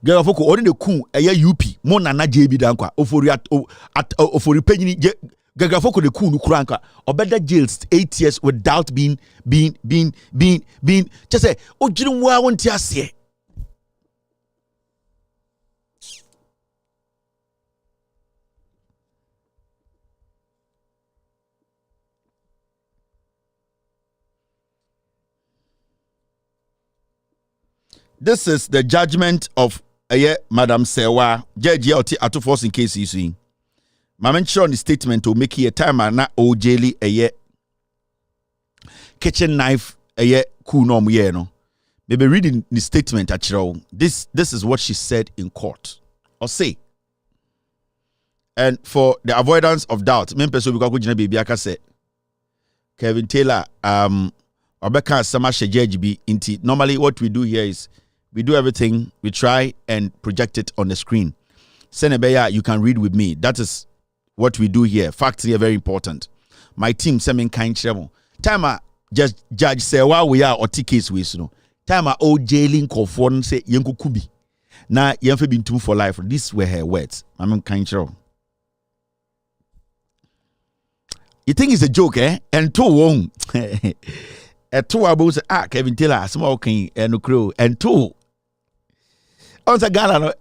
Geographical odi ne ku eye UP mo nana JB Dankwa ofori panyini Geographical ne ku no kuranka obeda jails 8 years without being just say ojiri wa wonti ase. This is the judgment of Madam Sewa, Judge Yelty at force in case you see. Maman sure the statement to make a time na o jelly kitchen knife kunom no. Maybe reading the statement at this is what she said in court. Or say. And for the avoidance of doubt, me person because go baby aka say Kevin Taylor Obeka sama judge be inti. Normally what we do here is we do everything, we try and project it on the screen. Senebeya, you can read with me. That is what we do here. Facts here very important. My team semen kind chemo. Time just judge say why we are or case we no. Time o jailing confon say yenku kubi. Na yenfe been two for life. These were her words. I'm kind chemo. You think it's a joke, eh? And two won't. Two about Kevin Taylor, small king and crew and two. On the Ghana,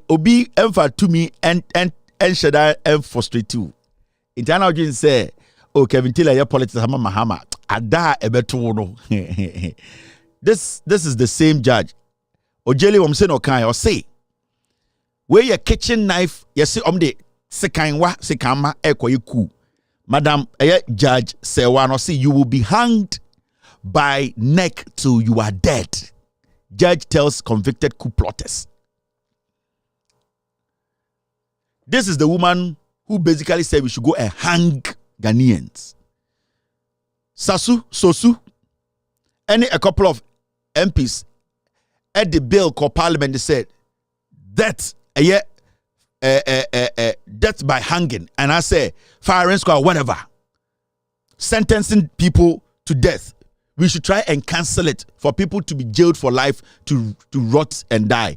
obi emfa to me and shada and frustrate too. Internal Jin say, oh Kevin Taylor, your politics hama mahama. Ada ebeto no. This is the same judge. Ojeli wam say no kind or say, where your kitchen knife, you see de sekan wa sekama ekwa Madam Judge Sewa no say you will be hanged by neck till you are dead. Judge tells convicted coup plotters. This is the woman who basically said we should go and hang Ghanaians. Sosu, a couple of MPs at the bill called Parliament, they said that death by hanging, and I say firing squad, whatever, sentencing people to death. We should try and cancel it for people to be jailed for life, to rot and die.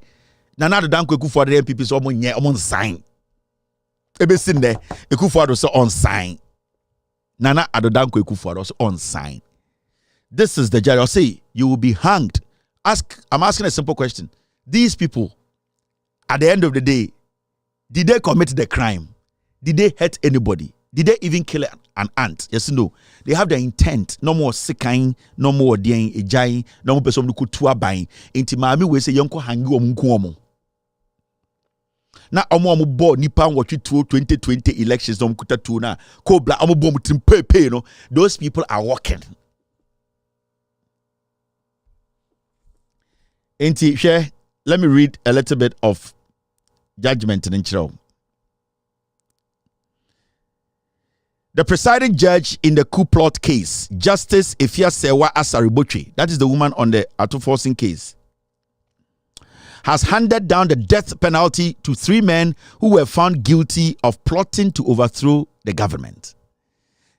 Nana the danko for the MPP so on sign. Ebe sin there, Ekufuado so on sign. Nana adodanko Ekufuado so on sign. This is the judge. I'll say you will be hanged. I'm asking a simple question. These people, at the end of the day, did they commit the crime? Did they hurt anybody? Did they even kill an ant? Yes or no? They have the intent. No more sikain, no more dieng ejai, no more person who could tua buying. Inti mami we say yonko hangi omukuomo. Na omo bo nipa watch 2020 elections no mkuta tu na kobla omo bo mutim pepe no. Those people are working. Inti share. Let me read a little bit of judgment in Chiro. The presiding judge in the coup plot case, Justice Efia Sewa Asariboche, that is the woman on the Atuforcing case, has handed down the death penalty to 3 men who were found guilty of plotting to overthrow the government.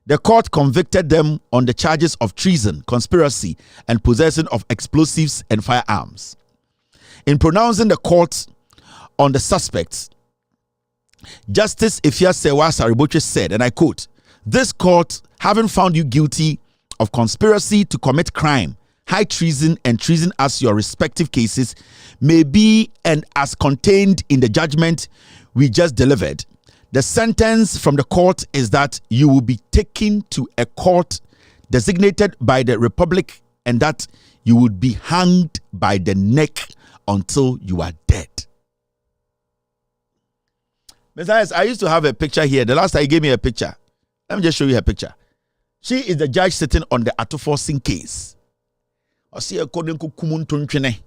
The court convicted them on the charges of treason, conspiracy, and possession of explosives and firearms. In pronouncing the court on the suspects, Justice Efia Sewa Asariboche said, and I quote, "This court, having found you guilty of conspiracy to commit crime, high treason, and treason as your respective cases may be and as contained in the judgment we just delivered, the sentence from the court is that you will be taken to a court designated by the Republic and that you will be hanged by the neck until you are dead." Besides, I used to have a picture here. The last time he gave me a picture. Let me just show you her picture. She is the judge sitting on the Atuforcing case. I see a coding kumuntunchene.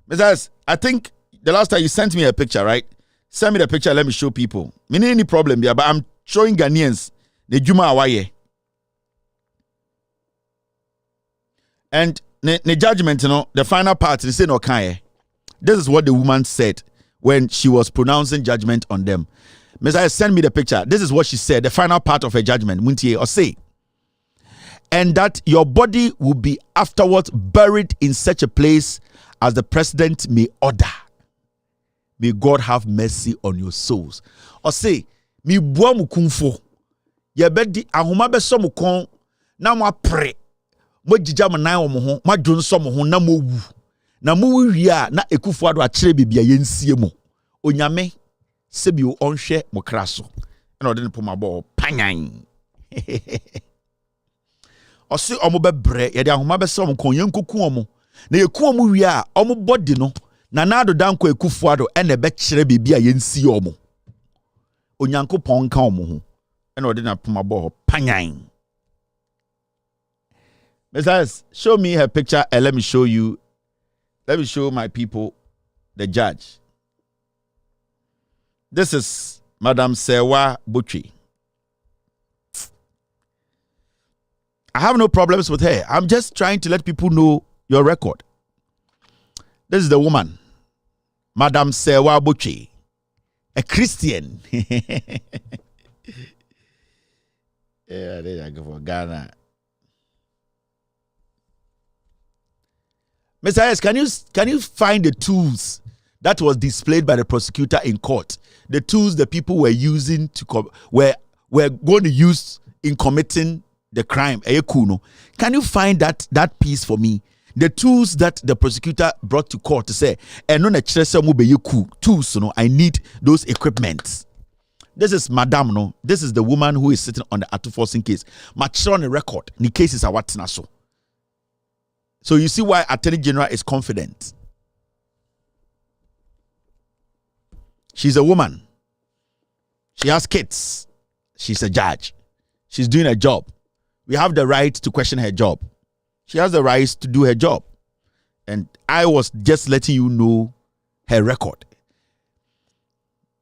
Besides, I think the last time you sent me a picture, right? Send me the picture, let me show people. Meaning any problem there, but I'm showing Ghanaians the Juma Awaye. And the judgment, you know, the final part, they say no kaye. This is what the woman said when she was pronouncing judgment on them. Messiah, send me the picture. This is what she said, the final part of her judgment. Muntie or say, and that your body will be afterwards buried in such a place as the president may order. May God have mercy on your souls. Or say, mi bua mu kumfo. Ye bedi ahoma be so mu kon na mo apre. Mo jija mo nan wo ho, ma dwon so mo ho na mo wu. Na mo wi a na Ekufuado a kire bibia yensie mo. Onyame sebi o onhwe mo kraso. Na ode ne poma bo panyan. Osi omo bebre ye de ahoma be so mo kon yenkoku omo. Na yeku omo wi a omo body no na nado danko Ekufuado ene be kire bibia yensie omo. Onyankopon ka omo ho. Na ode na poma bo panyan. Messiah, show me her picture and let me show you. Let me show my people the judge. This is Madam Sewa Butchi. I have no problems with her. I'm just trying to let people know your record. This is the woman, Madam Sewa Butchi, a Christian. Yeah, there I go for Ghana. Mr. S, can you find the tools that was displayed by the prosecutor in court? The tools the people were using to were going to use in committing the crime. Can you find that piece for me? The tools that the prosecutor brought to court to say, tools, I need those equipments. This is Madam, no. This is the woman who is sitting on the Atuforcing case. Match on the record. The cases are what so. So you see why Attorney General is confident. She's a woman. She has kids. She's a judge. She's doing a job. We have the right to question her job. She has the right to do her job. And I was just letting you know her record.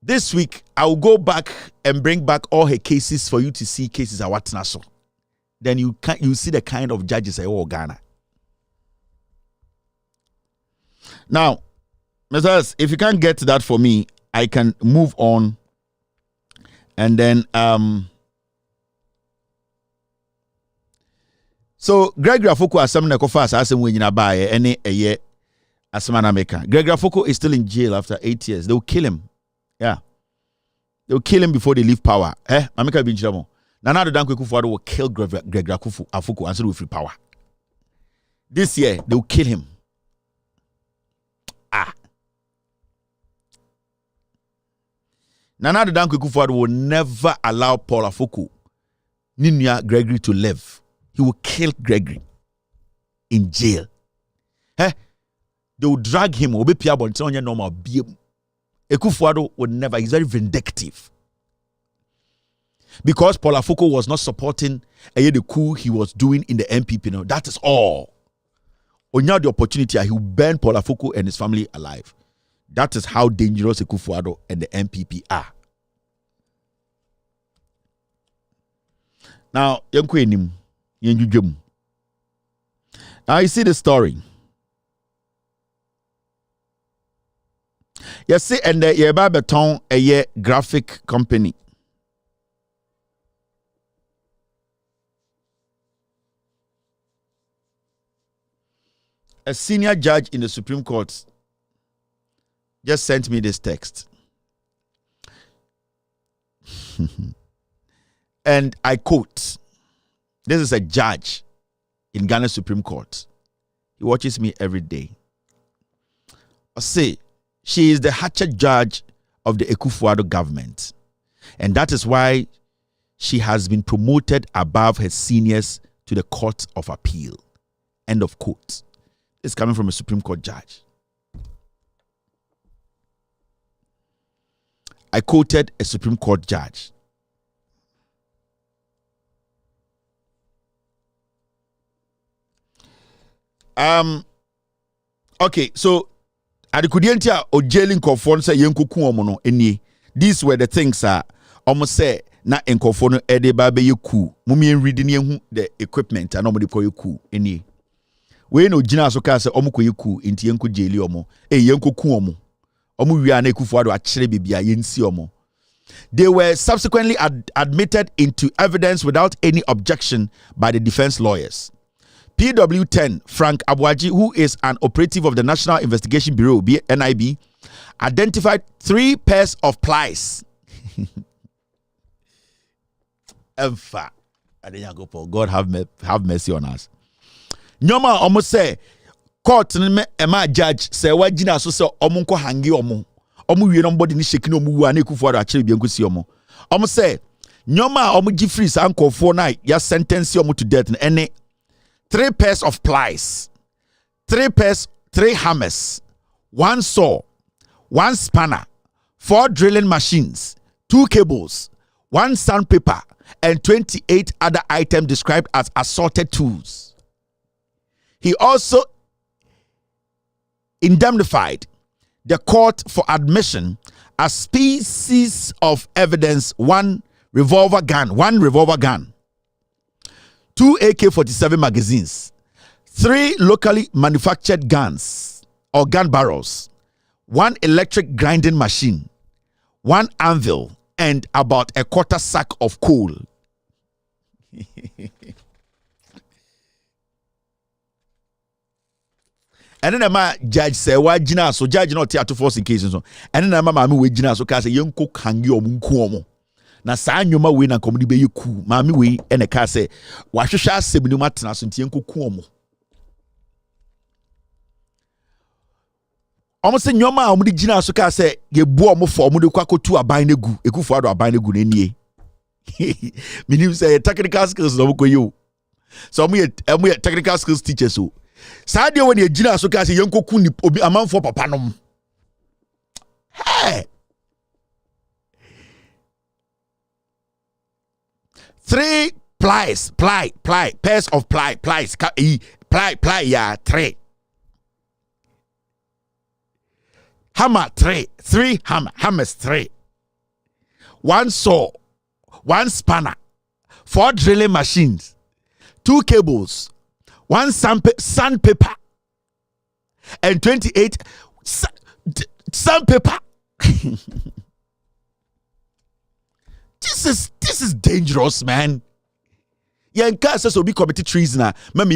This week, I will go back and bring back all her cases for you to see cases are what naso. Then you see the kind of judges I owe Ghana. Now, Messiah, if you can't get that for me, I can move on. And then, so Gregory Afoko asamna kofa asem we nyina ba ye ene eye asemana meka. Gregory Afoko is still in jail after 8 years. They will kill him. Yeah. They will kill him before they leave power. Ameka bi nchiramo. Nana Danko Ekufuado will kill Gregory Afoko and so will free power. This year they will kill him. Nana Danko Ekufuado will never allow Paul Afoko, Ninia Gregory to live. He will kill Gregory in jail. They will drag him. Normal. Ekufuado would never. He's very vindictive. Because Paul Afoko was not supporting the coup he was doing in the MPP. That is all. When you have the opportunity, he will burn Paul Afoko and his family alive. That is how dangerous Ekufuado and the MPP are. Now, now you see the story. You see, and the Yeba Beton a graphic company. A senior judge in the Supreme Court just sent me this text. And I quote, this is a judge in Ghana Supreme Court. He watches me every day. I say, she is the hatchet judge of the Ekufuado government. And that is why she has been promoted above her seniors to the Court of Appeal. End of quote. It's coming from a Supreme Court judge. I quoted a Supreme Court judge. Okay, so adikudientia o jailing kofon say yenkoku omo eni. These were the things almost say na enkofo no ede ba be yeku. Mumien reading yehu the equipment and omodi ko yeku eni. We no gina so ka say omo ko yeku inti yenko jaili omo. Yenkoku omo. Omo wi ana Ekufuado a kire bibia yensi omo. They were subsequently admitted into evidence without any objection by the defense lawyers. PW10 Frank Abuaji, who is an operative of the National Investigation Bureau, NIB, identified 3 pairs of plies. God have mercy on us. Nyoma almost say court me ema judge say wagina so say omunko hangi omo wie nobody ni shake no mu wa na ekufu a kire bi nkosi omo say nyoma omo gi free san kofo na ya sentence omo to death any 3 pairs of plies, 3 hammers, 1 saw, 1 spanner, 4 drilling machines, 2 cables, 1 sandpaper, and 28 other items described as assorted tools. He also indemnified the court for admission as species of evidence 1 revolver gun, 2 AK-47 magazines, 3 locally manufactured guns or gun barrels, 1 electric grinding machine, 1 anvil, and about a quarter sack of coal. And then my judge say, "Why jina so judge not here to force in cases so." And then my mama we jina so kase yenko kangi omunku omo. Na saa nyoma we na komudi be yeku. Mami we ene ka say, "Wa hwehwa asem ni matena so ntie yenko ku omo." Omo se nyoma a omudi jina so ka say ye bu omo for omo de kwakotu aban na gu. Ekufu ado aban na gu na nie. Minim say technical skills no ko you. So omo ye technical skills teachers so. Sadio when you jina so ka say yenkoku ni obi amanfo papa nom. Hey. 3 pairs of plies. Ply ya 3. Hammer 3 hammers 3. 1 saw, 1 spanner, 4 drilling machines, 2 cables, 1 sandpaper, and 28 sandpaper. This is dangerous, man. Yeah, in case so be committed treason, but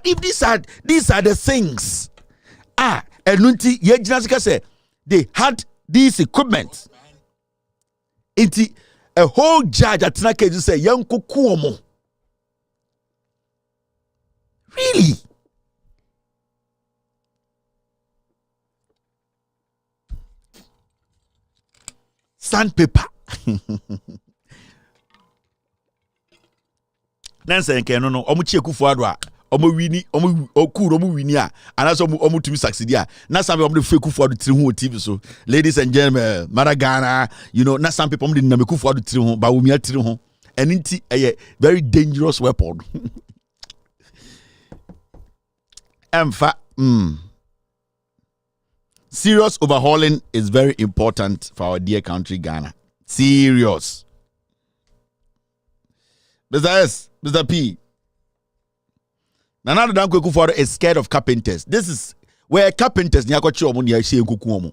if these are the things, and say they had these equipment. It's a whole judge at Naka just say Yanko Kuomo. Really? Sandpaper. Nansa nke no omu chiekufu ado a omu wini omu okuru omu wini a anaso omu tumi succeed a na some omu de kufu ado tiri ho TV so ladies and gentlemen Maragana na some people omu de na kufu ado tiri ho Bawumia tiri ho eninti very dangerous weapon. Emfa serious overhauling is very important for our dear country Ghana. Serious. Mr. S, Mr. P. Nanado Danko Kufuor is scared of carpenters. This is where carpenters ni akochi omo ni ahye nkuku omo.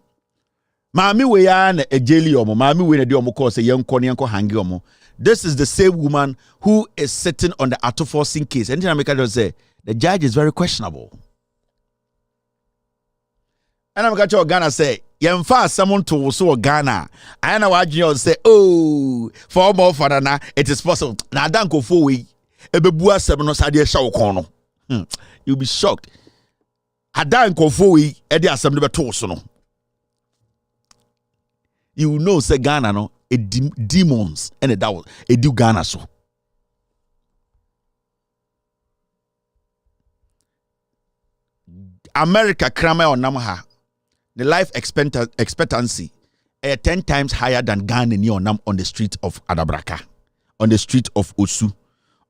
Maami we ya na ejeli omo, maami we na de omo ko say yenko ni yenko hangi omo. This is the same woman who is sitting on the autoforcing case. And then America just say the judge is very questionable. And I'm catch Ghana say, Yemfa someone to so Ghana. I know what you say, oh, for more for na it is possible. Now don't go for we. Ebebua seven sadia show corner. You'll be shocked. I don't go for we at the assembly to no. You know, say Ghana no a demons and that a do Ghana so. America kramer on Namaha. The life expectancy 10 times higher than Ghana on the street of Adabraka, on the street of Osu,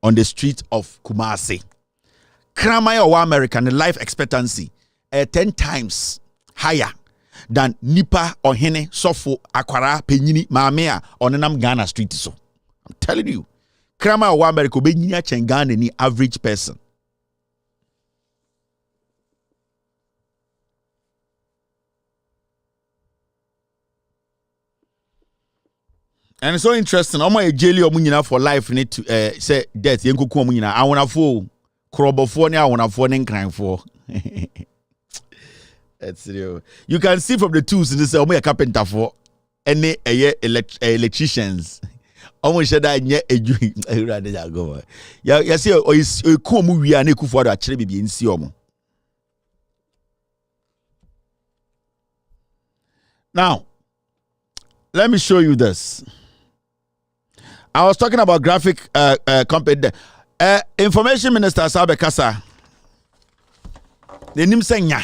on the street of Kumasi. Kramaya or American, the life expectancy 10 times higher than Nipa or Hene, Sofo, Akwara, Penyini, Mamea on Nam Ghana street. So I'm telling you, Kramaya or America, Benyia Chengana, any average person. And it's so interesting. I'm a jelly omunyina for life need to say death yenkuku omunyina. I wanna for krobofo ne I wanna for nenkran for. That's real. You can see from the tools in this omo carpenter for any electricians. Omo sheda nye eju erade ja go. Ya see o ku omu wi an ekufu ado akire bibie nsi omo. Now, let me show you this. I was talking about graphic company. Information Minister Sabe Kasa. The name senya.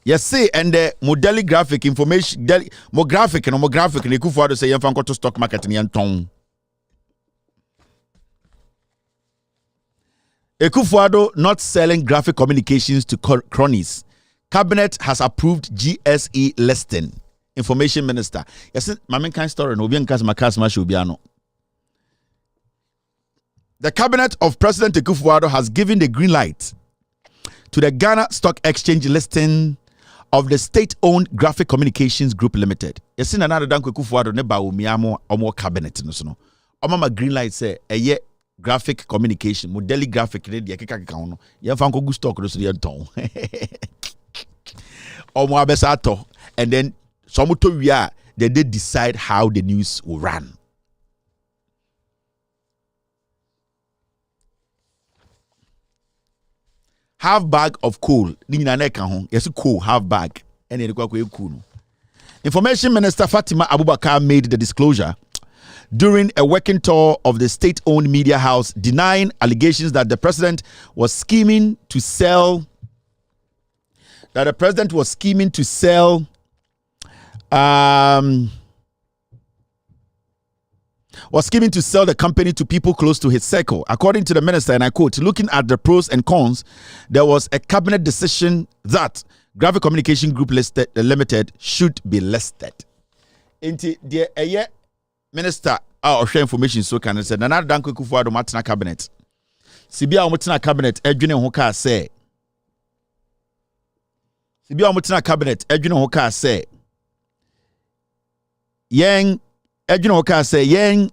Yes, see, and the modeli graphic information, more graphic and more graphic. And you could say you can go to stock market in Yanton. Ekufuado not selling graphic communications to cronies. Cabinet has approved GSE listing. Information Minister. Yes, my main kind story. No, the Cabinet of President Ekufuado has given the green light to the Ghana Stock Exchange listing of the state-owned Graphic Communications Group Limited. Yes, in another danko Ekufuado ne Bawumia mo cabinet no so. Oma green light say eye graphic communication, modeli graphic ne de keka keka no. Ye fa nko stock no so de ton. Omo abesa to, and then some to wia they decide how the news will run. Half bag of coal. Yes, coal, half bag. Information Minister Fatima Abubakar made the disclosure during a working tour of the state-owned media house, denying allegations that the president was scheming to sell the company to people close to his circle. According to the minister, and I quote, looking at the pros and cons, there was a cabinet decision that Graphic Communication Group Limited should be listed. Inti the minister our share information so can say Nana Danko Kufuado Matna cabinet. Sibia Mutina cabinet Edwin Hoka say. Sibia Mutina cabinet Edwin Hoka say. Yang Edwin Hoka say yang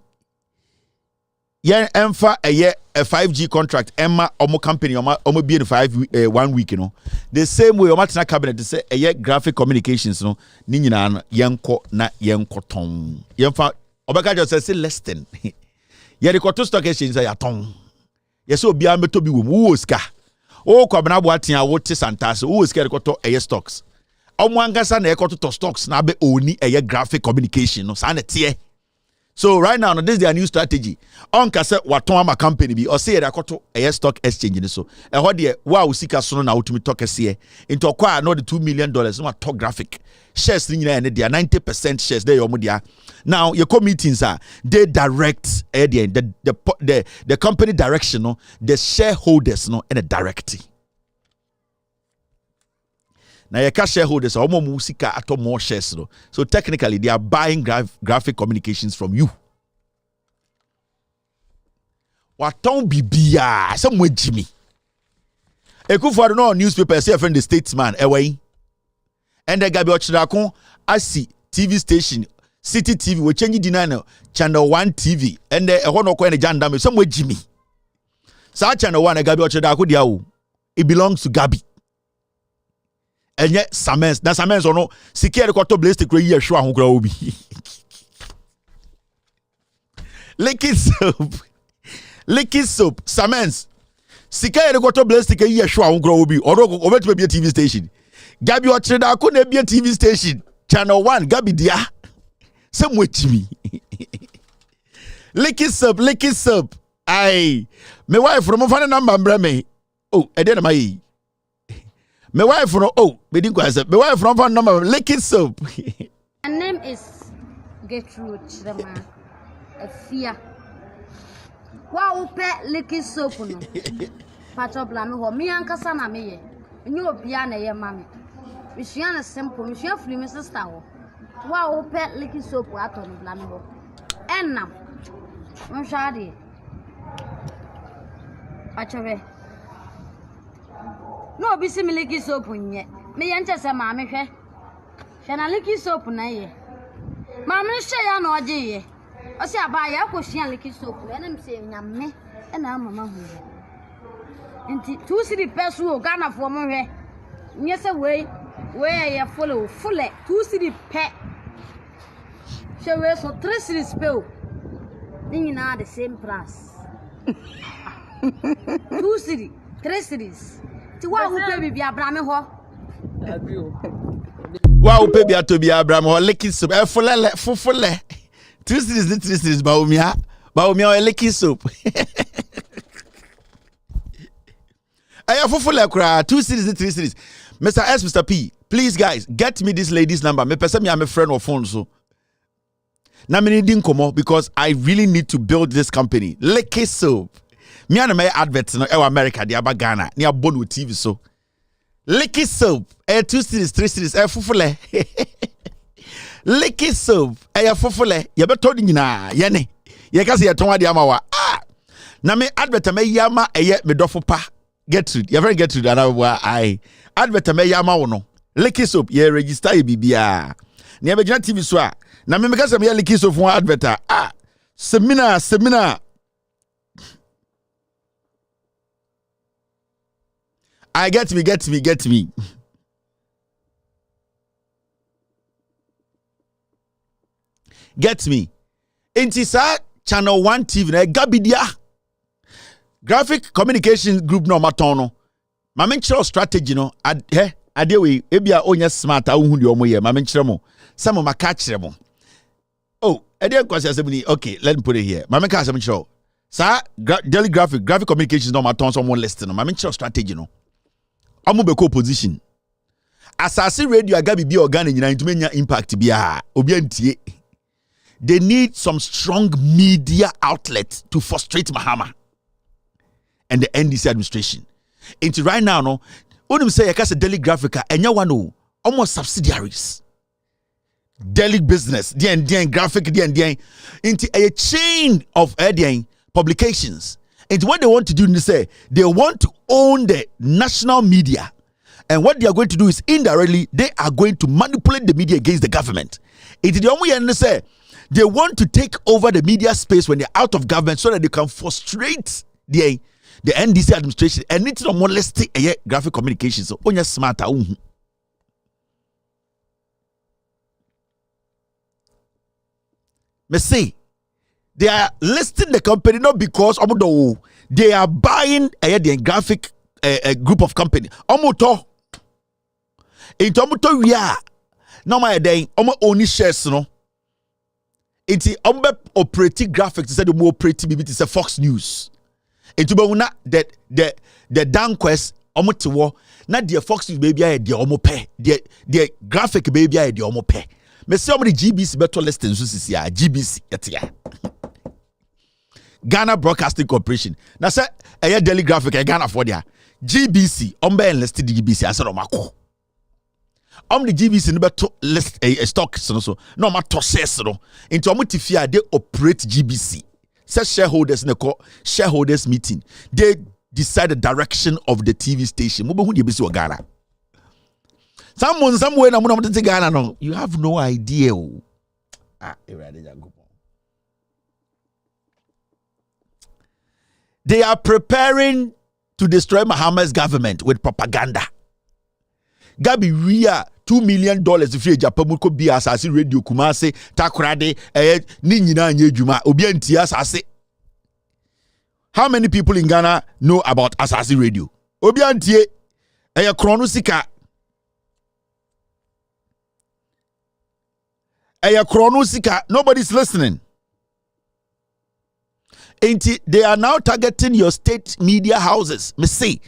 emfa a 5G contract emma omo company omo be in 1 week, you know. The same way omo cabinet to say a graphic communications no ni nyina yenko na yenko ton yemfa obeka just say less than ye the quarter stock exchange say aton ye so obi ameto bi wo ska o kwabena bo atia wo te santas wo ska the quarter stocks omo angasa na quarter to stocks na be oni a graphic communication no sa na tie. So right now, this is their new strategy. On kase watoma company bi or say rakoto a stock exchange so. E ho de wa usika so na utumi talk ese. Into kwa no the $2 million no talk graphic. Shares ni nyina ne dia 90% shares there yomo dia. Now your committees are they direct the company direction no, the shareholders no and a direct. Now your cash shareholders are more musika ato more shares. So technically they are buying graphic communications from you. Waton bibia somewhere Jimmy. Ekufuado no newspaper say friend the statesman away. And the Gabi Ochidakon asi TV station City TV we change dinner channel 1 TV and the hono ko and jandam somewhere Jimmy. Sa channel 1 Gabi Ochidakon dia o. It belongs to Gabi. And yet, Samens, na Samens or no, Sikia the quarter blaze the gray year show who grow be. Liquid soap, Samens, Sikia the quarter blaze the year show who grow be, or over to be a TV station. Gabi Ocheda couldn't be a TV station. Channel 1, Gabi dia. Some with me. Liquid soap. Aye, my wife from a funny number, Breme. Oh, I didn't my. My wife from my wife from number liquid soap. My name is Godfred. A fear. Wow, pet liquid soap. Patch of Blamo, me and Cassana me. You piano, your mammy. Michiana simple, Michelle Free, Mrs. Stow. Wow, pet liquid soap, out on Blamo. And now, I'm shabby. Patch away. No, be similar soap yet. Me enter some mammy. Shana licky soap na ye. Mamma say ya no je. O say abaya ko hia liquid soap. And am say nyame and am mama hu. Enti 2 city peso o Ghana for mo hwe. Nye say we ya follow full 2 city pe. She we so 3 cities pe o. Ni na the same price. 2 city, 3 cities. Ti wa who pay bi abra me ho. Wow, baby, to be Abraham or licky soup. Fufule. 2 cities, Bawumia. Bawumia or licky soup. I have Fufule cry. 2 cities, 3 cities. Mr. S, Mr. P, please, guys, get me this lady's number. Me person me, I'm a friend of phone, so. Now, me didn't come up because I really need to build this company. Licky soup. Me and my adverts in America, the Ghana, near Bonu TV, so. Licky soap, 2 cities, 3 cities, fufule. Licky soap, fufule. You better told you na, yene. You can see a tongue yamawa. Ah, na me advert me yama me dofo pa. Gertrude, you very Gertrude, and I advert me yama wono. Licky soap, ye register ye bibia. Ni abegina TV so a. Na me meka se me licky soap one advert. Ah, seminar. I get me. Get me. Intisa channel 1 TV na gabidia. Graphic communication group no matono. Ma menchiro strategy no adewe ebia onya smart a hu de omo ye ma menchiro mo. Some ma ka kire mo. Oh, ade kwasi asebuni. Okay, let me put it here. Ma menka asebunchiro. Sa daily graphic communications no maton someone listing no. Ma menchiro strategy no. Amu beko position. Asasi radio agabi bi organ nyina ntumenya impact bia obi antie. They need some strong media outlet to frustrate Mahama and the NDC administration. Into right now no, unim say yakase daily graphica enya wano almost subsidiaries. Daily business, DN graphic DN into a chain of publications. And what they want to do is say they want to own the national media. And what they are going to do is indirectly, they are going to manipulate the media against the government. It's the only way say they want to take over the media space when they're out of government so that they can frustrate the NDC administration and it's no molest graphic communications. So on your smarter. Me say they are listing the company not because they are buying a graphic group of company. Omoto. Into omoto we are. No my day. Omo only shares no. Into ombe operating graphics. Said the more operating BBT is a Fox News. Into una the Danquest omoto wo. Na the Fox News baby I the omo pe. The graphic baby I the omo pe. Me say omo the GBC better listen so sisi ya GBC etia. Ghana Broadcasting Corporation. Now say a daily graphic Ghana for there. GBC ombe enlisted GBC as no mako. The GBC no beto list a stock so no ma to shares no. Into omotifia they operate GBC. Say shareholders in the shareholders meeting. They decide the direction of the TV station. Mo be hu GBC o Ghana. Somewhere na mo no Ghana no. You have no idea. They are preparing to destroy Mahama's government with propaganda. Gabi we are $2 million free Japan could be asasi radio kumase takrade ni nyina anye juma obi anti asasi. How many people in Ghana know about asasi radio? Obi anti krono sika. Krono sika. Nobody's listening. They are now targeting your state media houses. Me say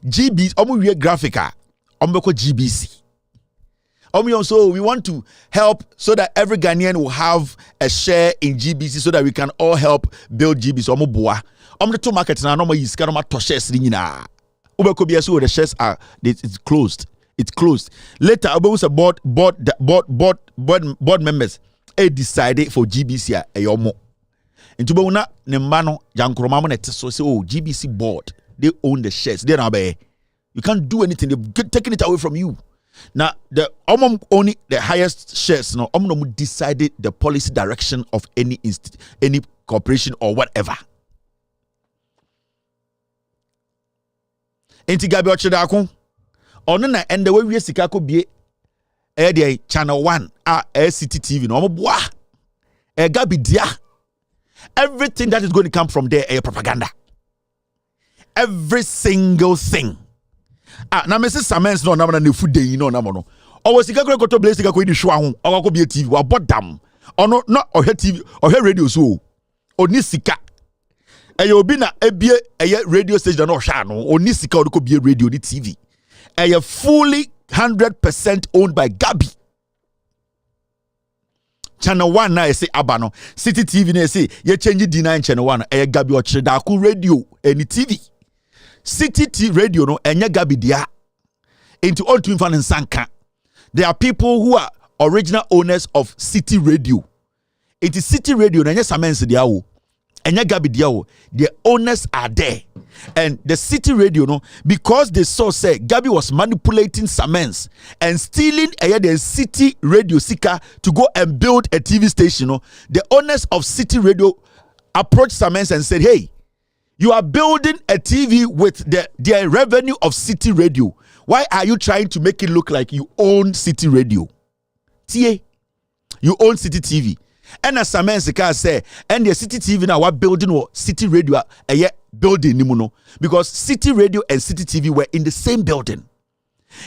GBC, omu graphica, ombeko GBC. So we want to help so that every Ghanaian will have a share in GBC so that we can all help build GBC. Omu boa. The two markets na no more is kanoma to shares ni na. Ubeko bi so the shares are it's closed. It's closed. Later about board members decided for GBC ayomo. Into Bona Nembano, Jankromamo so say, oh, GBC board, they own the shares. They're not you can't do anything, they've taken it away from you. Now the only the highest shares no decided the policy direction of any corporation or whatever. Enti Gabi Ochidako ono na ende we wie sika ko bie channel 1 City TV no boa Gabi dia. Everything that is going to come from there propaganda. Every single thing. Na Mrs. Samens no na na food day no na no. O sika ko to blaze sika ko di show ho o ko bie TV wa bodam. Ono no o he TV o he radio so. Oni sika obi na ebie radio station na ohwa no oni sika o ko bie radio ni TV fully 100% owned by Gabi. Channel 1 na say abano City TV na say ye change D9 channel 1 Gabi Ochidako radio any TV. City TV radio no Gabi dia into all twin fan sanka. There are people who are original owners of City radio. It is City radio na samense dia wo Gabi dia. The owners are there. And the City radio no because they saw say Gabi was manipulating Samens and stealing the City radio sika to go and build a TV station. No, the owners of City radio approached Samens and said, hey, you are building a TV with the revenue of City radio. Why are you trying to make it look like you own City radio? TA, you own City TV. And as Samens can say, and the City TV now what building or City radio building nimuno because City radio and City TV were in the same building.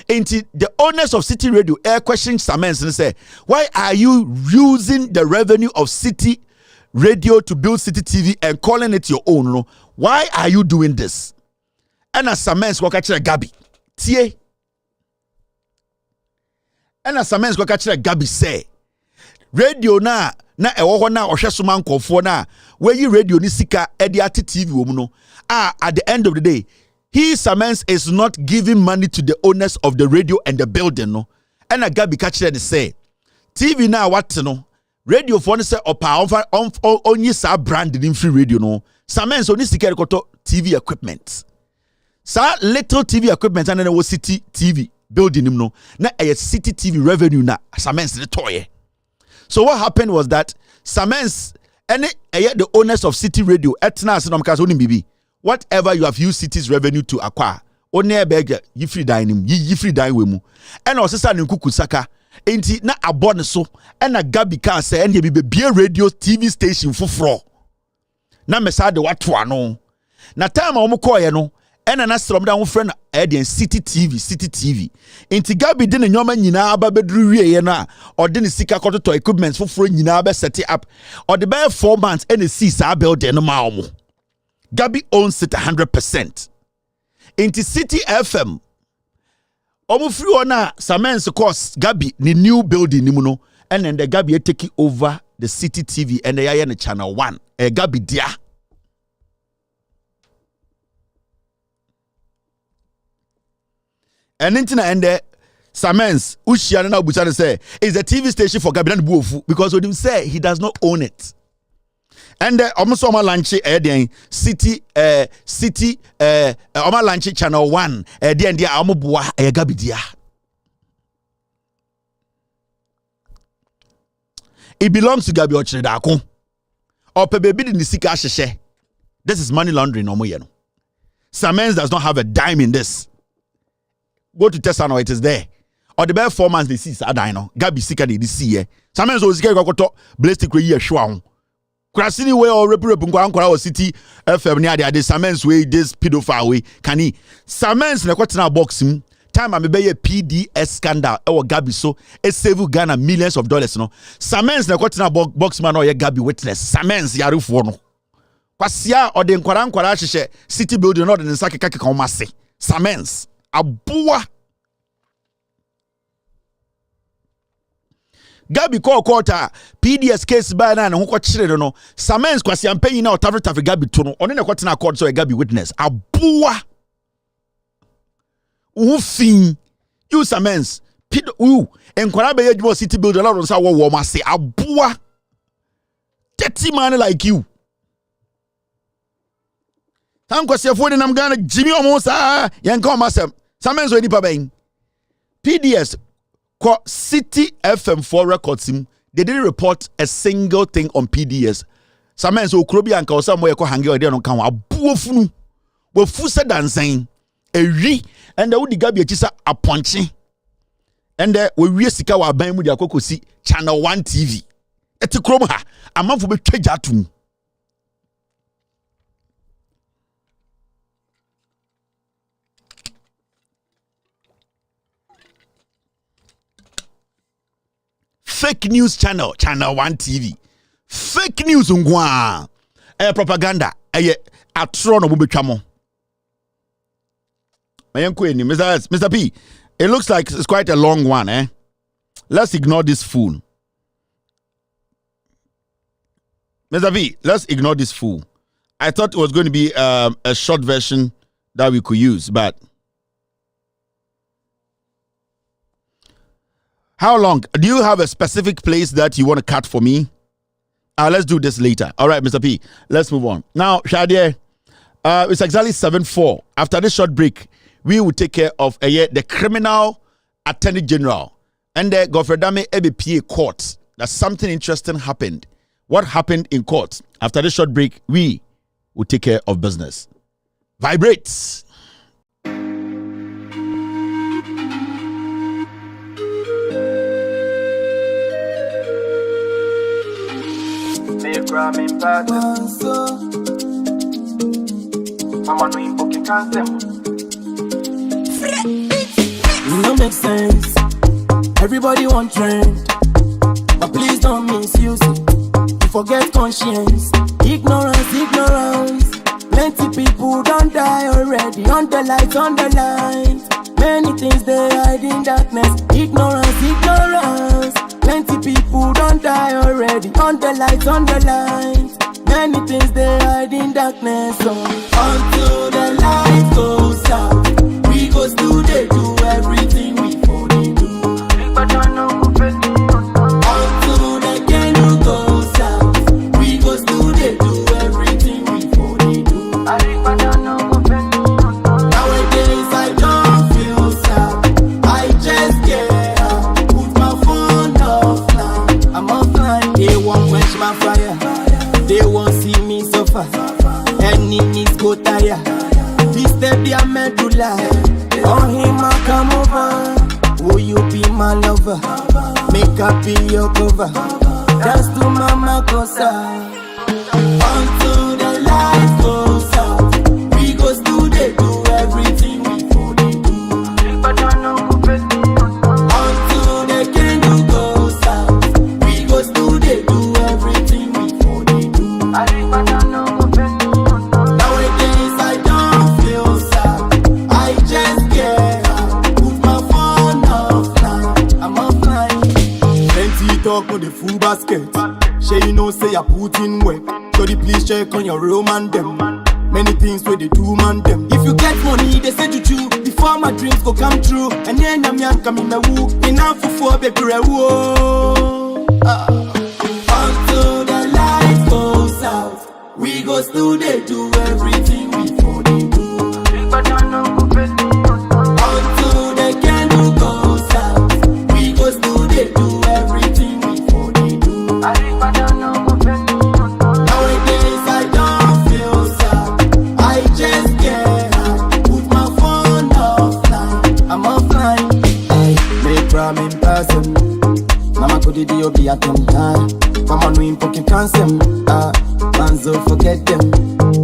And the owners of City radio questioned Samens and say, why are you using the revenue of City radio to build City TV and calling it your own? No? Why are you doing this? And as Samens go catch Gabi, TA. And as Samens go catch Gabi say, radio na ewo na ohwe soma nkofo na we radio ni sika ati TV wo mu no at the end of the day he Samens is not giving money to the owners of the radio and the building no and Gabi catch them say TV na what no radio for say opa onyi sa brand in free radio no Samens oni sika rekoto TV equipment sa little TV equipment and was City TV building him no na City TV revenue na Samens the toy. So what happened was that Samens and the owners of City Radio whatever you have used City's revenue to acquire only beg you free dining you free dine with mu and also sa nkuku saka enti na abon so and Gabi can say and be radio TV station for fro na mesa de watwa no na time omo call no and na strom down friend City TV enti Gabi de nyoma nyina aba bedru wie na or de sika koto equipment for fro nyina be set it up or the bare 4 months and see sa building no ma omo Gabi owns it 100%. Enti City FM omo free ona Samens course Gabi ni new building ni mu no and then the Gabi take over the City TV and they are channel 1 Gabi dia. And then Samens Ushiana na Buchana say is a TV station for Gabi and Buofu because what him say he does not own it. And almost oma lunch City oma lunch channel 1 then dia amobua Gabi dia. It belongs to Gabi Ochidako. Or baby in the sika sheshe. This is money laundering no mo. Samens does not have a dime in this. Go to Tesano, it is there. Or the bare 4 months they see Sadino. Gabi sika they see eh. Samens was sika go to blaze the year shwa. Krasini way or repu City FM near the Samens way this pedophile way can he Samens na kwatena box him time I be a PDS scandal or Gabi so it save Ghana millions of dollars no Samens na kwatena box man or Gabi witness Samens yarufo no kwasia or the nkwara hyehyɛ City building no de nsa keka ka omase Samens abua Gabi quarter PDS case by na ho kwakire no Samens kwasi ampanyi na otafre Gabi to no one na kwatena court so Gabi witness abua ufin you Samens pido u enkwara be yedwo City building la ron sa wo mase abua dirty man like you tan kwasi afo de nam Ghana Jimmy omo sa yen ka omasem Samens we nipa ben PDS, City FM4 records him. They didn't report a single thing on PDS. Some men so Krobi and Kausa Moyako Hangi or Dion Kawa, Buofunu, were Fusa dancing, a re, and the Udi Gabi Chisa a punching. And we sika wa ban mu dia kokosi channel 1 TV. Eti krom ha, amanfo be twaja tum. Fake news channel 1 TV. Fake news ngwa. Propaganda. Atro no betwa mo. Mayenko eni Mr. P. It looks like it's quite a long one, eh? Let's ignore this fool. Mr. V, let's ignore this fool. I thought it was going to be a short version that we could use, but how long? Do you have a specific place that you want to cut for me? Let's do this later. All right, Mr. P, let's move on. Now, Shadier, it's exactly 7:04. After this short break, we will take care of the criminal attorney general and the Godfred EBPA court. That something interesting happened. What happened in court? After this short break, we will take care of business. Vibrates. It don't make sense. Everybody want trend, but please don't misuse it. You forget conscience, ignorance. Plenty people don't die already. On the lights. Many things they hide in darkness. Ignorance. Plenty people don't die already. On the lights. Many things they hide in darkness. So until the light goes out, we go still they do everything we for they do. Until the candle goes out, we go still they do everything we for they do. Nowadays I don't feel sad, I just get out, put my phone offline. I'm offline. They won't quench my fire, they won't see me suffer. Enemies go tire. This step they are meant to lie. On him I come over. Will you be my lover? Make up be your cover. Dance to Mama Kosa. Until the light goes out, we go still they do everything we for they do. Until the candle goes out, we go still they do everything we for they do. Nowadays I don't feel sad, I just get out, put my phone offline. I'm offline. Plenty talk on the full basket. Shay, you know, say I put in work. Jody, please check on your real man them. Many things where they do man them. If you get money, they say to you before my dreams go come true. And then I'm young coming my woo. Enough for baby woo. Until the light goes out, we go still they do everything we for they do. Until the candle goes out, we go still they do everything we for they do. Nowadays I don't feel sad, I just get out, put my phone offline. I'm offline. I make ramen person. Mama could do be at them time. Mama no in poking cancer. Manzo forget them.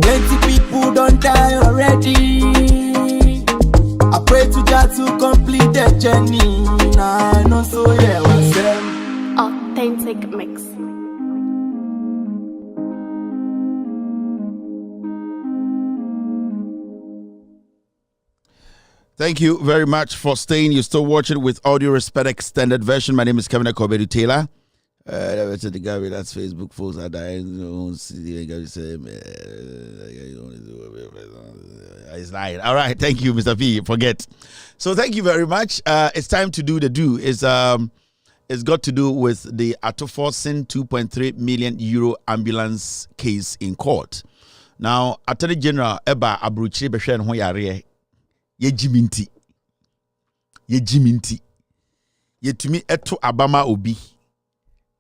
Plenty people don't die already. I pray to God to complete the journey. I know so yeah, what's them? Authentic mix. Thank you very much for staying. You're still watching with Audio Respect Extended Version. My name is Kevin Akobedu Taylor. The guy with that's Facebook folks are dying. It's lying. All right. Thank you, Mr. P. Forget. So thank you very much. It's time to do the do. It's got to do with the Atoforsin 2.3 million euro ambulance case in court. Now, Attorney General Eba Abruchi Beshen Hoyare. Ye jiminti. yetumi eto abama obi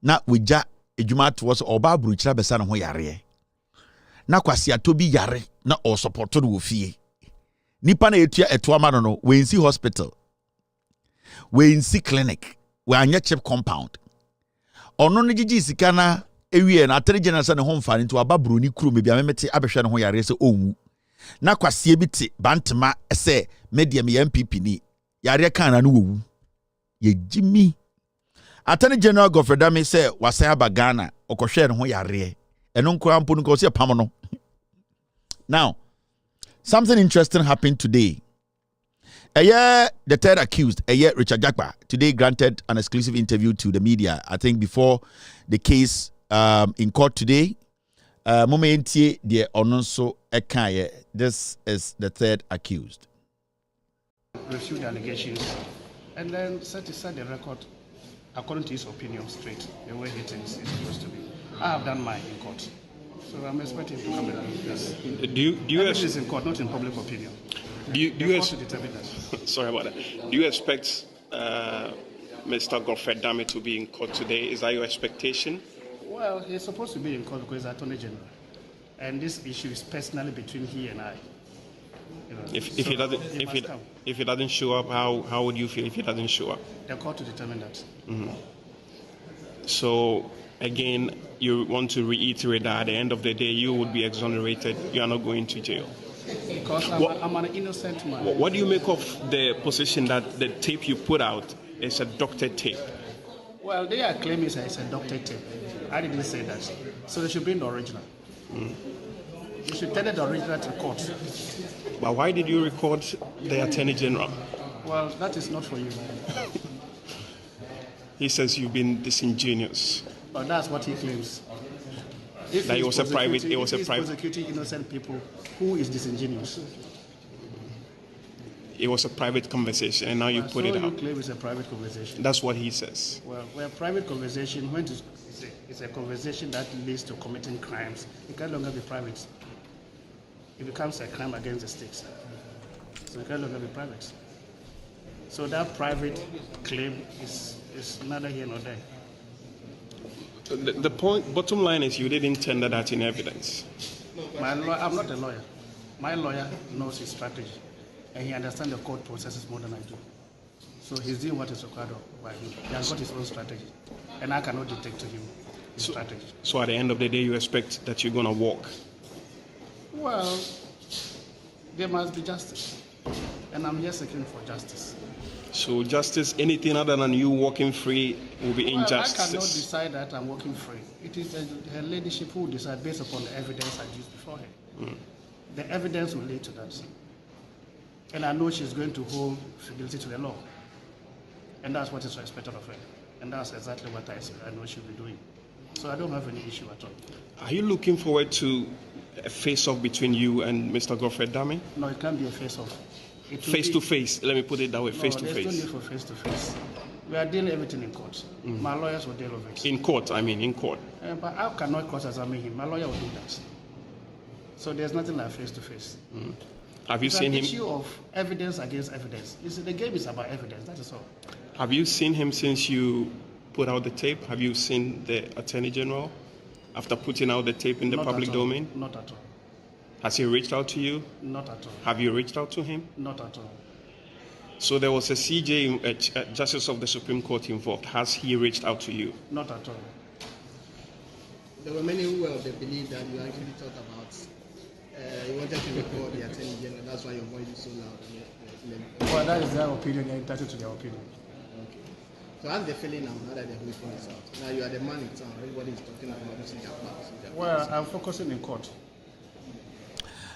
na weja edwuma to so oba buruchira besa no ho yare na kwase atobi yare na o support no ofie nipa na etua eto ama no wensi hospital wensi clinic we anya chip compound ono no gigi sika na ewie na atare general se ne ho mfa nti aba buroni kuro me bia memete abehwe ne ho yare se onwu na kwase bi te bantema se medium MPP ni yare kan na no wowu ye jimi Attorney General Godfred say wasaya bagana okohwe ne ho yare eno nkora mpo no ko se pam no. Now something interesting happened today. The third accused, Richard Jakpa, today granted an exclusive interview to the media. I think before the case in court today. Momentie de ononso ekaye. This is the third accused. Refute the allegations and then set aside the record according to his opinion straight, the way he thinks it's supposed to be. I have done mine in court. So I'm expecting to come and do this. Do you is in court, not in public opinion. Do you determine that. Sorry about that. Do you expect Mr. Godfred Dame to be in court today? Is that your expectation? Well, he's supposed to be in court because he's Attorney General. And this issue is personally between he and I. You know, if he doesn't show up, how would you feel if he doesn't show up? The court to determine that. Mm-hmm. So again, you want to reiterate that at the end of the day, you would be exonerated. You are not going to jail. Because I'm an innocent man. What do you make of the position that the tape you put out is a doctored tape? Well, they are claiming it's a doctored tape. I didn't say that. So they should bring the original. Mm. You should tell the original to court. But why did you record the Attorney General? Well, that is not for you. He says you've been disingenuous. But that's what he claims. That it was a private. It was a private. Prosecuting innocent people. Who is disingenuous? It was a private conversation, and now you put it out. You claim it's a private conversation. That's what he says. Well, private conversation, when it's a conversation that leads to committing crimes, it can no longer be private. It becomes a crime against the state. So it can no longer be private. So that private claim is neither here nor there. The bottom line is you didn't tender that in evidence. I'm not a lawyer. My lawyer knows his strategy, and he understands the court processes more than I do. So he's doing what is required by him. He has got his own strategy, and I cannot dictate to him his strategy. So at the end of the day, you expect that you're going to walk? Well, there must be justice, and I'm here seeking for justice. So justice, anything other than you walking free will be injustice? I cannot decide that I'm walking free. It is her ladyship who will decide based upon the evidence I used before her. Mm. The evidence will lead to that. And I know she's going to hold fidelity to the law. And that's what is expected of her. And that's exactly what I know she'll be doing. So I don't have any issue at all. Are you looking forward to a face-off between you and Mr. Godfred Dame? No, it can't be a face-off. Face to face, let me put it that way, face to face. There's no need for face to face. We are dealing everything in court. Mm. My lawyers will deal with it. In court, in court. But I cannot cross-examine him. My lawyer will do that. So there's nothing like face to face. Have you seen him? It's an issue of evidence against evidence. You see, the game is about evidence, that is all. Have you seen him since you put out the tape? Have you seen the Attorney General after putting out the tape in the public domain? Not at all. Has he reached out to you? Not at all. Have you reached out to him? Not at all. So there was a CJ, Justice of the Supreme Court involved. Has he reached out to you? Not at all. There were many who they believe that you actually talked about, you wanted to record the Attorney General, that's why your voice is so loud. Well, that is their opinion, they're entitled to their opinion. Okay. So how's the feeling now that they're whipping this out? Now you are the man in town, everybody is talking about this in their past. Well, I'm focusing in court.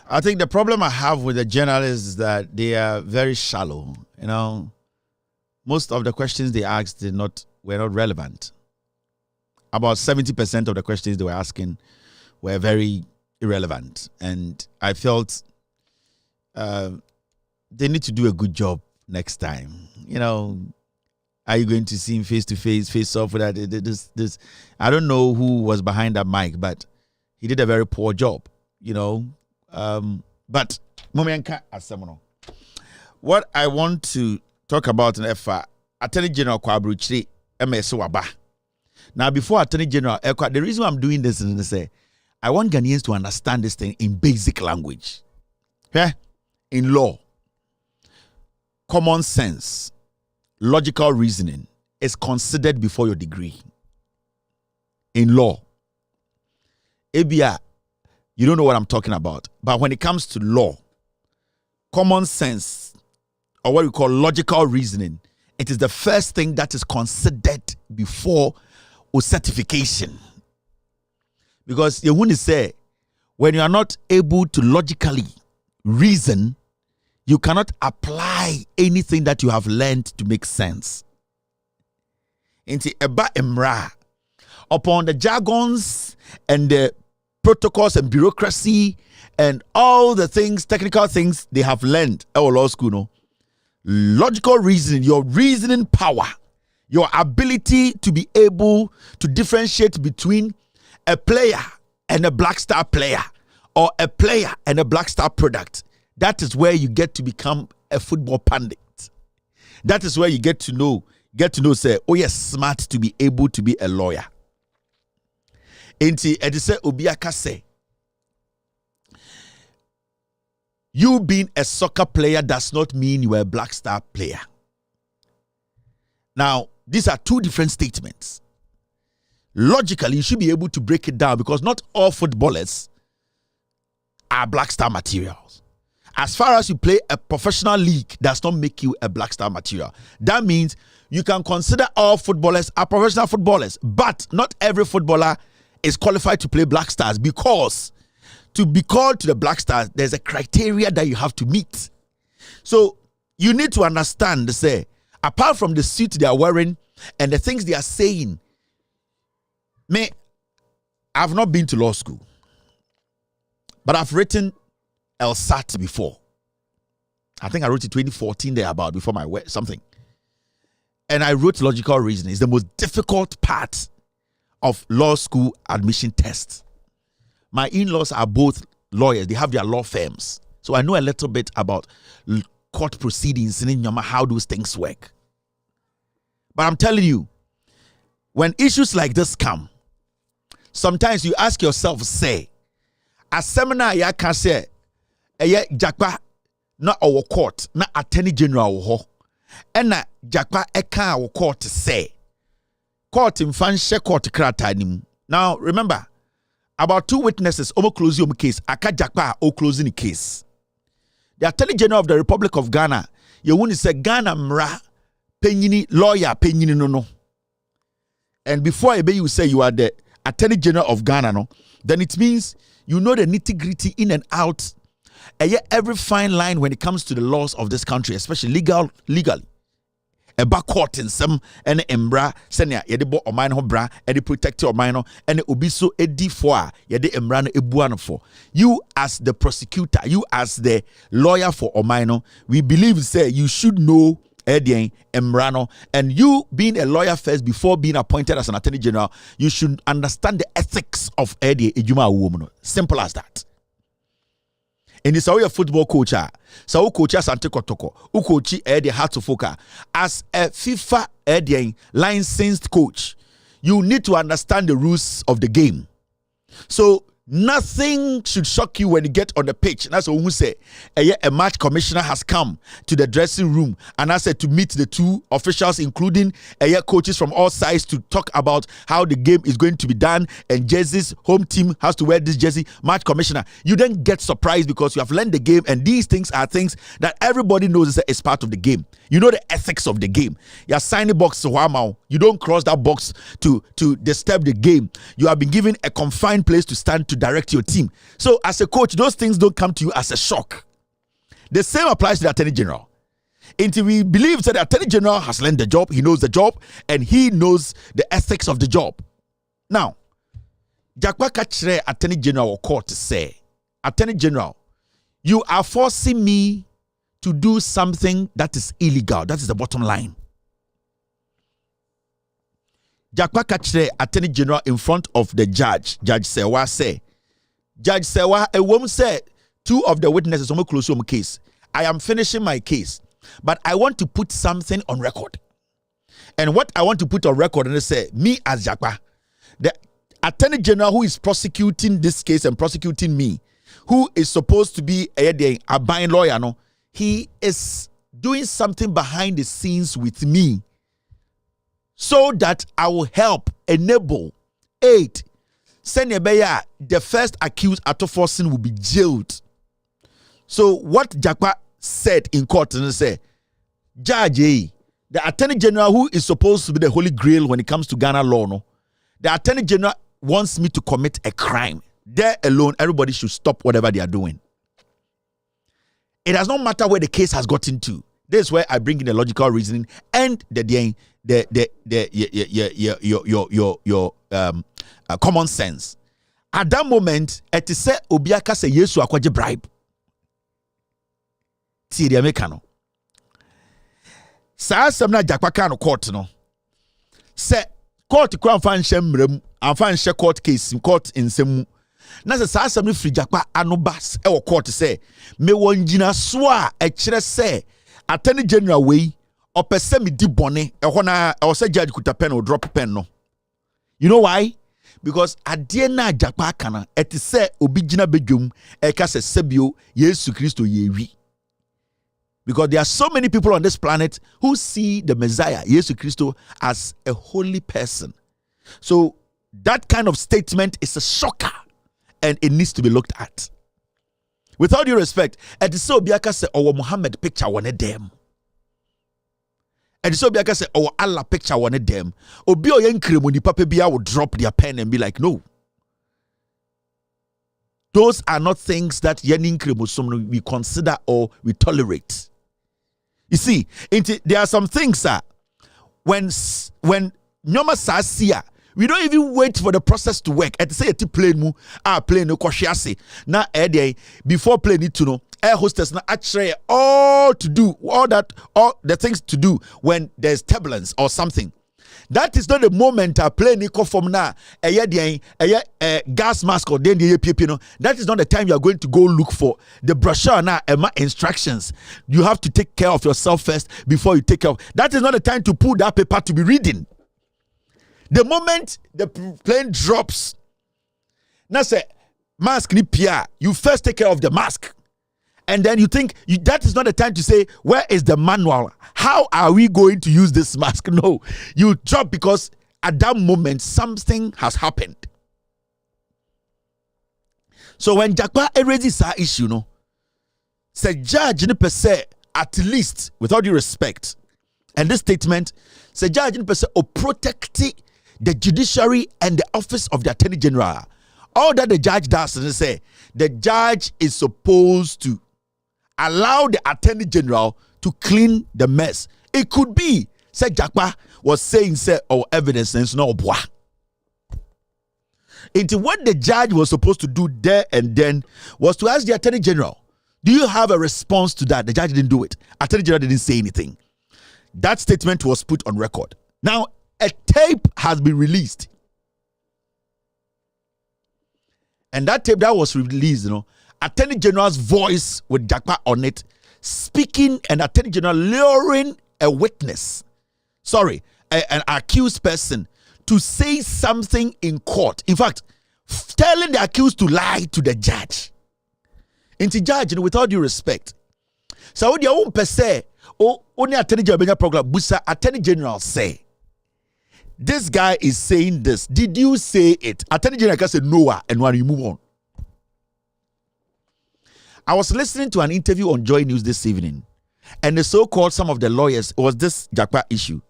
I think the problem I have with the journalists is that they are very shallow. You know, most of the questions they asked were not relevant. About 70% of the questions they were asking were very irrelevant, and I felt they need to do a good job next time. You know, are you going to see him face to face, face off with that? This I don't know who was behind that mic, but he did a very poor job. You know. But what I want to talk about in EFA Attorney General Kwabruchiri MS Waba. Now, before Attorney General, the reason I'm doing this is to say, I want Ghanaians to understand this thing in basic language. Yeah? In law, common sense, logical reasoning is considered before your degree. In law. ABA, you don't know what I'm talking about. But when it comes to law, common sense, or what we call logical reasoning, it is the first thing that is considered before a certification. Because you want to say, when you are not able to logically reason, you cannot apply anything that you have learned to make sense. Into eba emra, upon the jargons and the protocols and bureaucracy and all the things, technical things they have learned at law school, no? Logical reasoning, your reasoning power, your ability to be able to differentiate between a player and a Black Star player, or a player and a Black Star product. That is where you get to become a football pundit. That is where you get to know, say, oh yes, smart to be able to be a lawyer. Enti edise obiaka say, you being a soccer player does not mean you are a Black Star player. Now, these are two different statements. Logically, you should be able to break it down because not all footballers are Black Star materials. As far as you play a professional league, does not make you a Black Star material. That means you can consider all footballers are professional footballers, but not every footballer is qualified to play Black Stars, because to be called to the Black Stars, there's a criteria that you have to meet. So you need to understand, say, apart from the suit they are wearing and the things they are saying, I've not been to law school, but I've written LSAT before. I think I wrote it 2014 there about before my something. And I wrote logical reasoning. It's the most difficult part of law school admission tests. My in-laws are both lawyers. They have their law firms. So I know a little bit about court proceedings and how those things work. But I'm telling you, when issues like this come, sometimes you ask yourself, say, a seminar ya can say, jakpa na our court, na attorney general ho, and na jakpa eka our court say, court in fanshe court krata. Now remember, about 2 witnesses almost closing the case, aka jakpa o closing the case. The Attorney General of the Republic of Ghana, you want to say Ghana mra penyini lawyer penyini no. And before you say you are the Attorney General of Ghana, no, then it means you know the nitty-gritty in and out. And yet every fine line when it comes to the laws of this country, especially legally. A back court in some and embra senia yedebo omino bra and the protector omino and the obiso edi for yede embrano ebuano for. You as the prosecutor, you as the lawyer for omino, we believe say you should know Edian Emrano, and you being a lawyer first before being appointed as an attorney general, you should understand the ethics of Eddie Ejuma woman. Simple as that. And it's a football coach, so coach Sante Kotoko, who coach Eddie Hatufoka as a FIFA Eddie licensed coach. You need to understand the rules of the game. So nothing should shock you when you get on the pitch. That's what we say. A match commissioner has come to the dressing room and I said to meet the two officials, including coaches from all sides, to talk about how the game is going to be done and jerseys. Home team has to wear this jersey. Match commissioner, you then get surprised because you have learned the game, and these things are things that everybody knows is part of the game. You know the ethics of the game. You're signing box to Wamau. You don't cross that box to disturb the game. You have been given a confined place to stand to direct your team. So as a coach, those things don't come to you as a shock. The same applies to the Attorney General. Until we believe that the Attorney General has learned the job, he knows the job, and he knows the ethics of the job. Now, Jakwa Kachre Attorney General or court say, Attorney General, you are forcing me to do something that is illegal. That is the bottom line. Jakwa Kachre Attorney General in front of the judge, Judge Sewa say, Judge Sewa, a woman said, 2 of the witnesses almost close to my case. I am finishing my case, but I want to put something on record. And what I want to put on record and say, me as Jakpa, the Attorney General who is prosecuting this case and prosecuting me, who is supposed to be a buying lawyer, no, he is doing something behind the scenes with me so that I will help, enable, aid, send the first accused at forcing will be jailed. So what Jakpa said in court and say, Judge, the Attorney General who is supposed to be the Holy Grail when it comes to Ghana law, no, the Attorney General wants me to commit a crime. There alone, everybody should stop whatever they are doing. It does not matter where the case has gotten to. This is where I bring in the logical reasoning and common sense. At that moment, it is said Obiaka say Yesu akwaje bribe. See the Americano. Sa samna Jakpa kan court no. Say court kwa fan shemrem, afan she court case in court in semu. Na se sa samna free Jakpa anobas e wo court say me won gina so a e kire say Attorney General we opese me di bone e na e say judge kuta pen or drop pen no. You know why? Because adie na Jakpa kana it say obi gina bedwum e ka se sebio Yesu Kristo yewi. Because there are so many people on this planet who see the Messiah, Jesus Christ, as a holy person. So that kind of statement is a shocker and it needs to be looked at. With all due respect, it is so Biaka say our Muhammad picture one of them. It is so Biaka say our Allah picture one of them. Obi o yenkremoni papa bia will drop their pen and be like, no. Those are not things that we consider or we tolerate. You see, there are some things when Nyoma Sasia, we don't even wait for the process to work. At say a plane mu plane no kwashiase na before plane need to know air hostess na actually all the things to do when there's turbulence or something. That is not the moment a plane ni from na gas mask or then the that is not the time you are going to go look for the brochure na instructions. You have to take care of yourself first before you take care of. That is not the time to pull that paper to be reading. The moment the plane drops, now say mask ni pia, you first take care of the mask. And then you think that is not the time to say, where is the manual? How are we going to use this mask? No, you drop because at that moment something has happened. So when Jakpa raises our issue, no, say judge per se, at least without due respect, and this statement, say judge per se, or protect the judiciary and the office of the Attorney General. All that the judge does is say the judge is supposed to allow the Attorney General to clean the mess. It could be, say Jakpa was saying, say, evidence is no bois. Into what the judge was supposed to do there and then was to ask the Attorney General, do you have a response to that? The judge didn't do it. Attorney General didn't say anything. That statement was put on record. Now, a tape has been released. And that tape that was released, Attorney General's voice with Jakpa on it, speaking, and Attorney General luring a witness, an accused person, to say something in court. In fact, telling the accused to lie to the judge. And the judge, with all due respect, so what your own per se, only Attorney General program, Busa Attorney General say, this guy is saying this. Did you say it? Attorney General can say no, and when you move on. I was listening to an interview on Joy News this evening, and the so-called some of the lawyers was this Jakpa issue,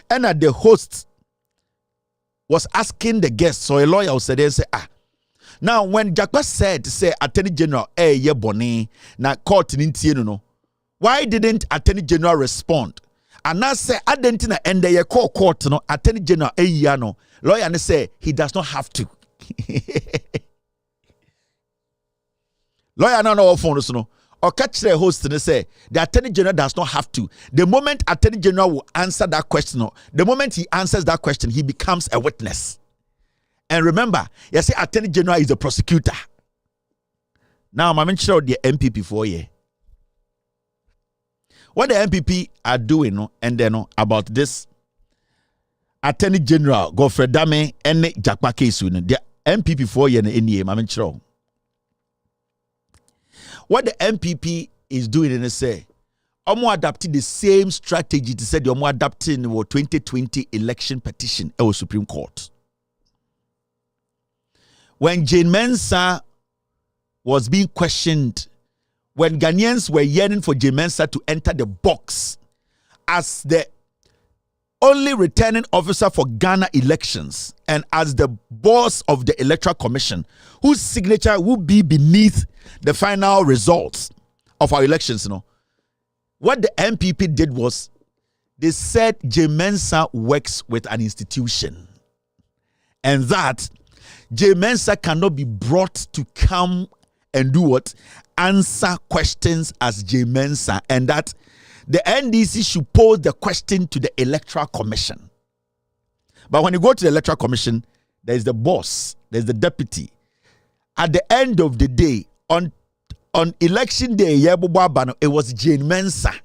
and the host was asking the guests, so a lawyer was there and say, now when Jakpa said, say Attorney General, ye boni na court no, why didn't Attorney General respond? And I say, I didn't know, and they call court, no, Attorney General, no, lawyer, and say he does not have to. Lawyer, no, phones, no, or catch the host and say the Attorney General does not have to. The moment Attorney General will answer that question, no, the moment he answers that question, he becomes a witness. And remember, you say Attorney General is the prosecutor. Now, I'm sure the MPP for you. What the MPP are doing, and then about this Attorney General Godfred Dame and Jakpa case the MPP 4 year NA Mamenchro. What the MPP is doing in say, Omo adapting the same strategy to say the Omo adapting the 2020 election petition at the Supreme Court. When Jane Mensah was being questioned, when Ghanaians were yearning for Jane Mensah to enter the box as the only returning officer for Ghana elections and as the boss of the Electoral Commission, whose signature will be beneath the final results of our elections, what the MPP did was they said Jane Mensah works with an institution and that Jane Mensah cannot be brought to come and do what? Answer questions as Jane Mensah, and that the NDC should pose the question to the Electoral Commission. But when you go to the Electoral Commission, there's the boss, there's the deputy. At the end of the day, on election day, it was Jane Mensah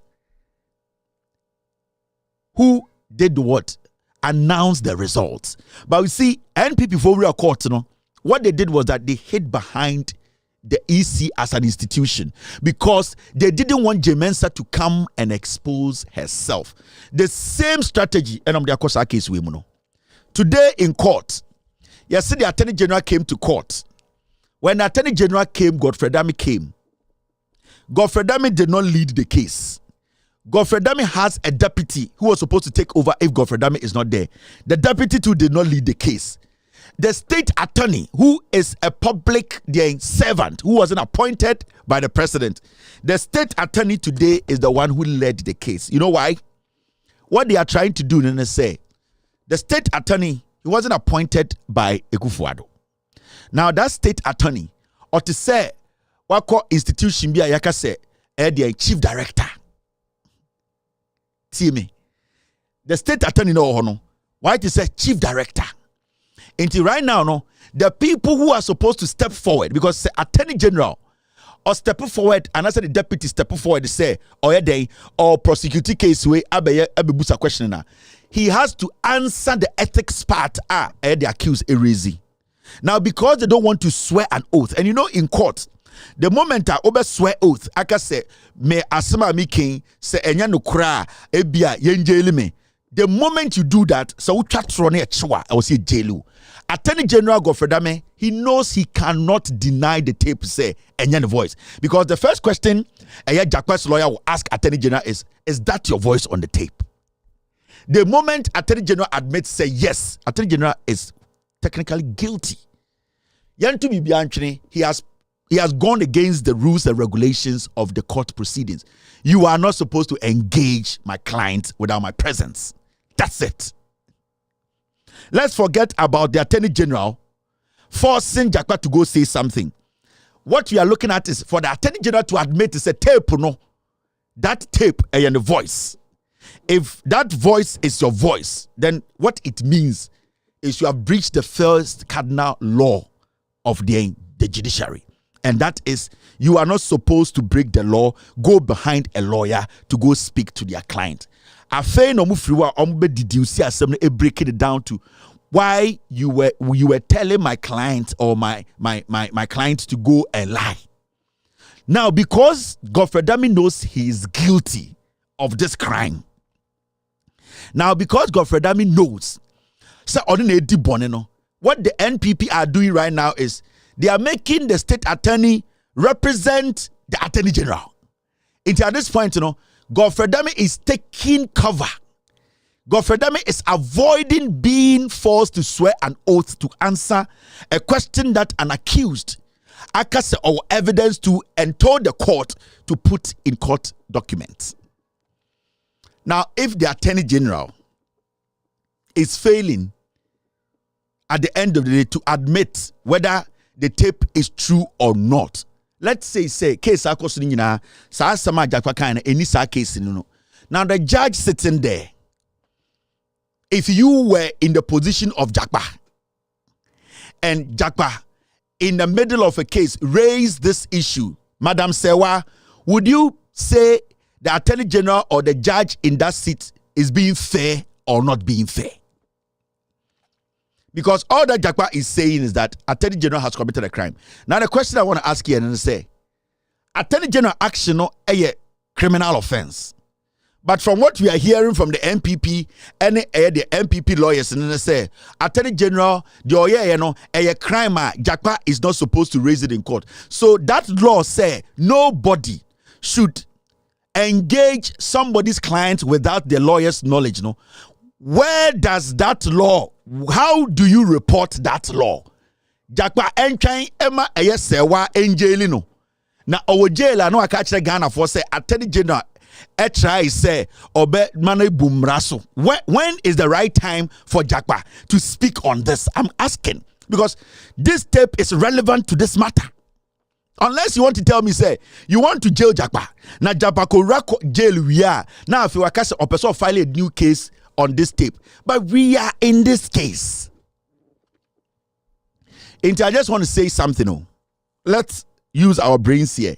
who did what? Announced the results. But we see, NPP for real court, what they did was that they hid behind the EC as an institution because they didn't want Jane Mensah to come and expose herself. The same strategy, and the Akosa case we know. Today in court, yesterday the Attorney General came to court. When the Attorney General came, Godfred Dame came. Godfred Dame did not lead the case. Godfred Dame has a deputy who was supposed to take over if Godfred Dame is not there. The deputy too did not lead the case. The state attorney, who is a public servant, who wasn't appointed by the president, the state attorney today is the one who led the case. You know why? What they are trying to do, then say, the state attorney, he wasn't appointed by Ekufuado. Now that state attorney, or to say, what call institution be a yaka say, the chief director. See me. The state attorney no, why to say chief director? Until right now, the people who are supposed to step forward, because the Attorney General or step forward, and I said the deputy step forward to say, or prosecute case way, abebusa question na. He has to answer the ethics part. The accused erasing. Now, because they don't want to swear an oath, and in court, the moment I over swear oath, I can say, me asama mi king say enya no kra ebia yenjeli me. The moment you do that, so chatrone chwa, I will say jailu. Attorney General Godfred Dame, he knows he cannot deny the tape say enya the voice, because the first question Jakpa's lawyer will ask Attorney General is that your voice on the tape? The moment Attorney General admits say yes, Attorney General is technically guilty. Yantu Bibianchini, he has gone against the rules and regulations of the court proceedings. You are not supposed to engage my client without my presence. That's it. Let's forget about the Attorney General forcing Jakpa to go say something. What we are looking at is for the Attorney General to admit it's a tape, no. That tape and the voice. If that voice is your voice, then what it means is you have breached the first cardinal law of the judiciary. And that is, you are not supposed to break the law, go behind a lawyer to go speak to their client. I feel no breaking it down to why you were telling my client or my client to go and lie. Now, because Godfred Dame knows he is guilty of this crime. Now, because Godfred Dame knows, what the NPP are doing right now is they are making the state attorney represent the Attorney General. At this point, Godfred Dame is taking cover. Godfred Dame is avoiding being forced to swear an oath to answer a question that an accused accused or evidence to and told the court to put in court documents. Now, if the Attorney General is failing at the end of the day to admit whether the tape is true or not, let's say case akosuni sa sama Jakpa kind any sa case no. Now the judge sitting there, if you were in the position of Jakpa and Jakpa in the middle of a case raise this issue, Madam Sewa, would you say the Attorney General or the judge in that seat is being fair or not being fair? Because all that Jakpa is saying is that Attorney General has committed a crime. Now the question I want to ask you and say, Attorney General action no a criminal offense. But from what we are hearing from the MPP and the MPP lawyers, and they say Attorney General, a crime, Jakpa is not supposed to raise it in court. So that law say nobody should engage somebody's client without the lawyer's knowledge. No, where does that law? How do you report that law? Jakpa enchain Emma sewa enjeli no. Na owo jail no aka kire Ghana for say Attorney General try say obe mane bumraso. When is the right time for Jakpa to speak on this? I'm asking because this tape is relevant to this matter. Unless you want to tell me say you want to jail Jakpa. Na Jakpa ko record jail we are. Now if you waka say opeso file a new case on this tape. But we are in this case. And I just want to say something. Oh. Let's use our brains here.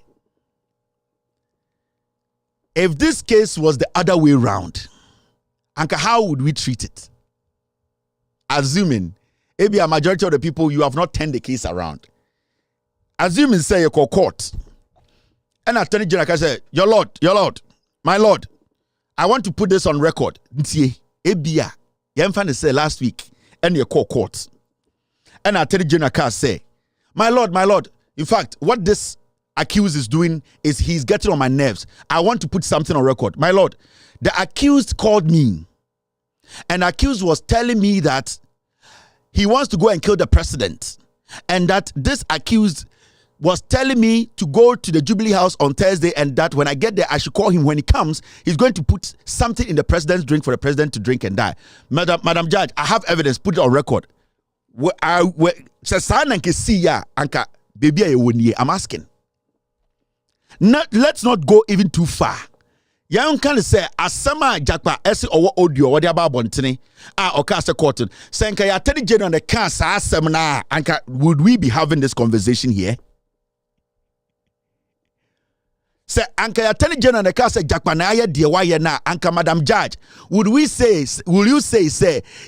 If this case was the other way around, Anka, how would we treat it? Assuming maybe a majority of the people you have not turned the case around. Assuming say you call court. And Attorney General can say, your lord, my lord, I want to put this on record. Ebia, you say last week, and you call court. And Attorney General can say, my lord, in fact, what this accused is doing is he's getting on my nerves. I want to put something on record. My lord, the accused called me, and the accused was telling me that he wants to go and kill the president, and that this accused was telling me to go to the Jubilee House on Thursday, and that when I get there, I should call him. When he comes, he's going to put something in the president's drink for the president to drink and die. Madam Judge, I have evidence. Put it on record. I'm asking. Let's not go even too far. Young can say asama Jakpa esi owo audio what about bontini okase court senka ya Attorney General the cancer asem na anka would we be having this conversation here? Say anka ya Attorney General the cancer Jakpa na ya de wa na anka Madam Judge will you say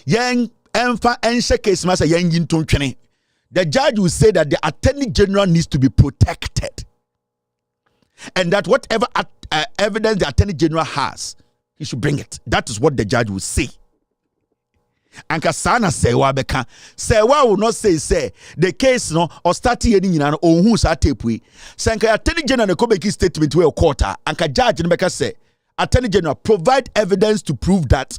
young emfa enhye case ma say young yintontwene? The judge will say that the Attorney General needs to be protected. And that whatever evidence the Attorney General has, he should bring it. That is what the judge will say. And Kasana Sewa will not say the case no or start here in an or who's at tapui. Sanka Attorney General the Kobeki statement to a quarter. And judge and say Attorney General provide evidence to prove that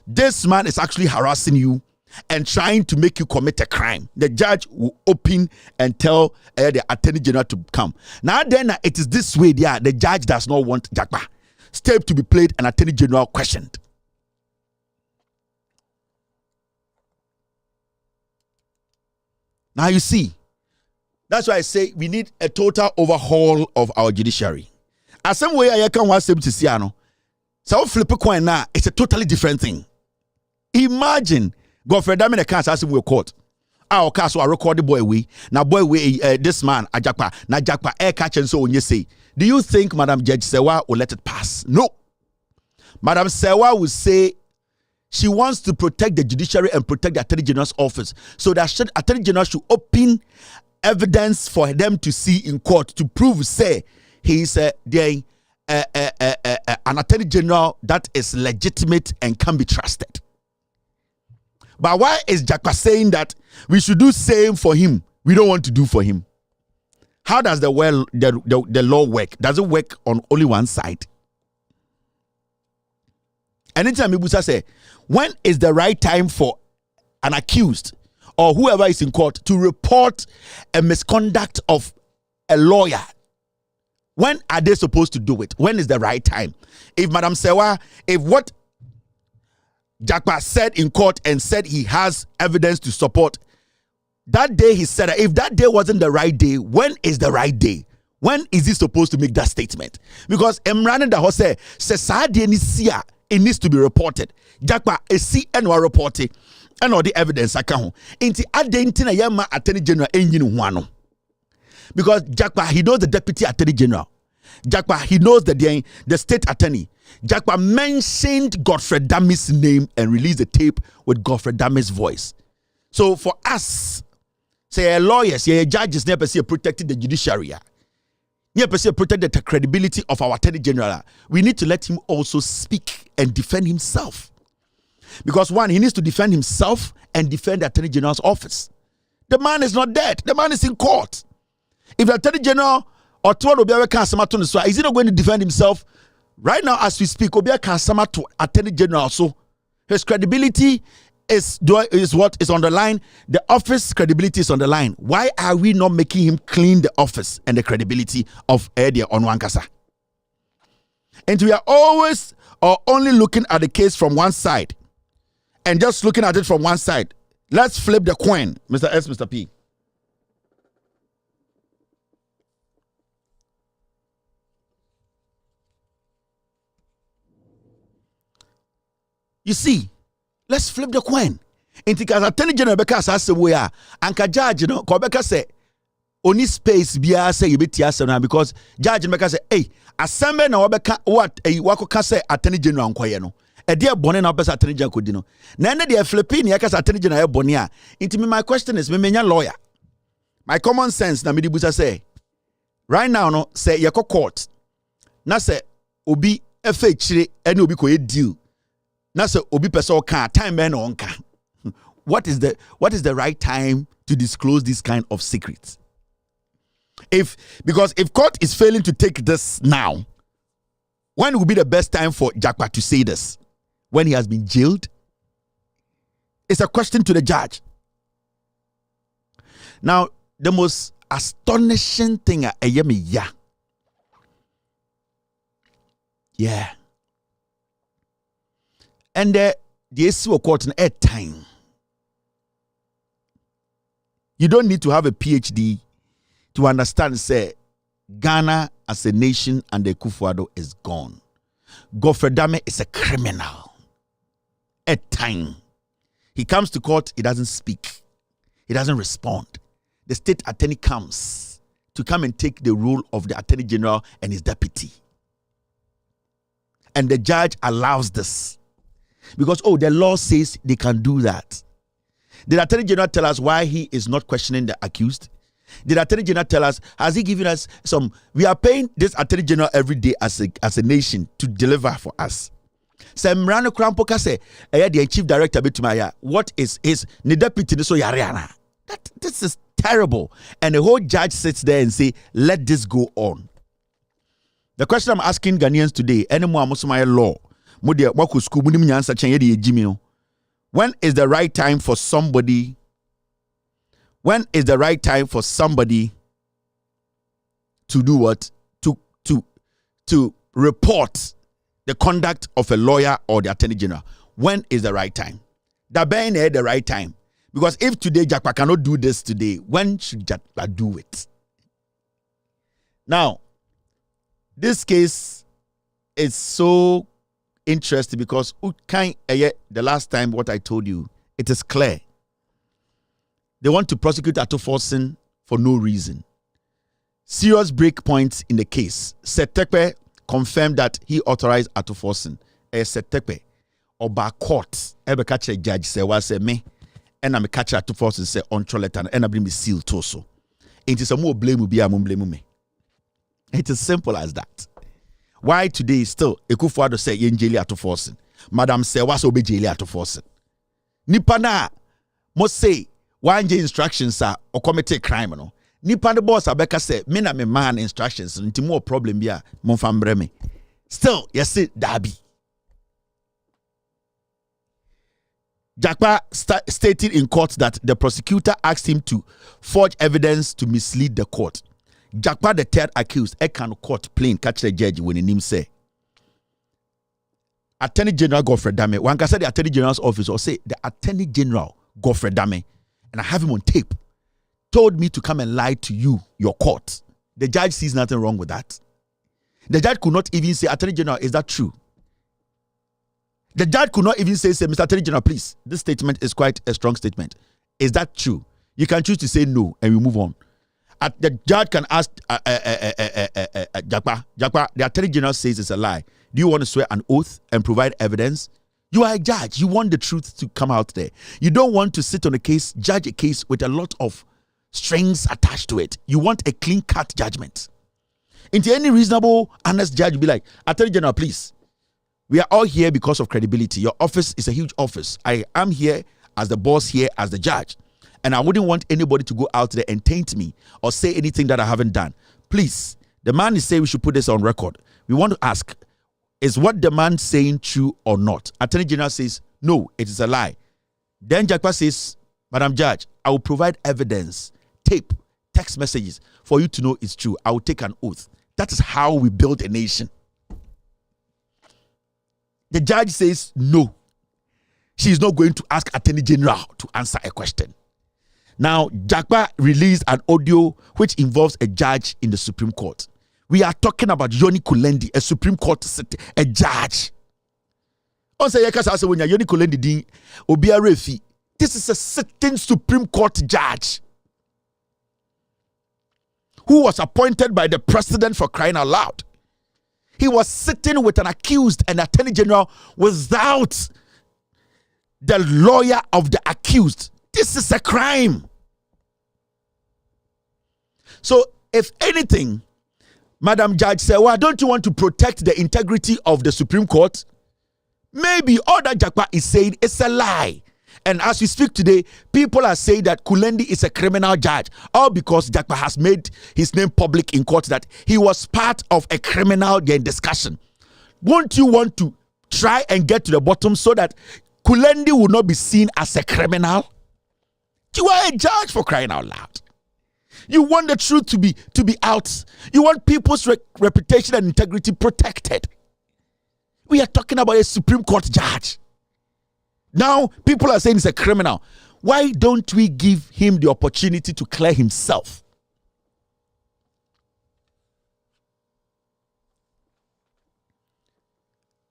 this man is actually harassing you and trying to make you commit a crime. The judge will open and tell the Attorney General to come. Now then, it is this way. The judge does not want Jakpa tape to be played and Attorney General questioned. Now you see, that's why I say we need a total overhaul of our judiciary. As some way I can want to see so flip a coin now, it's a totally different thing. Imagine Godfred Damine can't ask him we court. Our castle are recorded boy we now boy we this man Jakpa na Jakpa air catch and so when you say, do you think Madam Judge Sewa will let it pass? No. Madam Sewa will say she wants to protect the judiciary and protect the Attorney General's office. So that Attorney General should open evidence for them to see in court to prove say he is an Attorney General that is legitimate and can be trusted. But why is Jakpa saying that we should do same for him? We don't want to do for him. How does the law work? Does it work on only one side? Anytime Ibusa say, when is the right time for an accused or whoever is in court to report a misconduct of a lawyer? When are they supposed to do it? When is the right time? If Madam Sewa, if what Jakpa said in court and said he has evidence to support, that day he said that if that day wasn't the right day, when is the right day? When is he supposed to make that statement? Because Emrani da Hose says it needs to be reported. Jakpa esi enwa reported and all the evidence account. Inti adentina yama Attorney General engine huano. Because Jakpa, he knows the Deputy Attorney General. Jakpa, he knows the State Attorney. Jakpa mentioned Godfred Dammy's name and released a tape with Godfred Dammy's voice. So for us, say lawyers, judges, never see protecting the judiciary. Never see protect the credibility of our Attorney General. We need to let him also speak and defend himself. Because one, he needs to defend himself and defend the Attorney General's office. The man is not dead. The man is in court. If the Attorney General or is he not going to defend himself? Right now, as we speak, Obia Kansama to Attorney General, so his credibility is what is on the line. The office credibility is on the line. Why are we not making him clean the office and the credibility of Edia Onwankasa? And we are always or only looking at the case from one side and just looking at it from one side. Let's flip the coin, Mr. S, Mr. P. You see, let's flip the coin. Because Attorney General Becca says, we are, and judge, Kobeka say, only space be say you be now because Judge Becca say, hey, assemble na Wabeka, what a wako say Attorney General Nkoyeno. A dear bonnet now best Attorney General Kudino. None of the Philippine Yakas Attorney General Bonia. Into me, my question is, me lawyer. My common sense, na Midibusa say, right now, no, say Yako court. Na say, Obi FH, and Obi ko deal. Nasa obi person can time man on can. What is the right time to disclose this kind of secrets? Because if court is failing to take this now, when will be the best time for Jakpa to say this? When he has been jailed? It's a question to the judge. Now, the most astonishing thing yeah. And the issue of court in time. You don't need to have a PhD to understand, say, Ghana as a nation and the Kufuado is gone. Godfred is a criminal. At time. He comes to court, he doesn't speak. He doesn't respond. The state attorney comes to come and take the role of the Attorney General and his deputy. And the judge allows this. Because, the law says they can do that. Did the Attorney General tell us why he is not questioning the accused? Did the Attorney General tell us, has he given us some, we are paying this Attorney General every day as a nation to deliver for us. Semrano Krampoka say, the chief director, what is his deputy? So Yariana. This is terrible. And the whole judge sits there and say, let this go on. The question I'm asking Ghanaians today, any more Musumaya law, when is the right time for somebody? When is the right time for somebody to do what? To report the conduct of a lawyer or the Attorney General? When is the right time? The right time. Because if today Jakpa cannot do this today, when should Jakpa do it? Now, this case is so interesting because the last time what I told you, it is clear. They want to prosecute Atuforsen for no reason. Serious break points in the case. Setekpe confirmed that he authorized Atuforsen. Setekpe or by court, ever catch a judge say was me, and I'm a catch Atuforsen say on troletan and I bring me seal torso. It is a more blame be a blame me. It is simple as that. Why today still Ekufuado say yen jail Atuforsen? Madam say was obe jail Atuforsen. Nipa na must say one J instructions are or commit a crime no. Nipa the boss abeka say me na me man instructions nti more problem bia monfambre me. Still yes say Dabi. Jakpa stated in court that the prosecutor asked him to forge evidence to mislead the court. Jakpa, the third accused, can court plain catch the judge when him say Attorney General Godfred Dame. One can say the Attorney General's office or say the Attorney General Godfred Dame, and I have him on tape, told me to come and lie to you, your court. The judge sees nothing wrong with that. The judge could not even say, Attorney General, is that true? The judge could not even say, Mr. Attorney General, please, this statement is quite a strong statement. Is that true? You can choose to say no and we move on. The judge can ask Jakpa, the Attorney General says it's a lie. Do you want to swear an oath and provide evidence You are a judge. You want the truth to come out there. You don't want to sit on a case, judge a case with a lot of strings attached to it. You want a clean-cut judgment. Into any reasonable, honest judge will be like, Attorney General, please, we are all here because of credibility. Your office is a huge office. I am here as the boss, here as the judge. And I wouldn't want anybody to go out there and taint me or say anything that I haven't done. Please, the man is saying we should put this on record. We want to ask, is what the man saying true or not? Attorney General says, no, it is a lie. Then Jakpa says, Madam Judge, I will provide evidence, tape, text messages for you to know it's true. I will take an oath. That is how we build a nation. The judge says, no, she is not going to ask Attorney General to answer a question. Now, Jakpa released an audio which involves a judge in the Supreme Court. We are talking about Yoni Kulendi, a Supreme Court, a judge. This is a sitting Supreme Court judge who was appointed by the president, for crying out loud. He was sitting with an accused and Attorney General without the lawyer of the accused. This is a crime. So, if anything, Madam Judge said, well, don't you want to protect the integrity of the Supreme Court? Maybe all that Jakpa is saying is a lie. And as we speak today, people are saying that Kulendi is a criminal judge, all because Jakpa has made his name public in court that he was part of a criminal discussion. Won't you want to try and get to the bottom so that Kulendi will not be seen as a criminal? You are a judge, for crying out loud. You want the truth to be out. You want people's reputation and integrity protected. We are talking about a Supreme Court judge. Now, people are saying he's a criminal. Why don't we give him the opportunity to clear himself?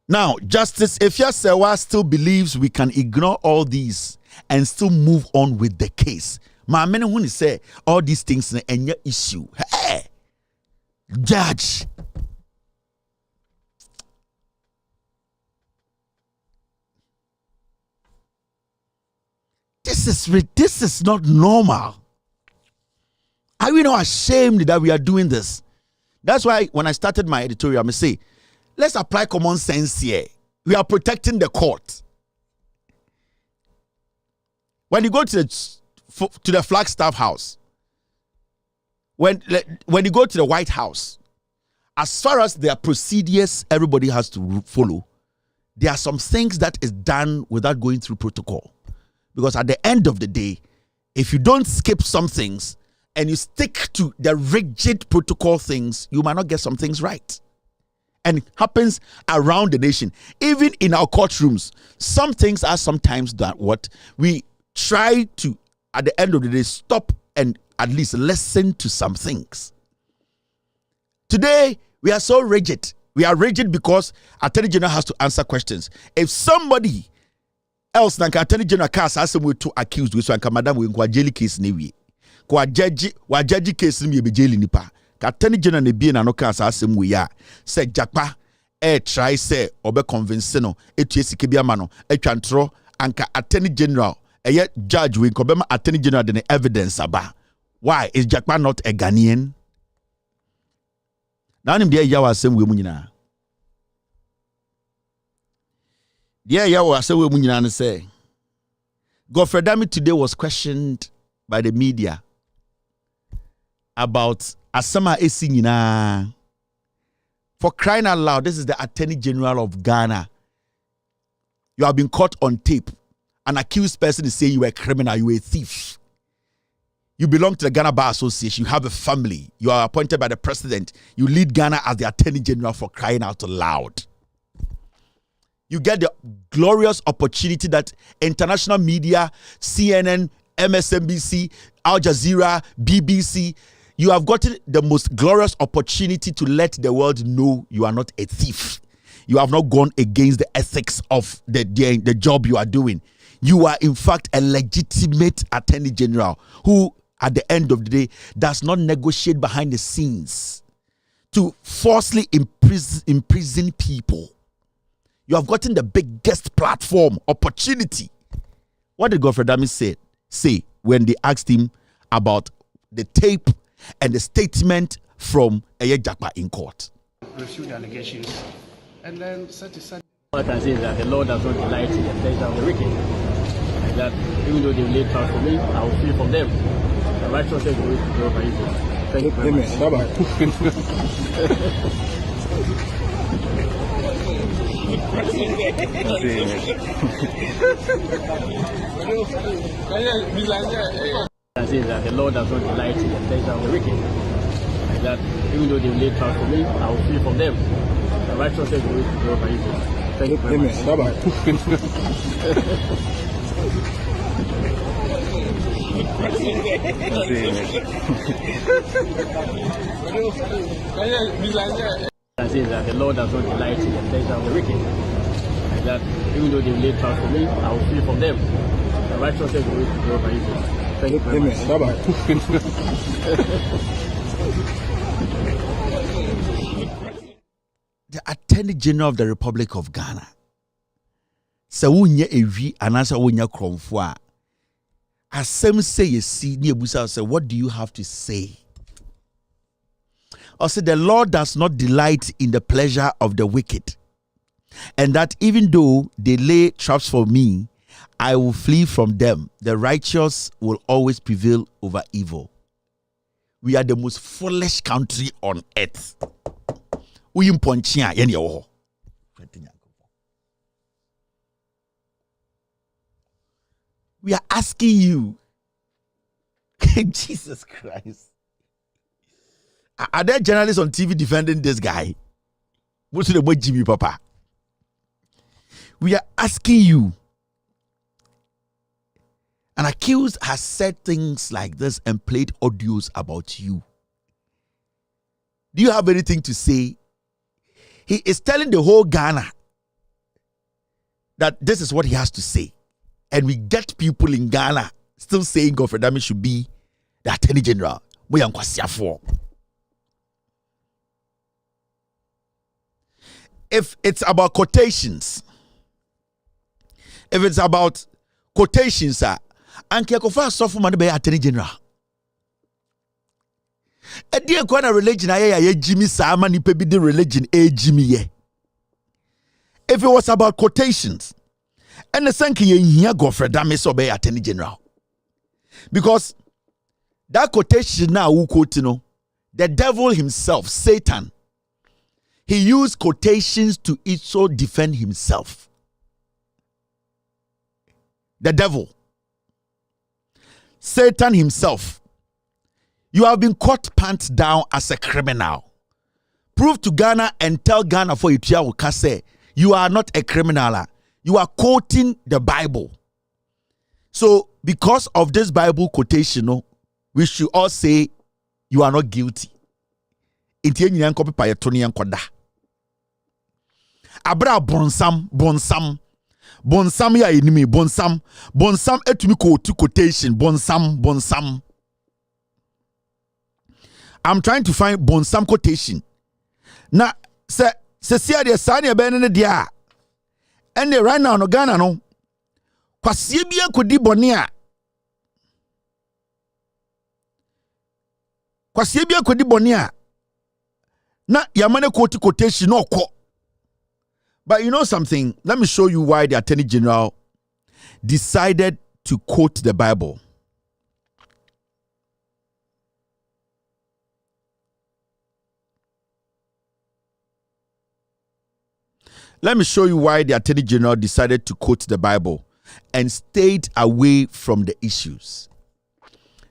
Now, Justice Efia Sewa still believes we can ignore all these and still move on with the case. My man, when he say all these things and your issue, hey, judge. This is not normal. Are we not ashamed that we are doing this? That's why when I started my editorial, I say, let's apply common sense here. We are protecting the court. When you go to the Flagstaff House, when you go to the White House, as far as there are procedures everybody has to follow, there are some things that is done without going through protocol. Because at the end of the day, if you don't skip some things and you stick to the rigid protocol things, you might not get some things right. And it happens around the nation. Even in our courtrooms, some things are sometimes that what we try to, at the end of the day, stop and at least listen to some things. Today, we are so rigid. We are rigid because Attorney General has to answer questions. If somebody else than Attorney General case as we to accused we so and madam we kwa jail case ni we kwa judge case ni be jail nipa Attorney General ne bi na no case asem we ya say Jakpa try say obe convince no etu esike bi ama no atwantro anka Attorney General judge we ko be ma Attorney General the evidence aba. Why is Jakpa not a Ghanaian? Now nim dey ya wa asem we mu nyina. Godfred today was questioned by the media about Asama Esinyina. For crying out loud, this is the Attorney General of Ghana. You have been caught on tape. An accused person is saying you are a criminal, you are a thief. You belong to the Ghana Bar Association, you have a family, you are appointed by the president, you lead Ghana as the Attorney General, for crying out loud. You get the glorious opportunity that international media, CNN, MSNBC, Al Jazeera, BBC, you have gotten the most glorious opportunity to let the world know you are not a thief. You have not gone against the ethics of the job you are doing. You are, in fact, a legitimate Attorney General who, at the end of the day, does not negotiate behind the scenes to falsely imprison people. You have gotten the biggest platform, opportunity. What did Godfred say when they asked him about the tape and the statement from Jakpa in court? Refute the allegations. And then such a such. All I can say is that the Lord does not delight in the pleasure of the wicked. And that even though they laid traps for me, I will flee from them. The righteous is the way to go over evil. Thank you very much. I say that the Lord does not delight in the pleasure of the wicked. And that even though they laid traps for me, I will flee from them. The righteous is the way to go over evil. Thank you very much. I say that the Lord does not delight in the pleasure of the wicked. And that even though they laid traps for me, I will flee from them. The righteous is the way to go over evil. Thank you very much. The Attorney General of the Republic of Ghana. Sawunya evi anasa wunya kromfo asem say yesi ni ebusa say, what do you have to say? Or say the Lord does not delight in the pleasure of the wicked, and that even though they lay traps for me, I will flee from them. The righteous will always prevail over evil. We are the most foolish country on earth. We are asking you, Jesus Christ. Are there journalists on TV defending this guy? What's the boy Jimmy Papa? We are asking you. An accused has said things like this and played audios about you. Do you have anything to say? He is telling the whole Ghana that this is what he has to say. And we get people in Ghana still saying Godfred should be the Attorney General. If it's about quotations, and Kofa Sofu man be Attorney General. A dear corner religion, I Jimmy Sama ni pebi the religion, Jimmy ye. If it was about quotations, and the Sanki here Godfred so be Attorney General. Because that quotation now who quote the devil himself, Satan, he used quotations to also defend himself. The devil, Satan himself, you have been caught pants down as a criminal. Prove to Ghana and tell Ghana for you say you are not a criminal. You are quoting the Bible. So because of this Bible quotation, we should all say you are not guilty. Abra bonsam ya enemy bonsam etumi quotation bonsam. I'm trying to find bonsam quotation. Na se sia de sane be ne dia. And right now no Ghana no. Kwasie bia kodi bone a. Kwasie bia kodi bone a. Na yamane quotation no ko. But you know something? Let me show you why the Attorney General decided to quote the Bible. Let me show you why the Attorney General decided to quote the Bible and stayed away from the issues.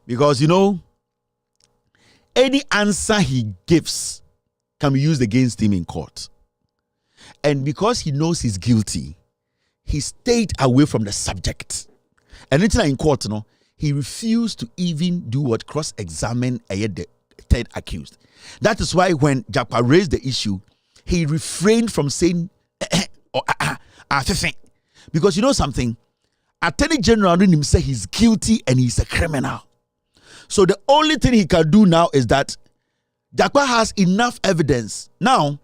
Because, you know, any answer he gives can be used against him in court. And because he knows he's guilty, he stayed away from the subject. And in court, he refused to even do what cross-examine the third accused. That is why when Jakpa raised the issue, he refrained from saying, because you know something? Attorney General didn't say he's guilty and he's a criminal. So the only thing he can do now is that Jakpa has enough evidence. Now,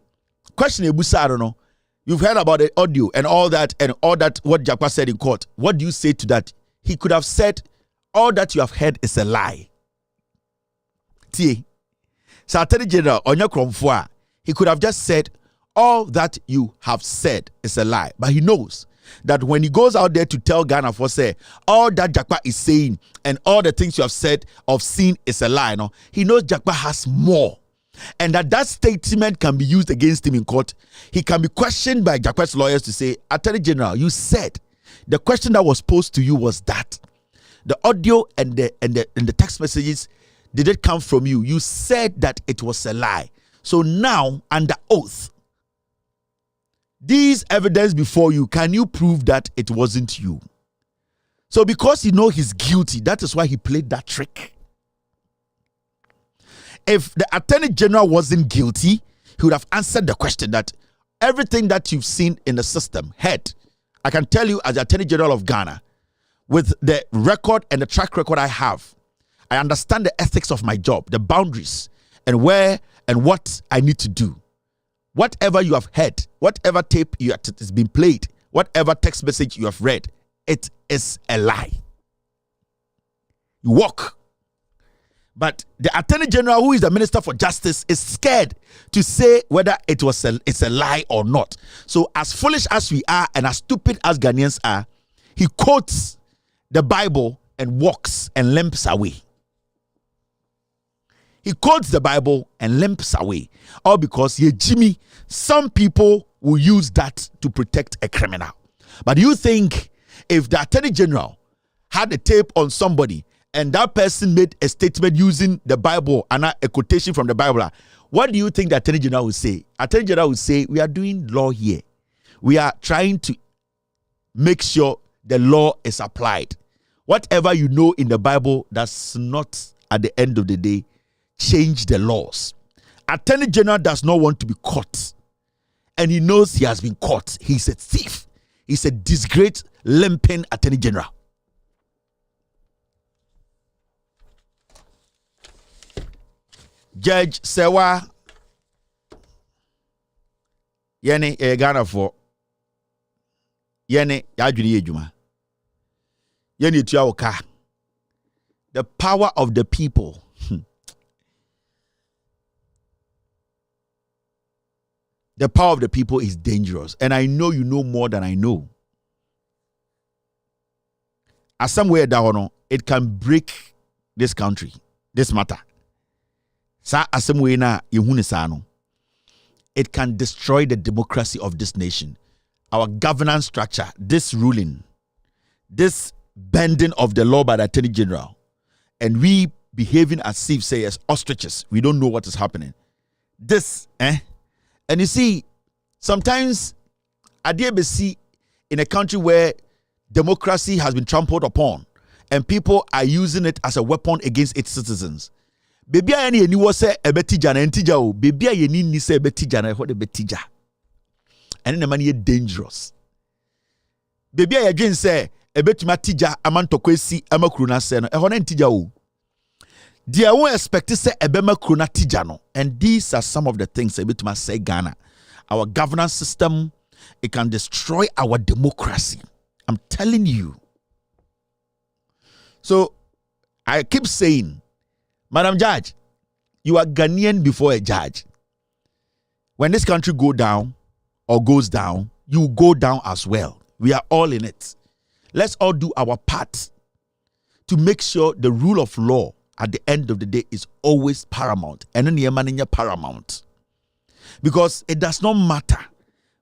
question Ebusa, I don't know. You've heard about the audio and all that what Jakpa said in court. What do you say to that? He could have said, all that you have heard is a lie. Tie. So Attorney General Onye Kromfoa, he could have just said, all that you have said is a lie. But he knows that when he goes out there to tell Ghana for say, all that Jakpa is saying and all the things you have said of seen is a lie. No? He knows Jakpa has more. And that statement can be used against him in court. He can be questioned by Jakpa's lawyers to say, Attorney General, you said the question that was posed to you was that the audio and the text messages, did it come from you? You said that it was a lie. So now, under oath, these evidence before you, can you prove that it wasn't you? So because you know he's guilty, that is why he played that trick. If the Attorney General wasn't guilty, he would have answered the question that everything that you've seen in the system, heard, I can tell you as the Attorney General of Ghana, with the record and the track record I have, I understand the ethics of my job, the boundaries, and where and what I need to do. Whatever you have heard, whatever tape has been played, whatever text message you have read, it is a lie. You walk. But the Attorney General, who is the Minister for Justice, is scared to say whether it's a lie or not. So as foolish as we are and as stupid as Ghanaians are, he quotes the Bible and walks and limps away. He quotes the Bible and limps away. All because, Jimmy, some people will use that to protect a criminal. But you think if the Attorney General had a tape on somebody and that person made a statement using the Bible and a quotation from the Bible, what do you think the Attorney General will say? Attorney General will say, we are doing law here. We are trying to make sure the law is applied. Whatever you know in the Bible does not, at the end of the day, change the laws. Attorney General does not want to be caught. And he knows he has been caught. He's a thief. He's a disgraced, limping Attorney General. Judge Sewa Yene Ghana for Yene Yadwini Ejuma Yene Tuawoka. The power of the people. The power of the people is dangerous. And I know you know more than I know. As somewhere down, it can break this country, this matter. It can destroy the democracy of this nation. Our governance structure, this ruling, this bending of the law by the Attorney General, and we behaving as if, say, as ostriches. We don't know what is happening. And you see, sometimes Adiebesi, in a country where democracy has been trampled upon and people are using it as a weapon against its citizens. Baby, I any was say a betija and tija o. Baby, I need say betija and what a betija. And the money dangerous. Baby, I again say a betuma tija amanto kwesi amakruna seno. A honen tija o. Dia won't expect to say a bema kruna tija no. And these are some of the things a betuma say Ghana. Our governance system, it can destroy our democracy. I'm telling you. So I keep saying, Madam Judge, you are Ghanaian before a judge. When this country go down or goes down, you go down as well. We are all in it. Let's all do our part to make sure the rule of law at the end of the day is always paramount. And then you're paramount. Because it does not matter.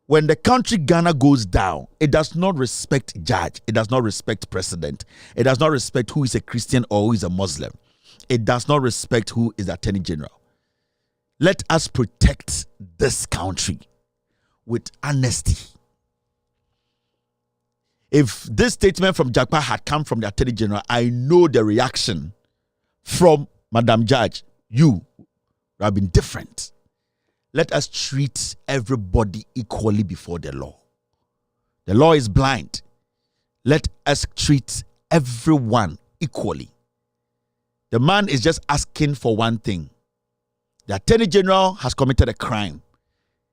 When the country Ghana goes down, it does not respect judge. It does not respect president. It does not respect who is a Christian or who is a Muslim. It does not respect who is the Attorney General. Let us protect this country with honesty. If this statement from Jakpa had come from the Attorney General, I know the reaction from Madam Judge, you would have been different. Let us treat everybody equally before the law. The law is blind. Let us treat everyone equally. The man is just asking for one thing. The Attorney General has committed a crime.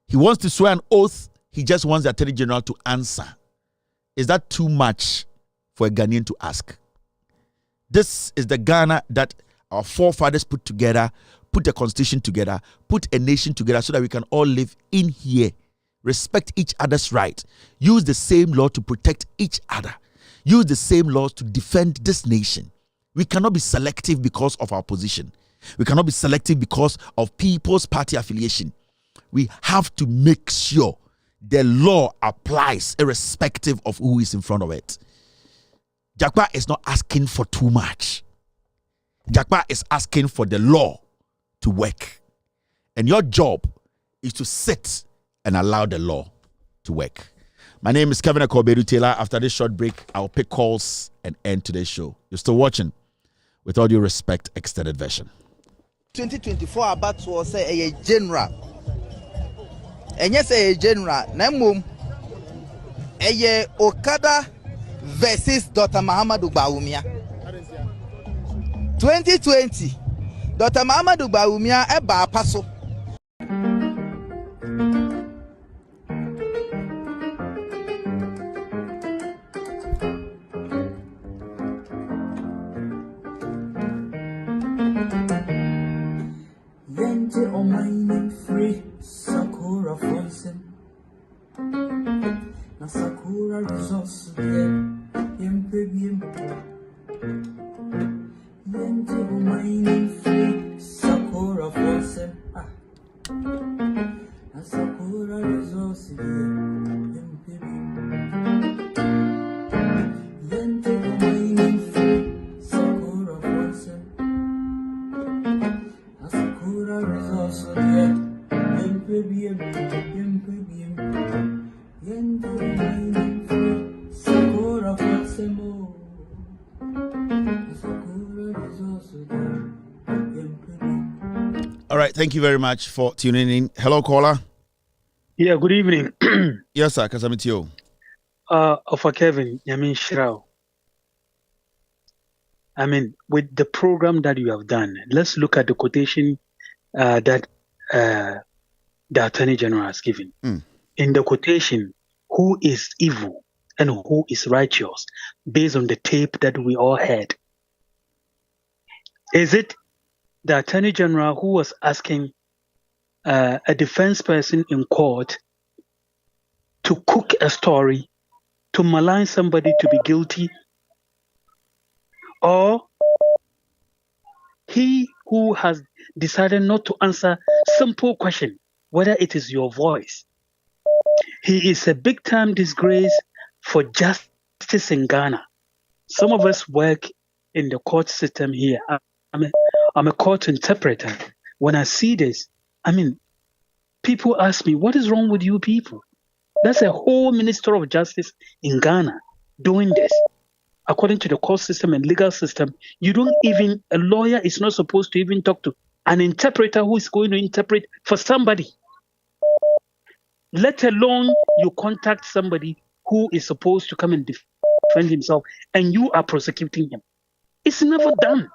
He wants to swear an oath he just wants the Attorney General to answer. Is that too much for a Ghanaian to ask? This is the Ghana that our forefathers put together, put a constitution together, put a nation together so that we can all live in here, respect each other's right, use the same law to protect each other, use the same laws to defend this nation. We cannot be selective because of our position. We cannot be selective because of people's party affiliation. We have to make sure the law applies irrespective of who is in front of it. Jakpa is not asking for too much. Jakpa is asking for the law to work. And your job is to sit and allow the law to work. My name is Kevin Akobedu Taylor. After this short break, I'll pick calls and end today's show. You're still watching With All Due Respect, extended version. 2024 about to say a general. And yes, a general. Namum a Okada versus Dr. Mahamadou Bawumia. 2020. Dr. Mahamadou Bawumia eba paso. Yente o mining free Sakura frozen. Na Sakura resource Yente o mining free Sakura frozen. Na Sakura resource Yente o mining free Sakura frozen. Na Sakura resource All right, thank you very much for tuning in. Hello, caller. Yeah, good evening. Yes, sir. Kasamitio. For Kevin, Yamin Shrao. I mean, with the program that you have done, let's look at the quotation that the Attorney General has given. In the quotation, who is evil and who is righteous, based on the tape that we all heard? Is it the Attorney General who was asking a defense person in court to cook a story, to malign somebody to be guilty? Or he who has decided not to answer simple question, whether it is your voice? He is a big-time disgrace for justice in Ghana. Some of us work in the court system here. I'm a court interpreter. When I see this, I mean, people ask me, what is wrong with you people? That's a whole Minister of Justice in Ghana doing this. According to the court system and legal system, a lawyer is not supposed to even talk to an interpreter who is going to interpret for somebody. Let alone you contact somebody who is supposed to come and defend himself and you are prosecuting him. It's never done.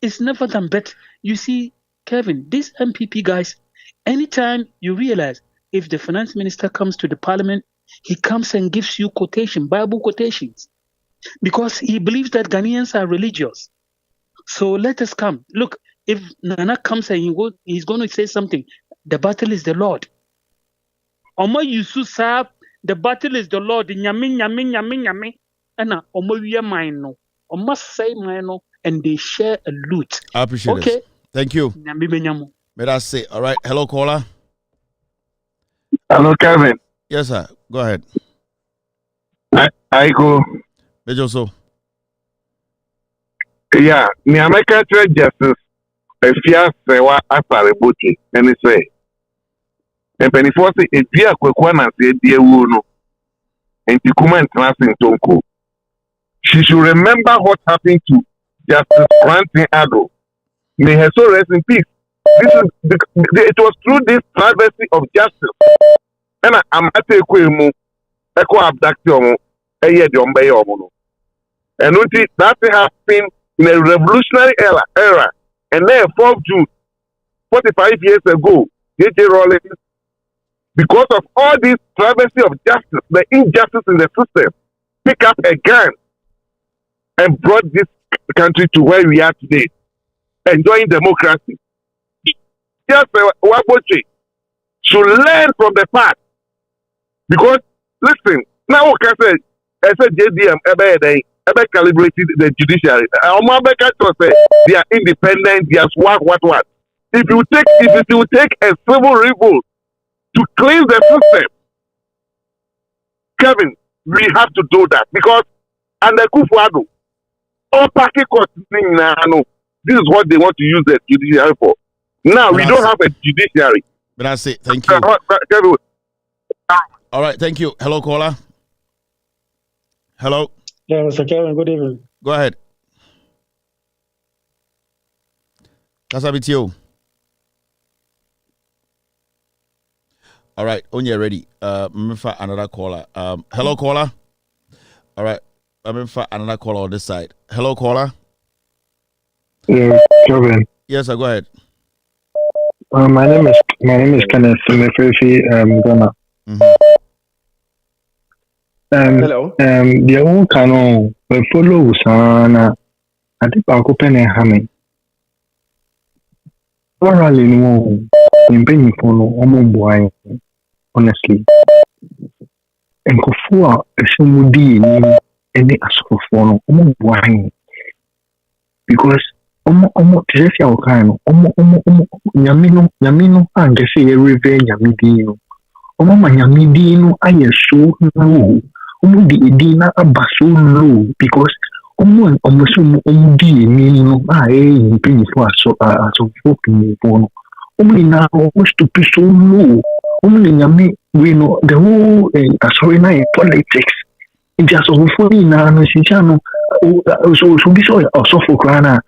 It's never done. But you see, Kevin, these MPP guys, anytime you realize if the finance minister comes to the parliament, he comes and gives you quotation, Bible quotations, because he believes that Ghanaians are religious. So let us come. Look, if Nana comes and he's going to say something, the battle is the Lord. Omo Yusu Saab, the battle is the Lord. Nyame. And Omo Wiya Maino. Omo say Maino. And they share a loot. I appreciate it. Thank you. May I say, all right. Hello, caller. Hello, Kevin. Yes, sir. Go ahead. I go. Bejoso. Yeah, me American justice. If you say what I about it, and he say, and when he force it, if you are quick one and say, dear Wuno, and to come and translate Tonko, she should remember what happened to Justice Quentin Addo. May her soul rest in peace. It was through this privacy of justice. And I'm at a quemu, echo abduction, a year Jombay Omono. And that happened in a revolutionary era. And then 4th June, 45 years ago, J.J. Rawlings because of all this travesty of justice, the injustice in the system, pick up a gun and brought this country to where we are today, enjoying democracy. Just Waboche should learn from the past. Because, listen, now what can I say JDM, ebe calibrated the judiciary. They are independent, they are what. If you take a civil revolt to cleanse the system, Kevin, we have to do that. Because under Kufuado, all party courts, this is what they want to use the judiciary for. Now, we don't have a judiciary. But that's it. Thank you. Kevin. All right. Thank you. Hello, caller. Hello. Yeah, Mr. Kevin, good evening. Go ahead. Kasabitio. All right. On you ready. For another caller. Hello, caller. All right. I'm for another caller on this side. Hello, caller. Yeah, Kevin. Yes, sir. Go ahead. My name is Kenneth Meferfi, Ghana. Hello. The old canon will follow Sana. I think I'll open a hammy. Orally, no, in penny follow, honestly. And Kofua, a Shumudi, any ascophone, because omo tese ya okano omo nyamino angese yereve nyamidino omo manyamidino ayeso no omo di edina abaso no because omo di emino mpini fo aso fo pini fo no omo ina omo stupid so no omo nyame we know the whole sorry na politics in just of funny na no sichano so be so for krana.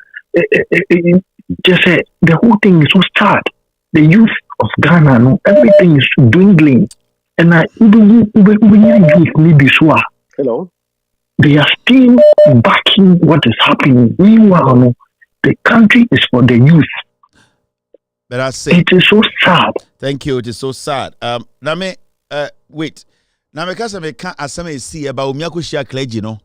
Just say the whole thing is so sad. The youth of Ghana, no, everything is dwindling, and even youth maybe so. Hello. They are still backing what is happening. Meanwhile, no, the country is for the youth. But I say it is so sad. Thank you. It is so sad. Now me wait. Now me kasa me can asame see about Bawumia ko share Clergy no.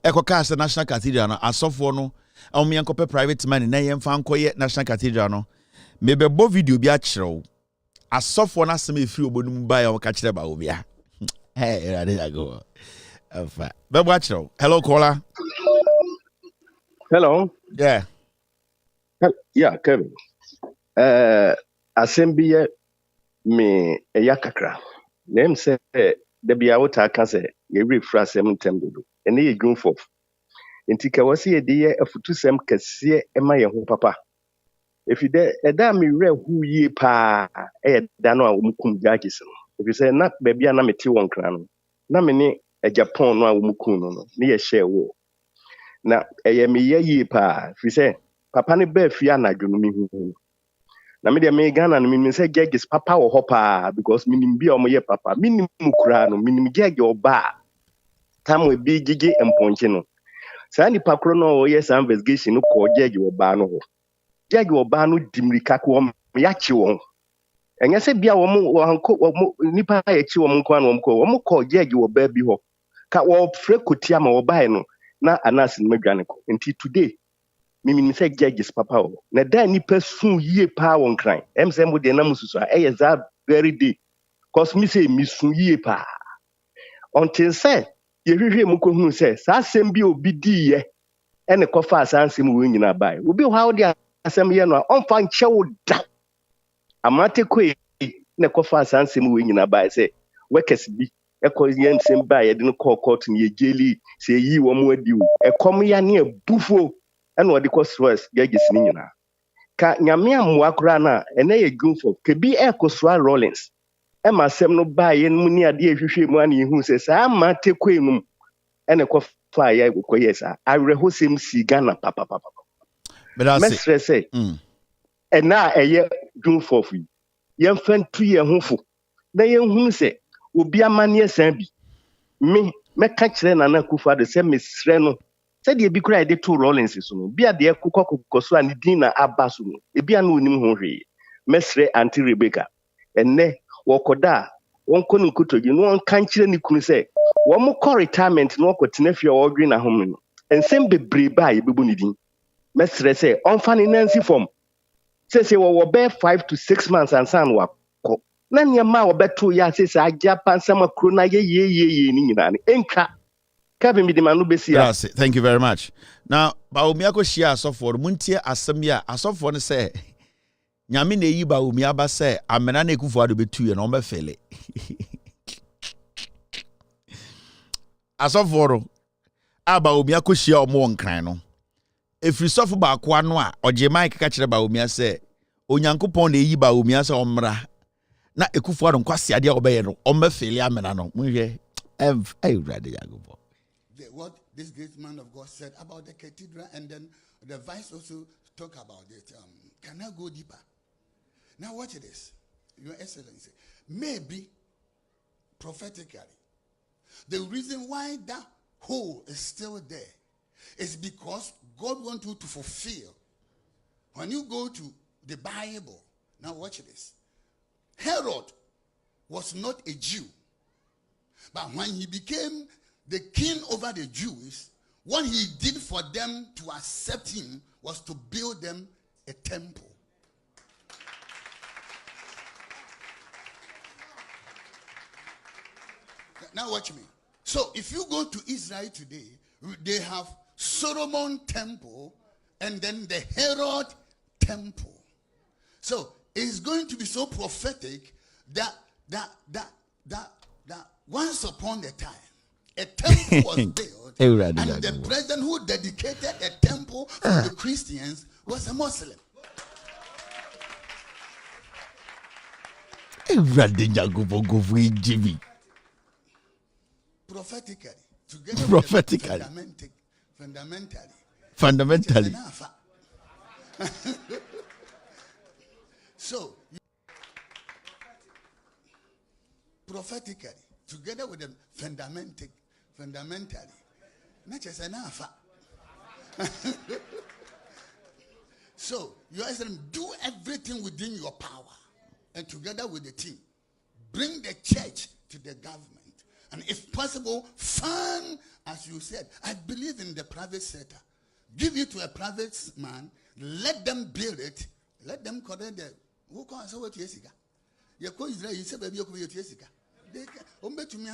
Eko kasa National Cathedral no asofo no. Me yankope private money na yemfa nkoye National Cathedral no me bebo video bi a kyerɛw asɔfo na asɛm efiri obonum ba ya wɔka kyerɛ Bawumia hey I did go afa bebo a kyerɛw. Hello caller. Hello. Yeah Kevin. Asɛm bi me yakakra nem sɛ da bia wota aka sɛ ye refra asɛm ntem dodo ene ye dwumfo nti ka wasi ye de afutusɛm kɛseɛ ema ye ho papa efide ɛda me werɛ hu yie pa da no a wɔmukum judges no efisɛ na baabi a na meti wɔn kra no na me ne Japan no a wɔmukum no ne ye share wo na ɛyɛ me yie pa efisɛ papa ne ba fi anadwo no me hu na me de me Ghana no me sɛ judges papa wɔ hɔ pa because minim bi a ɔmo yɛ papa minim kura no minim judge ɔba tam we bi gigi emponche no saa nipa kro no oyɛ saa investigation no kɔ judge ɔba no ho judge ɔba no dimrika ko wɔn yakye wɔn ɛnyɛ sɛ bia wɔn nipa yakye wɔn nko an wɔn kɔ judge ɔba bi hɔ ka wɔfrɛ kotia ma ɔba no na anas no madwane ko nti today minim sɛ judges papa o na da nipa sun yie pa wɔn kran sɛ mo de na mususu a ɛyɛ za very day cause me say mi sun yie pa until say yehwehwe mu ko hu sɛ saa asɛm bi obi diye ɛne kɔfa asansɛm wo nyina bae obi ho awo de asɛm yɛ no a ɔmfa nkyɛw da amate koe ne kɔfa asansɛm wo nyina bae sɛ workers bi ɛkɔ yɛ nsɛm bae yɛde no kɔ court ne yɛgyeli sɛ yi wɔ mu adi wo ɛkɔm ya ne abufo ɛna ɔde kɔ stress judges ne nyina ka nyame amoa kora na ɛnɛ yɛ gunfo kebi ɛkɔ soa Rollins ɛma asɛm no bae yɛ mu ne ade ehwehwɛ mu ana yehu sɛ saa amate koe mu ɛne kɔfa yɛ kɔyɛ saa awerɛhosɛm si Ghana papa mesrɛ sɛ ɛna ɛyɛ gunfo fi yɛmfa ntu yɛn ho fo na yɛnhu sɛ obi amanneɛ san bi me mɛka kyerɛ Nana Akufo-Addo sɛ mesrɛ no sɛdeɛ bi kora yɛde to Rollins so no bia deɛ kokɔ so a ne din na aba so no ebia no onim ho hwee mesrɛ Auntie Rebecca ɛnɛ wokoda won ko no kotogi no won kan kire ni kunu say wo mo ko retirement no ko tenafia wo dwi na home no ensem bebre ba ye bebu ni din mesre say onfa ni nancy form say wo be 5 to 6 months and san wa ko na niam wo beto ya say agya pansam akro na ye ni nyina ni enka Kevin Midimanu Besia. Thank you very much. Now, Bawumia ko share asofo muntie asem ya asofo no say nyame na yi Bawumia ba say amena na ekufu ado betu ye na o be fele. Asofo ro Bawumia ko share omo nkran no. Efiri sofo ba ko ano a oje mic ka kire Bawumia say onyankopon na yi Bawumia say omra na ekufu ado kwase ade a obeye no o be fele amena no. Munhwe ready yagobo. What this great man of God said about the cathedral, and then the vice also talk about it. Can I go deeper? Now watch this, Your Excellency. Maybe prophetically, the reason why that hole is still there is because God wants you to fulfill. When you go to the Bible, now watch this. Herod was not a Jew, but when he became the king over the Jews, what he did for them to accept him was to build them a temple. Now watch me. So if you go to Israel today, they have Solomon temple and then the Herod temple. So it's going to be so prophetic that once upon a time, a temple was built, and the president who dedicated a temple for the Christians was a Muslim. Prophetically, together fundamentally. So, prophetically, together with them fundamentally, not just enough. So, you guys do everything within your power, and together with the team, bring the church to the government, and if possible, fund, as you said. I believe in the private sector. Give it to a private man. Let them build it. Let them correct the. Who can say what Yesiga? You go Israel. You say baby, you go Yesiga. They can. To me,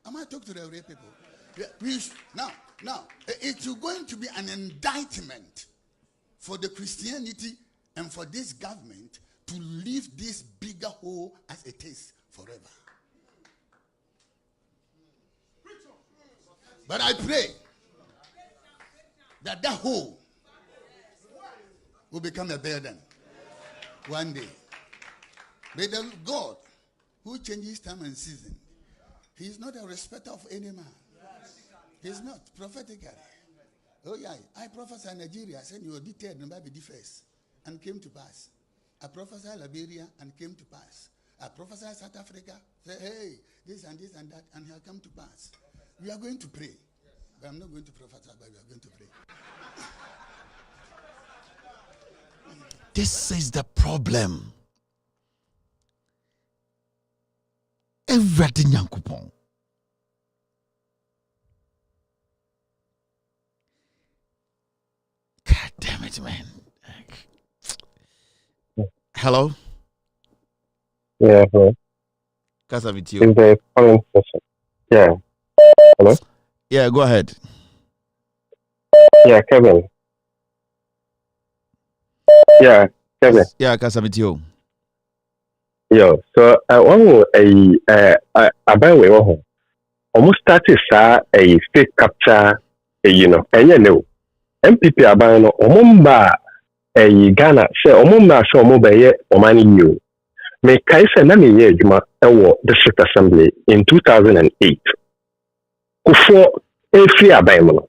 I might talk to the real people. Now, it's going to be an indictment for the Christianity and for this government to leave this bigger hole as it is forever. But I pray that hole will become a burden one day. May the God who changes time and season, he is not a respecter of any man. He is not, prophetically. Oh yeah, I prophesy Nigeria, said you were detailed and be the first, and came to pass. I prophesy Liberia and came to pass. I prophesy South Africa, say hey, this and that, and he will come to pass. We are going to pray. But I'm not going to prophesy, but we are going to pray. This is the problem. Everything Yankupon. God damn it, man. Hello? Yeah, hello. Casa with you. Is the current session? Yeah. Hello? Yeah, go ahead. Yeah, Kevin. Yeah, Kevin. Yeah, Casa with you. Yo, so one more a way home. Almost started a state capture and you know, MPP abano omumba Ghana say omumba so omobaye omani you. Me kaisa na me ye juma ewo district assembly in 2008. Kufo efi abaimo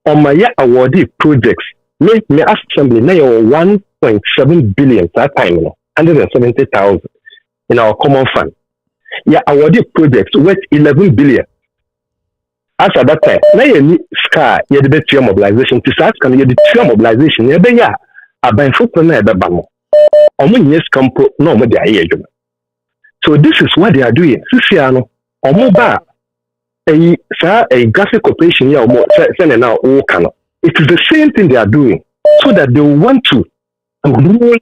on my awarded projects make me assembly na 1.7 billion that time 170,000 in our common fund. Yeah, awarded projects worth 11 billion. As at that time, na ye scar ye the better mobilization. To start can ye the mobilization. Ye be ya aban fukun na ebe bamo. Omo yes campo no mo dia ye juma. So this is what they are doing. Sisiano, Omoba, a graphic operation, yeah, send now, it is the same thing they are doing, so that they want to rule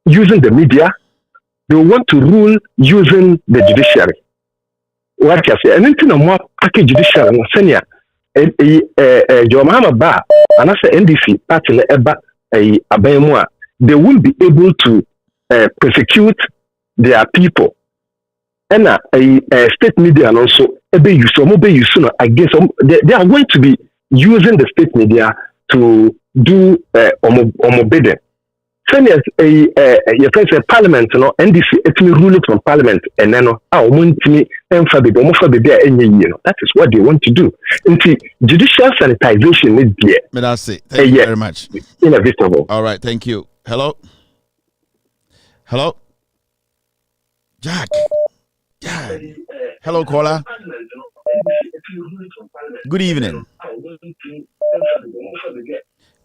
using the media, they want to rule using the judiciary. What you say? And anything more package judiciary, senior, Jomama Ba, and I say NDC party eba abemwa, they will be able to persecute their people. And a state media and also against they are going to be using the state media to do bidding. Same as your friends in parliament, NDC it's me ruling from parliament and then that is what they want to do. Into judicial sanitization is there. But that's it. Thank you very much. Inevitable. All right, thank you. Hello? Jack. Yeah. Hello, caller. Good evening.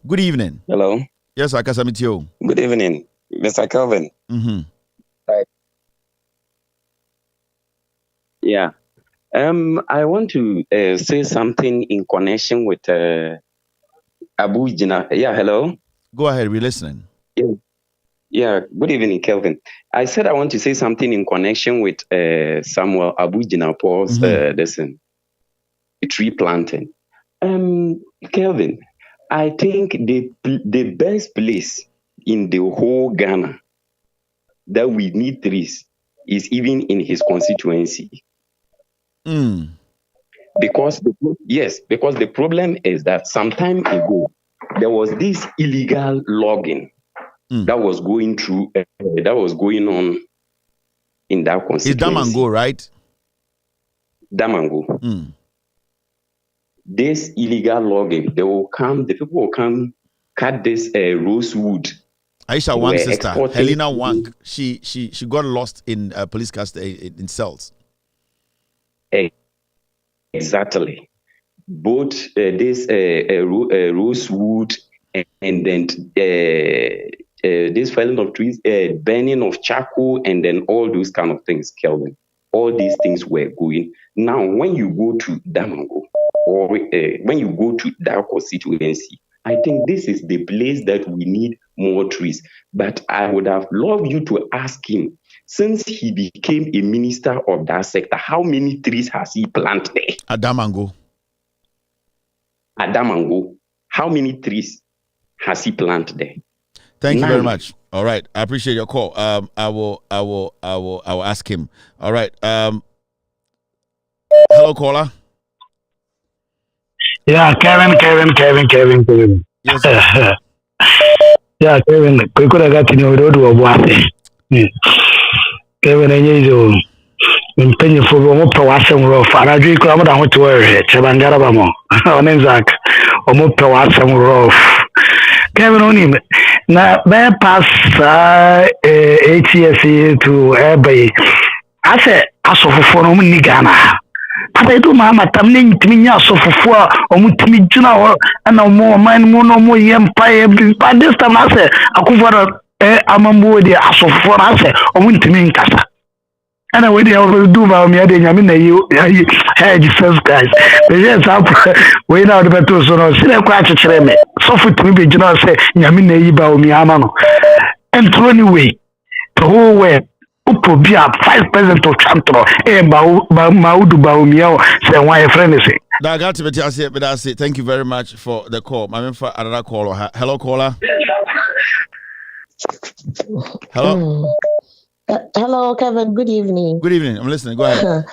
Good evening. Hello. Yes, I can submit you. Good evening, Mr. Kelvin. Yeah. I want to say something in connection with Abu Jina. Yeah, hello. Go ahead, we're listening. Yeah, good evening, Kelvin. I said I want to say something in connection with Samuel Abu Jina Paul's tree planting. Kelvin, I think the best place in the whole Ghana that we need trees is even in his constituency. Because the problem is that some time ago there was this illegal logging that was going on in that constituency. It's Damango, right? Damango. This illegal logging, the people will come cut this rosewood. Aisha Wang's sister, Helena Wang, she got lost in police custody in cells. Exactly. Both this rosewood and then this felling of trees, burning of charcoal, and then all those kind of things, Kelvin. All these things were going. Now, when you go to Damango, or when you go to that constituency, I think this is the place that we need more trees. But I would have loved you to ask him, since he became a minister of that sector, how many trees has he planted there? At Damango. How many trees has he planted there? Thank you very much. All right, I appreciate your call. I will ask him. All right. Hello, caller. Yeah, Kevin. Yes. Yeah, Kevin. We could have got to know road or what. Kevin, I need you. In penny for one per wassam rough, and I drink crumble down to wear it. Chabangarabamo. On Zach. Or more per wassam rough. Kevin on him. Now, that pass 8 years to Abbey. I said, I saw for Ghana. I do Mamma Tamling to me, so for 4 or Mutimi Juna and no more mine, no more empire. By this time, I said, I could for Amambo, the ass of 4 answer or Mutimi Casa. And I wait to do Bawumia, I mean, you had Jesus Christ. But yes, wait out the battle, so no, sit a crash at Treme. So for to be General say, Yamina Bawumia, and through anyway, the whole way. Upo be a vice president of Chantro, Maudu Bawumia, say why a friend is it. That got to be just but that's it. Thank you very much for the call. My man for another caller. Hello, caller. Hello. Hello, Kevin. Good evening. Good evening. I'm listening. Go ahead.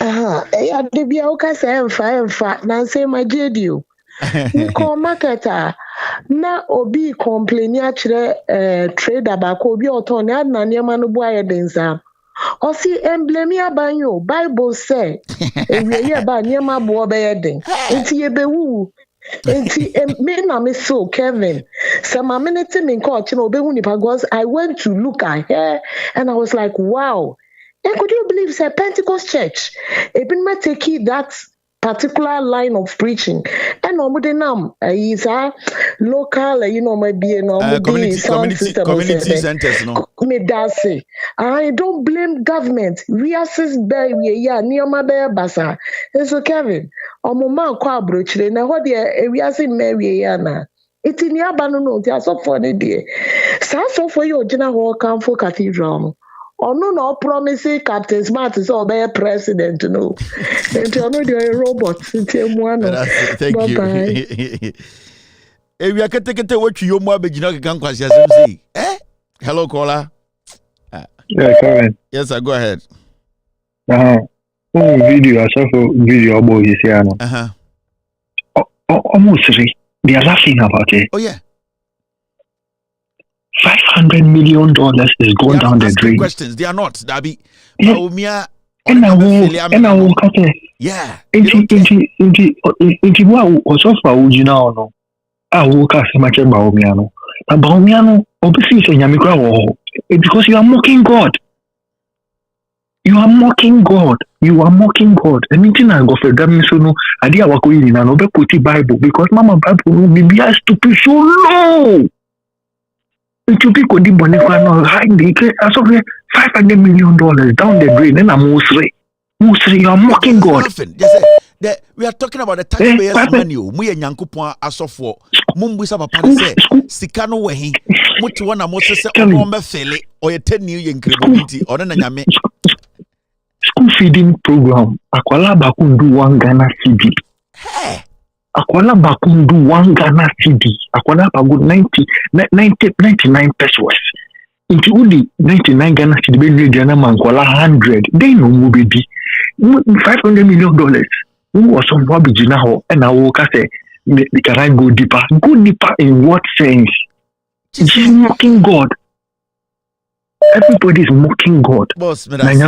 Yeah, the Biauka say Nancy my JDU. Nko marketer na obi complain actually trader back obi oton na niam no boy denza o si emblem ya banyo Bible say ewie ye ba niam abo be den enti ye bewu enti me na me so Kevin some minute me nko chi na obehu nipa because I went to look at her and I was like wow. And could you believe it's a Pentecost church? Ebinma take that particular line of preaching. And omudenam is a local, maybe community centers, no. I don't blame government. We assist by near my basa. And so Kevin, omuma kwa brochre na what we are saying Mary. It's in Yabano, they are so funny, dear. So for your general come for Cathedral. Or no promising Captain Smart is all by president, no. And you know they're a robot. Thank you. If you can take it to what you more be say. Eh? Hello, caller. Yeah, Karen. Yes, sir, go ahead. Video, I saw video about this year. Almost three. They are laughing about it. Oh yeah. $500 million is going down the drain. Questions. They are not. Dabi. Bawumia. And I will yeah. Inti wa also for original no. I will cast much Bawumia no. And Bawumia no obviously say nyamikra wo because you are mocking God. You are mocking God. You are mocking God. Anything I go for them so no idea wa ko yin na no be quote Bible because mama Bible no be stupid so low. It should be good money for no high as of $500 million down the drain and I'm Musri, you are mocking God. We are talking about the taxpayers' money. We are Yankupon as of for Mumbusa Papa say Sikano Wahi, Mutuana Moses or Fele or a 10 year incredibility or an Yame school feeding program. Akwala Bakundu 1 Ghana CD. Akwala Bakundu 1 Ghana CD. Akwala Bagu 99 pesos. Into only 99 Ghana CD, be Ghana man Akwala 100. They know mubedi. $500 million. Who was on Bobby Jinaho and I will say, can I go deeper? Go deeper in what sense? Just mocking God. Everybody is mocking God. Boss, thank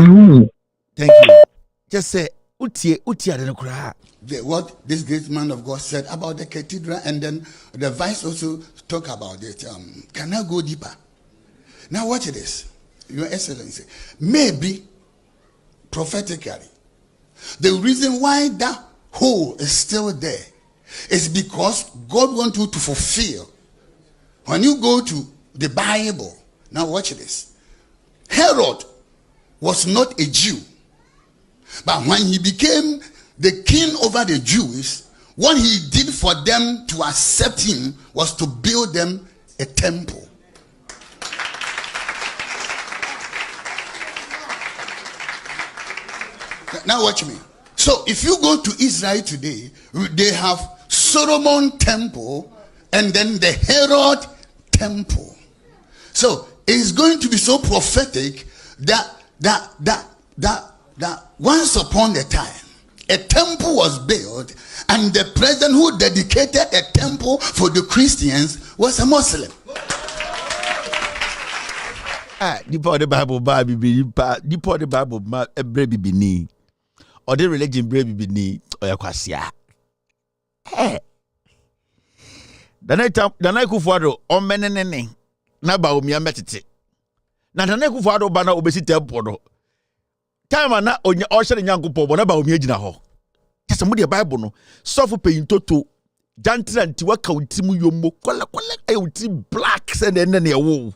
you. Just say, what this great man of God said about the cathedral, and then the vice also talk about it. Can I go deeper? Now watch this, Your Excellency. Maybe prophetically, the reason why that hole is still there is because God wants you to fulfill. When you go to the Bible, now watch this. Herod was not a Jew, but when he became the king over the Jews, what he did for them to accept him was to build them a temple. Now watch me. So if you go to Israel today, they have Solomon temple and then the Herod temple. So it's going to be so prophetic that once upon a time, a temple was built, and the president who dedicated a temple for the Christians was a Muslim. Deep the Bible, deep the Bible, a baby beneath. Or the religion brave be or ya kwasia. Hey. The night Kufuado on menene na Bawumia metete. Na the night Kufuado bana obesi temple. Time na onye oshere nyankupo bo na Bawumia gina ho. Kesa mu de Bible no. Sofo peyin toto. Jantra nti waka utimu yomo kola ay uti black send ene na ewo.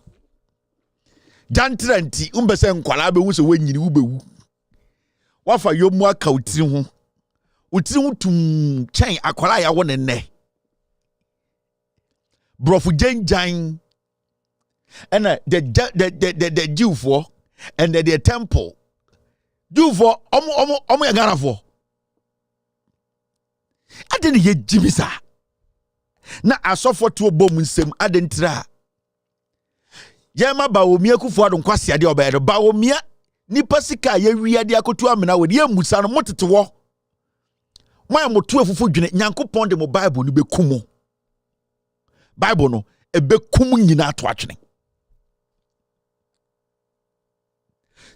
Jantra nti umbese nkwala be hu se wanyini wo bewu. Wafa yomu aka utiri ho tum chen akwara ya wo nenne brofu jenjan and the Jew for and the temple Jew for omo ya Ghana for adeni ye jimisa na asofo to obom nsem adentira yema Bawumia Kufuado nkwase ade obaye Bawumia nipa sika ye wiade akotu amena we ye musa no motete wo moya motu afufu dwene Nyankopon de mo Bible no bekumo Bible no ebekumu nyina ato atwene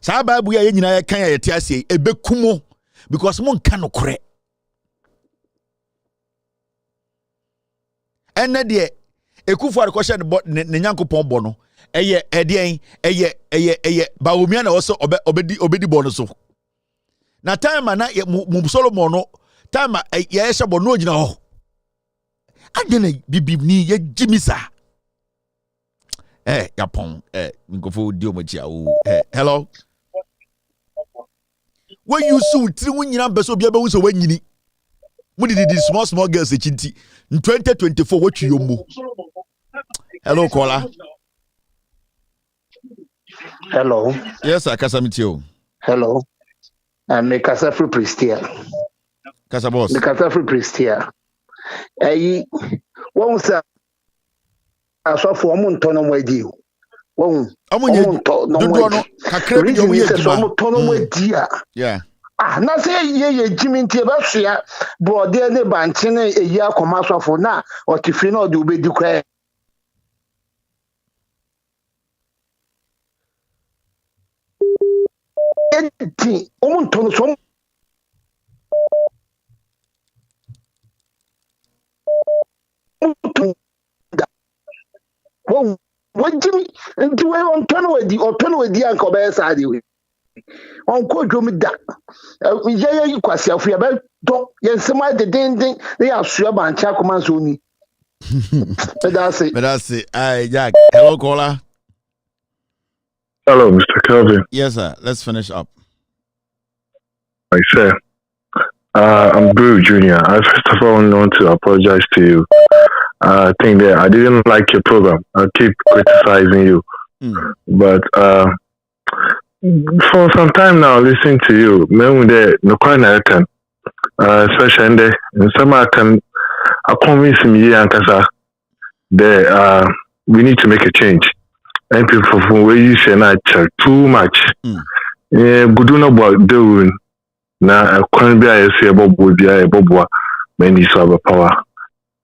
sa Bible ye nyina ye kan ye te ase ebekumo because mo nka no kore enne de Ekufuado ko hye ne Nyankopon bo no eye Bawumia na also obedi bono so na time na Solomon no time ya shabo no gina ho adene bibibni ye jimisa yapon nkofo di omochia o hello when you so tiri wunyina beso bia be wo so wanyini mudi di small girls echinti in 2024 what you mo hello caller. Hello. Yes, Akasamitio. Hello. I'm a Casafri priest here. Casabos. The Casafri priest here. One say, I saw for one ton of wedding. One ton of reason is some ton of dear. Yeah. Na say ye Jimmy Tibasia, brought there the Bantine a year commercial for now, or Tifino do be declared. Anything, some what Jimmy and do on turn with the uncle bear side. On could do me that. Yeah, you quite self about dog. Yes, some of the ding they are sure about Chacomanzoni. But that's it. Jack. Hello, caller. Hello, Mr. Kelvin. Yes, sir. Let's finish up. I say, I'm Brew Jr. I first of all want to apologize to you. I think that I didn't like your program. I keep criticizing you. But for some time now, listening to you, maybe no quite especially in some I convince me and Kasa that we need to make a change. And people from where you say not too much. Good about doing. Na kwan bi a yesi ebobo bi a ebobo many so power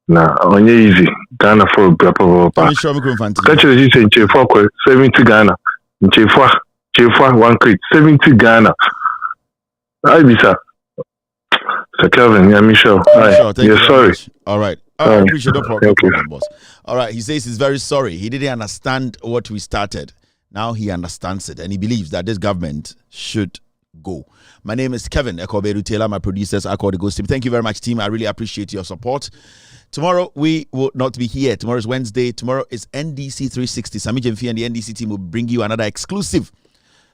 na onye easy Ghana for papa catch you say chefo 70 Ghana chefo 1 crate 70 Ghana I be sir Kelvin yeah Michelle yeah sorry all right I appreciate the problem boss. All right, he says he's very sorry, he didn't understand what we started, now he understands it and he believes that this government should go. My name is Kevin Ekoberu Taylor. My producers are called the Ghost Team. Thank you very much, team. I really appreciate your support. Tomorrow we will not be here. Tomorrow is Wednesday. Tomorrow is NDC 360. Sami Jemfi and the NDC team will bring you another exclusive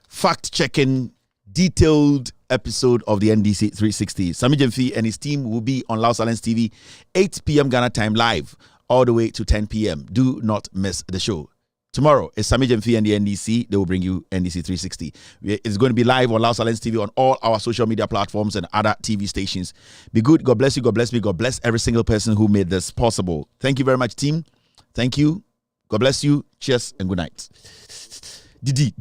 fact-checking, detailed episode of the NDC 360. Sami Jemfi and his team will be on Lao Silence TV, 8 p.m. Ghana time live, all the way to 10 p.m. Do not miss the show. Tomorrow is Sami Jemfi and the NDC. They will bring you NDC 360. It's going to be live on Lao Silence TV on all our social media platforms and other TV stations. Be good. God bless you. God bless me. God bless every single person who made this possible. Thank you very much, team. Thank you. God bless you. Cheers and good night. Didi.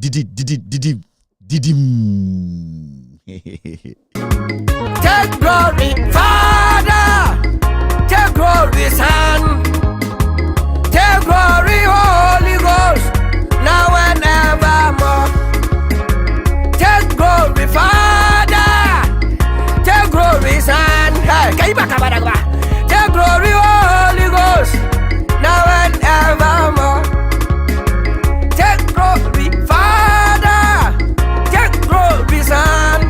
Take glory, Father. Take glory, Son. Take glory, Holy Ghost, now and evermore. Take glory, Father. Take glory, Son. Take glory, Holy Ghost, now and evermore. Take glory, Father. Take glory, Son.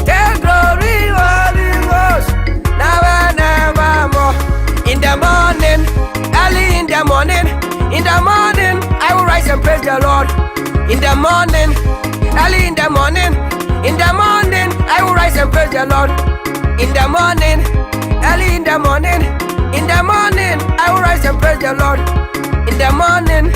Take glory, Holy Ghost, now and evermore. In the morning, early in the morning, I will rise and praise the Lord. In the morning, early in the morning, I will rise and praise the Lord. In the morning, early in the morning, I will rise and praise the Lord. In the morning,